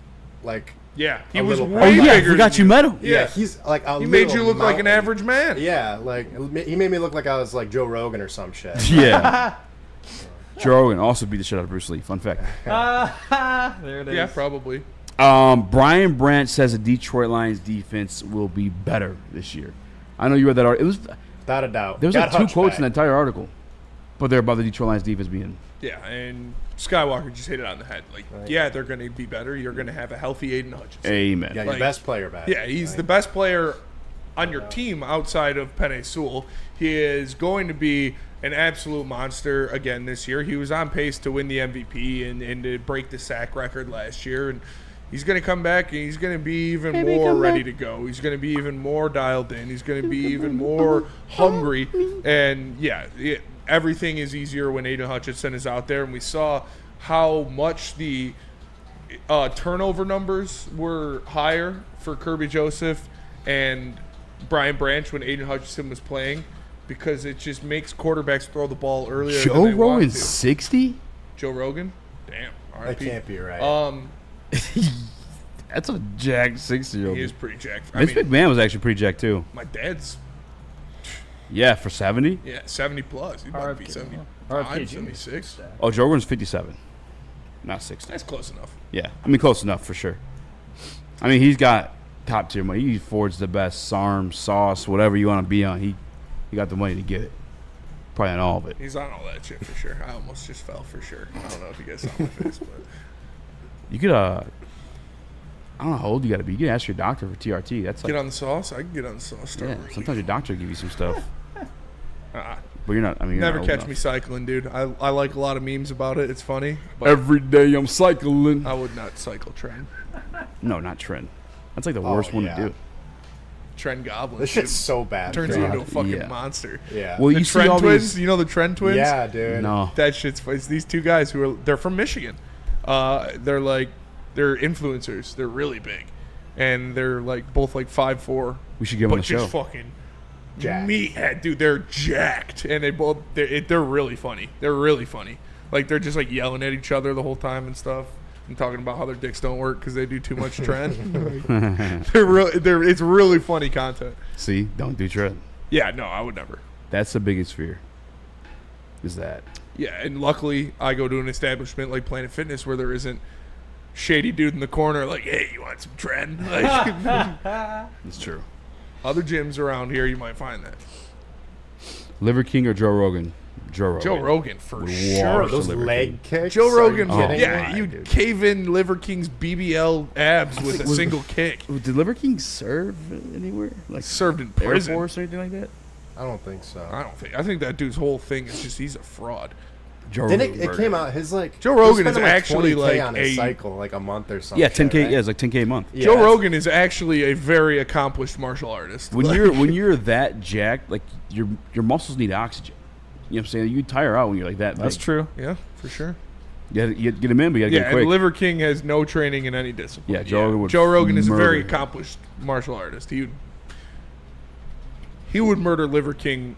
yeah, he a was little way Oh, yeah, I bigger forgot than you met him. Yeah, he's like a He made little you look like an mountain. average man. Yeah, like he made me look like I was like Joe Rogan or some shit. Yeah. Joe Rogan also beat the shit out of Bruce Lee. Fun fact. There it is. Yeah, probably. Brian Branch says the Detroit Lions defense will be better this year. I know you read that article. It was Without a doubt. there was Got like two quotes Hutchback. in the entire article, but they're about the Detroit Lions defense being. Yeah, and Skywalker just hit it on the head. Like, yeah, they're going to be better. You're going to have a healthy Aiden Hutchinson. Amen. Yeah, your Like, best player back. Yeah, he's the best player on your team outside of Penei Sewell. He is going to be an absolute monster again this year. He was on pace to win the MVP and to break the sack record last year. And he's going to come back and he's going to be even more ready to go. He's going to be even more dialed in. He's going to be even more hungry. And, yeah, everything is easier when Aiden Hutchinson is out there. And we saw how much the turnover numbers were higher for Kirby Joseph and Brian Branch when Aiden Hutchinson was playing, because it just makes quarterbacks throw the ball earlier. Joe than they want Rogan's to. 60? Joe Rogan? Damn. That RIP. can't be right. That's a jacked 60-year-old. He is pretty jacked. Vince McMahon was actually pretty jacked too. My dad's, Yeah, for 70. yeah, 70 plus. He'd about to be 75, 76. Oh, Joe Rogan's 57, not 60. That's close enough. Yeah, I mean close enough for sure. I mean he's got top tier money. He affords the best SARM, sauce, whatever you want to be on. He got the money to get it. Probably on all of it. He's on all that shit for sure. I almost just fell for sure. I don't know if you guys saw my face, but You could I don't know how old you got to be. You can ask your doctor for TRT. That's like get on the sauce. I can get on the sauce. yeah. Sometimes your doctor will give you some stuff, Uh-uh. but you're not. I mean, you're Never not old catch enough. me cycling, dude. I like a lot of memes about it. It's funny. But Every day I'm cycling. I would not cycle Trend. No, not Trend. That's like the worst one to do. Trend Goblin. This shit's so bad. Turns you God. into a fucking Yeah. monster. Yeah. Well, The you see Trend all Twins. these. You know the Trend Twins? Yeah, dude. No. That shit's it's these two guys they're from Michigan. They're influencers. They're really big, and they're like both like 5'4". We should get them on but the show. just fucking Jacked. meathead, dude. They're jacked, and they're really funny. They're really funny. Like they're just like yelling at each other the whole time and stuff, and talking about how their dicks don't work because they do too much trend. It's really funny content. See, don't do trend. Yeah, no, I would never. That's the biggest fear. Is that? Yeah, and luckily I go to an establishment like Planet Fitness where there isn't shady dude in the corner like, hey, you want some trend? Like, It's true. other gyms around here, you might find that. Liver King or Joe Rogan? Joe Rogan for Would sure. wash Those the Liver leg King. kicks. Joe Are Rogan, you kidding yeah, me? you cave in Liver King's BBL abs with a Was- single kick. Did Liver King serve anywhere? Like Served in Air prison. Force or anything like that? I don't think so. I think that dude's whole thing is just he's a fraud. Joe Then Rogan it murdered came him. out his like Joe he was Rogan is spending, actually 20K like on his a cycle like a month or something. Yeah, 10K. Right? Yeah, it's like 10K a month. Yeah, Joe that's- Rogan is actually a very accomplished martial artist. When Like- you're that jacked, like your muscles need oxygen. You know what I'm saying? You tire out when you're like that. That's big. true. yeah, for sure. You gotta get him in, but you gotta Yeah, get it quick. and Liver King has no training in any discipline. Yeah, Joe Rogan would Joe Rogan is a murder very him. accomplished martial artist. He would murder Liver King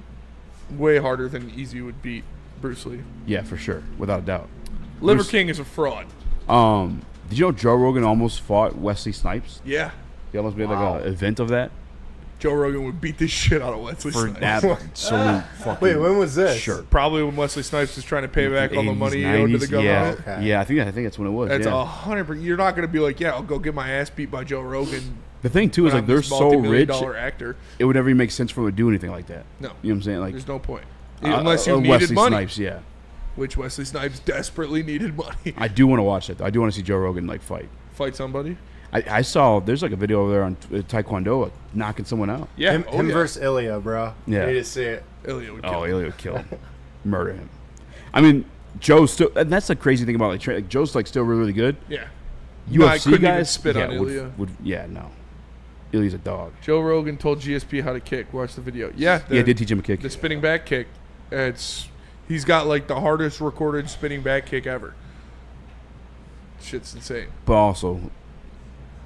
way harder than Eazy would beat Bruce Lee. Yeah, for sure, without a doubt. Liver Bruce- King is a fraud. Did you know Joe Rogan almost fought Wesley Snipes? Yeah, He almost made like an event of that. Joe Rogan would beat the shit out of Wesley For Snipes. absolute fucking. Wait, when was this? Sure. Probably when Wesley Snipes was trying to pay back all the 80s, money he owed to the 90s, government. Yeah, Okay. yeah. I think that's when it was. That's yeah. 100%. You're not going to be like, yeah, I'll go get my ass beat by Joe Rogan. The thing too is when like I'm they're this so rich, multi-million-dollar actor. it would never even make sense for them to do anything like that. No. You know what I'm saying? Like There's no point. Unless you needed Wesley money. Snipes, yeah. Which Wesley Snipes desperately needed money. I do want to watch that. Though. I do want to see Joe Rogan like fight. Fight somebody? I saw there's like a video over there on Taekwondo like, knocking someone out. Yeah. Him versus Ilya, bro. Yeah. You need to see it. Ilya would kill Oh, him. Ilya would kill him, murder him. I mean, Joe's still, and that's the crazy thing about like Joe's like still really, really good. Yeah. No, I UFC couldn't even guys spit on would- Ilya. yeah, no. Ilya's a dog. Joe Rogan told GSP how to kick. Watch the video. Yeah. Yeah, did teach him a kick. The spinning back kick. He's got like the hardest recorded spinning back kick ever. Shit's insane. But also,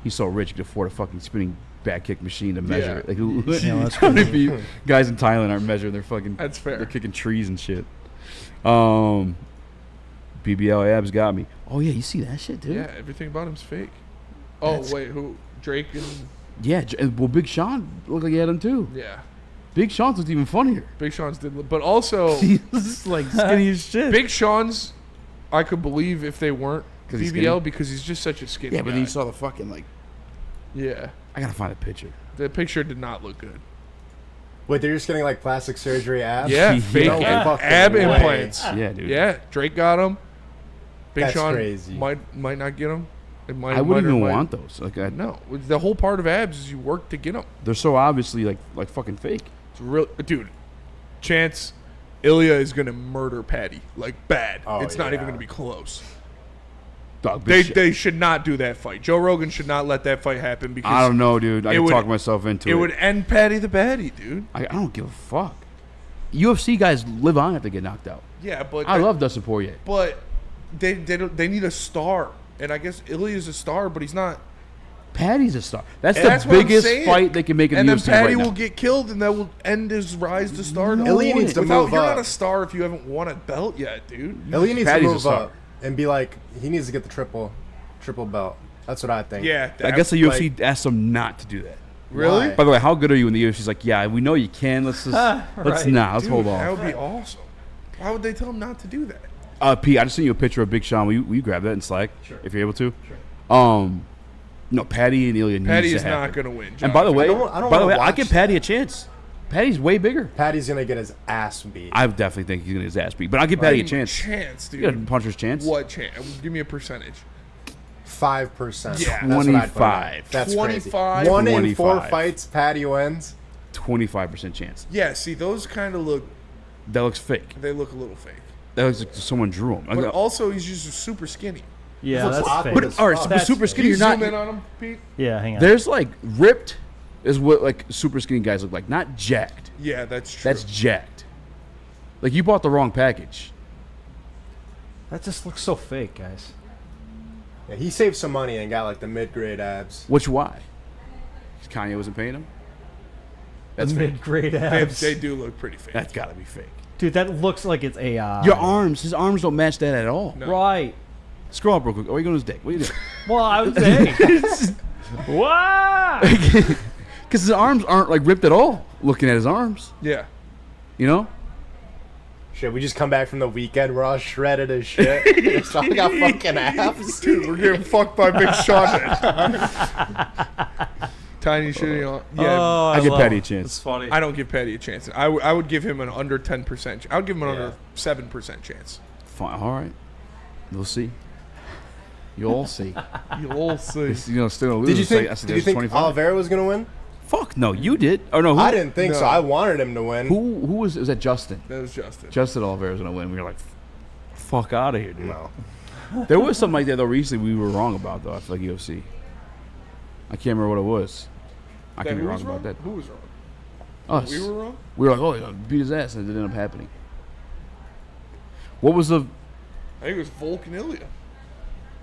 he's so rich he could afford a fucking spinning back kick machine to measure it. Like, that's how many people- guys in Thailand aren't measuring their fucking. That's fair. They're kicking trees and shit. BBL abs got me. Oh yeah, you see that shit, dude? Yeah, everything about him's fake. Oh wait, who? Drake and Yeah. Well, Big Sean looked like he had him too. yeah. Big Sean's looked even funnier. Big Sean's did, but also He's like skinny as shit. Big Sean's. I could believe if they weren't 'Cause he's BBL skinny? because he's just such a skinny. Yeah, but guy. then you saw the fucking like. Yeah, I gotta find a picture. the picture did not look good. Wait, they're just getting like plastic surgery abs? Yeah, fake No fucking ab way. implants. Yeah, dude. Yeah, Drake got them. Big That's Sean crazy. might not get them. It might. I wouldn't might or even might- want those. Like, No, the whole part of abs is you work to get them. they're so obviously like fucking fake. It's real, dude. Chance, Ilya is gonna murder Patty like bad. Oh, it's not even yeah. gonna be close. Dog, They big shit. they should not do that fight. Joe Rogan should not let that fight happen because I don't know, dude. I it can would- talk myself into it. it would end Patty the Baddie, dude. I don't give a fuck. UFC guys live on if they get knocked out. Yeah, but I love Dustin Poirier. But they need a star, and I guess Ilya's a star, but he's not. Patty's a star. That's And the that's what I'm biggest saying. fight they can make in and the then UFC Patty right will now. get killed, and that will end his rise to stardom. Ilya needs to Without- move You're up. not a star if you haven't won a belt yet, dude. Ilya needs Patty's to a move star. up and be like, he needs to get the triple belt. That's what I think. Yeah, I guess the UFC asked them not to do that. Really? Why? By the way, how good are you in the UFC's like, yeah, we know you can. Let's just let's Right. not. Let's Dude, hold that off. would be awesome. Why would they tell him not to do that? Pete, I just sent you a picture of Big Sean. Will you grab that in Slack if you're able to? Sure. No, Patty and Ilya. Patty needs is to not happen. going to win. And by the way, I don't wanna I watch give Patty a chance. Patty's way bigger. Patty's going to get his ass beat. I definitely think he's gonna get his ass beat, but I'll give Patty a chance. Chance, You got a dude. puncher's chance. What chance? Give me a percentage. 5%. Yeah. That's what I'd put it at. 25. That's 25. crazy. 1 in 4 25. fights, Patty wins. 25% chance. Yeah, see, those kind of look. That looks fake. They look a little fake. That looks like someone drew him. But also, he's just super skinny. Yeah, that's fake. But all right, so That's super fake. skinny. Can you You're not. zoom in on him, Pete? Yeah, hang on. There's like ripped, is what like super skinny guys look like. Not jacked. Yeah, that's true. That's jacked. Like you bought the wrong package. That just looks so fake, guys. Yeah, he saved some money and got like the mid-grade abs. Which why? 'Cause Kanye wasn't paying him. That's fake. Mid-grade abs. They do look pretty fake. That's got to be fake. Dude, that looks like it's AI. Your arms, his arms don't match that at all. No. Right. Scroll up real quick. Oh, you going to his dick. What are you doing? Well, I was saying. Wow. Because his arms aren't like ripped at all. Looking at his arms, Yeah. you know. Shit, we just come back from the weekend. We're all shredded as shit. So I got fucking abs. Dude, we're getting fucked by Big Sean. Tiny shitty on. Yeah. Oh, I give love Patty a it. chance. It's funny. I don't give Patty a chance. I would give him an under 10%. I would give him an under 7% chance. Fine. All right. We'll see. You'll all see. You'll all see. It's, you know, still gonna lose. Did you think? I said Did you there's think 25. Oliveira was gonna win? Fuck no, you did. Oh no, who? I didn't think No. so. I wanted him to win. Who was that? Justin. That was Justin. Justin Oliveira's gonna win. We were like, fuck out of here, dude. No. There was something like that though recently we were wrong about though. I feel like UFC. I can't remember what it was. I can be who wrong was about that. Who was wrong? Us. We were wrong? We were like, oh, he's gonna beat his ass, and it ended up happening. What was the? I think it was Volk and Ilya.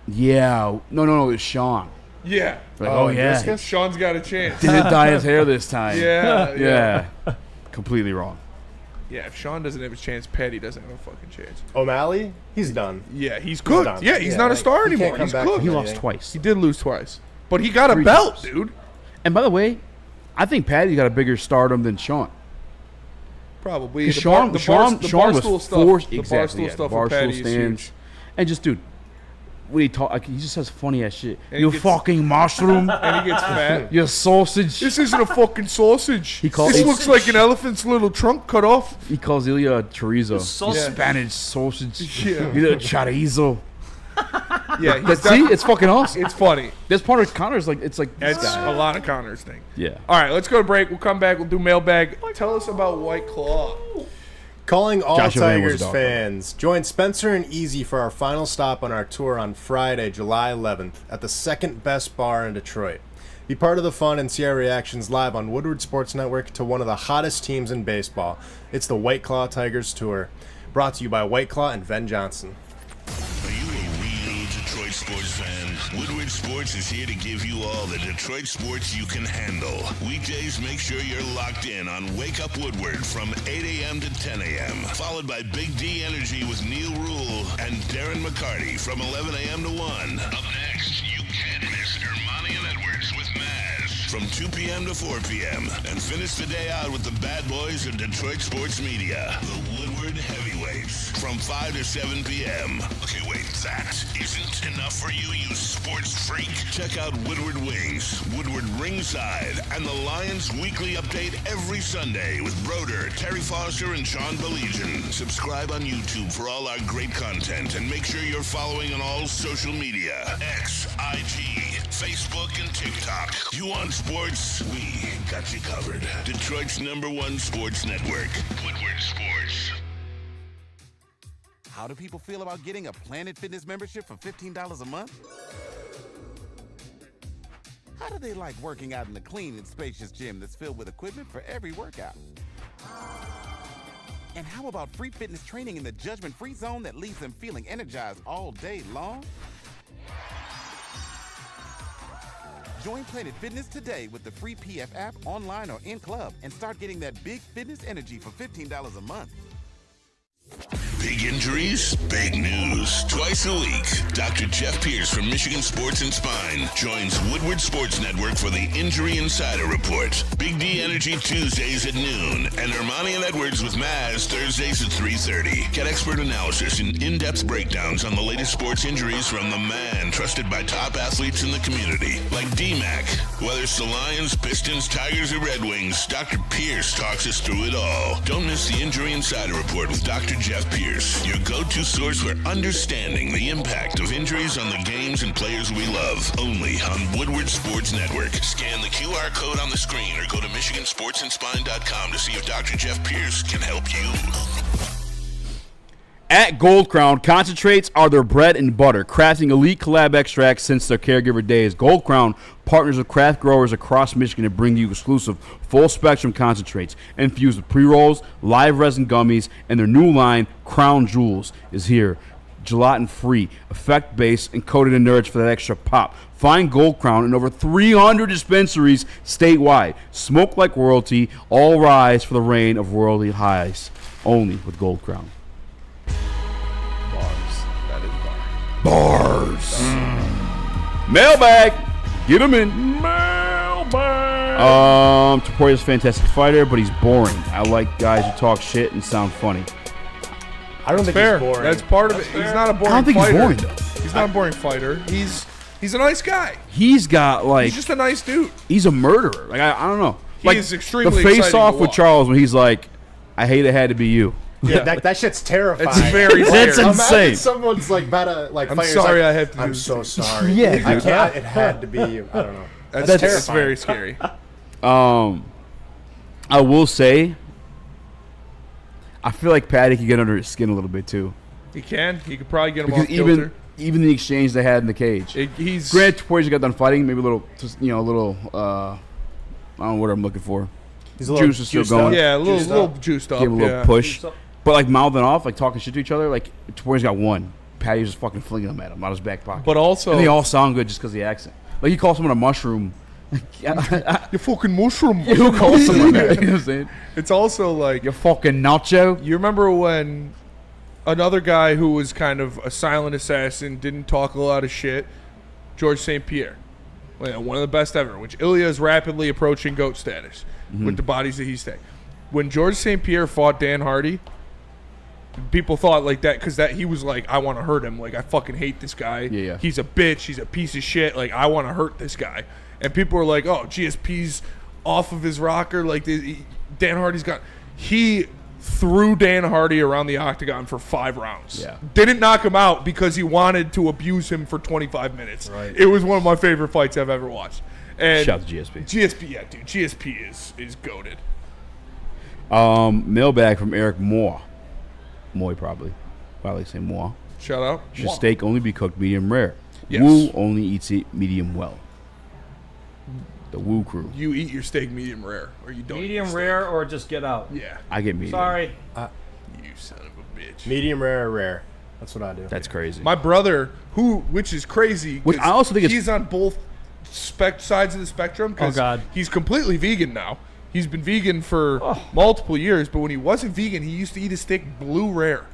Yeah, no, it was Sean. Yeah. Like, oh yeah, Viscous? Sean's got a chance. didn't dye his hair this time. Yeah. Completely wrong. Yeah, if Sean doesn't have a chance, Patty doesn't have a fucking chance. O'Malley, he's done. Yeah, he's cooked. done. Yeah, he's Yeah, not a like, star he can't anymore. come He's back cooked. from He Yeah, lost yeah. twice. He did lose twice, but he got a 3 belt, times. dude. And by the way, I think Patty's got a bigger stardom than Sean. Probably. Because Sean was Barstool stuff. forced. The Exactly. Barstool Yeah, stuff Barstool with Patty is stands. huge. And just, dude, when he talk, like, he just says funny ass shit. And he You gets- fucking mushroom. And he gets fat. You sausage. This isn't a fucking sausage. He calls this it- looks like an elephant's little trunk cut off. He calls Ilya chorizo. Sausage. Spanish sausage. Yeah. You know, chorizo. Yeah, he's See, it's fucking awesome. It's funny. This part of Connor's like, it's like this That's guy. a lot of Connor's thing. Yeah. All right, let's go to break. We'll come back. We'll do mailbag. Tell us about White Claw. Calling all Joshua Van was Tigers a dog. fans, join Spencer and Eazy for our final stop on our tour on Friday, July 11th at the second best bar in Detroit. Be part of the fun and see our reactions live on Woodward Sports Network to one of the hottest teams in baseball. It's the White Claw Tigers Tour, brought to you by White Claw and Ben Johnson. Are you a real Detroit sports fan? Woodward Sports is here to give you all the Detroit sports you can handle. Weekdays, make sure you're locked in on Wake Up Woodward from 8 a.m. to 10 a.m. Followed by Big D Energy with Neil Rule and Darren McCarty from 11 a.m. to 1. Up next, you can't miss Ermanni and Edwards with Maz from 2 p.m. to 4 p.m. And finish the day out with the bad boys of Detroit sports media, the Woodward Heavyweights, from 5 to 7 p.m. Okay, wait, that isn't enough for you, you sports freak. Check out Woodward Wings, Woodward Ringside, and the Lions Weekly Update every Sunday with Broder, Terry Foster, and Sean Belegian. Subscribe on YouTube for all our great content, and make sure you're following on all social media. X, IG, Facebook, and TikTok. You want sports? We got you covered. Detroit's #1 sports network, Woodward Sports. How do people feel about getting a Planet Fitness membership for $15 a month? How do they like working out in the clean and spacious gym that's filled with equipment for every workout? And how about free fitness training in the judgment-free zone that leaves them feeling energized all day long? Join Planet Fitness today with the free PF app online or in club and start getting that big fitness energy for $15 a month. Big injuries, big news. Twice a week, Dr. Jeff Pierce from Michigan Sports and Spine joins Woodward Sports Network for the Injury Insider Report. Big D Energy Tuesdays at noon, and Ermanni and Edwards with Maz Thursdays at 3:30. Get expert analysis and in-depth breakdowns on the latest sports injuries from the man trusted by top athletes in the community, like D-Mac. Whether it's the Lions, Pistons, Tigers, or Red Wings, Dr. Pierce talks us through it all. Don't miss the Injury Insider Report with Dr. Jeff Pierce, your go-to source for understanding the impact of injuries on the games and players we love. Only on Woodward Sports Network. Scan the QR code on the screen or go to MichiganSportsandSpine.com to see if Dr. Jeff Pierce can help you. At Gold Crown, concentrates are their bread and butter, crafting elite collab extracts since their caregiver days. Gold Crown partners with craft growers across Michigan to bring you exclusive full-spectrum concentrates infused with pre-rolls, live resin gummies, and their new line, Crown Jewels, is here gelatin-free, effect-based, and coated in nerds for that extra pop. Find Gold Crown in over 300 dispensaries statewide. Smoke like royalty, all rise for the reign of royalty highs. Only with Gold Crown. Bars. That is Bars. Mailbag. Get him in. Toporia's a fantastic fighter, but he's boring. I like guys who talk shit and sound funny. I don't think fair. he's boring. That's part of it. He's not a boring I don't think fighter. he's boring, though. He's not a boring fighter. He's a nice guy. He's got like He's just a nice dude. he's a murderer. Like I don't know. He Like is extremely the face exciting off to with watch. Charles when he's like, "I hate it had to be you." Yeah, that shit's terrifying. It's very That's scary. insane. Imagine someone's like about to like. I'm fight, sorry like, I have to do I'm this so to you." sorry. Yeah, I dude. can't. It had to be you. I don't know. That's terrifying. very scary. I will say, I feel like Patty could get under his skin a little bit too, He can. He could probably get him because off kilter. even the exchange they had in the cage. He's Grant Toporia got done fighting, maybe a little, just, a little. I don't know what I'm looking for. He's a little Juice is still juiced going. up. yeah, a little Juiced little up. juiced up. Give him a little yeah. push, but like mouthing off, like talking shit to each other. Like Toporia's got one. Patty's just fucking flinging them at him out of his back pocket. But also, and they all sound good just because of the accent. Like he calls someone a mushroom. you fucking mushroom. Who calls someone that? You know what I'm saying? It's also like You fucking nacho. you remember when another guy who was kind of a silent assassin, didn't talk a lot of shit, George St. Pierre, one of the best ever, which Ilya is rapidly approaching GOAT status with the bodies that he's taking. When George St. Pierre fought Dan Hardy, people thought like that because he was like, I want to hurt him. Like, I fucking hate this guy. Yeah. He's a bitch. He's a piece of shit. Like, I want to hurt this guy. And people were like, oh, GSP's off of his rocker. Like, Dan Hardy's got... He threw Dan Hardy around the octagon for 5 rounds. Yeah. Didn't knock him out because he wanted to abuse him for 25 minutes. Right. It was one of my favorite fights I've ever watched. And Shout out to GSP. GSP, yeah, dude. GSP is goated. Mailbag from Eric Moore. Moy probably. Probably say Moore. Shout out. Should steak only be cooked medium rare? Yes. Woo only eats it medium well. The Woo crew. You eat your steak medium rare, or you don't. eat Medium your rare or just get out? steak. Yeah. I get medium. Sorry. You son of a bitch. Medium rare or rare. That's what I do. That's crazy. My brother, which is crazy, Which 'cause I also think it's- he's on both sides of the spectrum. 'cause Oh, God. he's completely vegan now. He's been vegan for multiple years, but when he wasn't vegan, he used to eat his steak blue rare.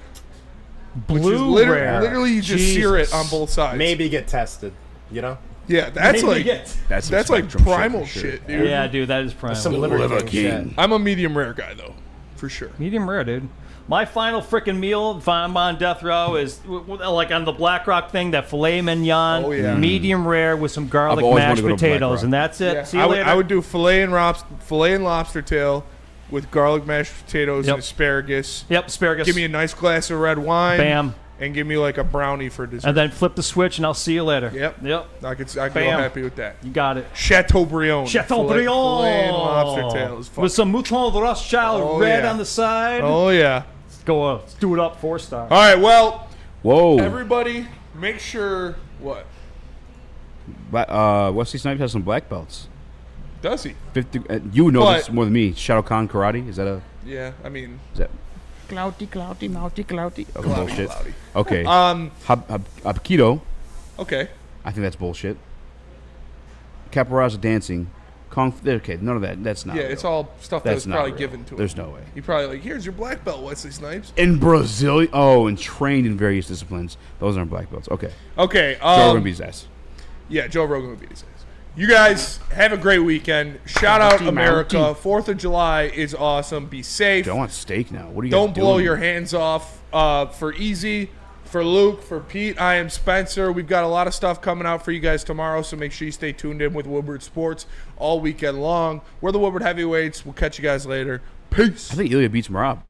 Which is Blue rare. literally, you just sear it Jesus. on both sides. Maybe get tested. You know. Yeah, that's Maybe like get- That's some that's like spectrum shit primal for sure. shit, dude. Yeah, dude, that is prime. Some liver king shit. I'm a medium rare guy though, for sure. Medium rare, dude. My final freaking meal, if I'm on death row, is like on the Black Rock thing, that filet mignon, Oh, yeah. medium rare with some garlic always wanted mashed to go to Black potatoes, Rock. and that's it. Yeah, See you I would, later. I would do filet and lobster tail with garlic mashed potatoes Yep. and asparagus. Yep, asparagus. Give me a nice glass of red wine. Bam. And give me like a brownie for dessert. And then flip the switch, and I'll see you later. Yep. Yep. I could go Bam. happy with that. You got it. Chateaubriand. Chateaubriand. Filet and lobster tail is fun. With some Mouton Rothschild Oh, red yeah. on the side. Oh yeah. Let's do it up 4-star. All right. Well, Whoa. everybody, make sure what Wesley Snipes has some black belts. does he? 50. You know But- this more than me. Shadow Khan Karate. Is that a? Yeah. I mean, Is that Cloudy, cloudy, mouty, cloudy. a Cloudy, bullshit? cloudy. Okay. Hapkido. okay. I think that's bullshit. Capoeira's dancing. Okay, none of that. That's not. Yeah, real. it's all stuff that That's was not probably real. given to him. There's no way. He probably like, here's your black belt, Wesley Snipes. In Brazil. Oh, and trained in various disciplines. Those aren't black belts. Okay. Okay. Joe Rogan beats his ass. Yeah, Joe Rogan would beat his ass. You guys have a great weekend. Shout out America. 4th of July is awesome. Be safe. I want steak now. What are you Don't guys blow doing? your hands off. For Eazy, for Luke, for Pete, I am Spencer. We've got a lot of stuff coming out for you guys tomorrow, so make sure you stay tuned in with Woodward Sports all weekend long. We're the Woodward Heavyweights. We'll catch you guys later. Peace. I think Ilya beats Marab.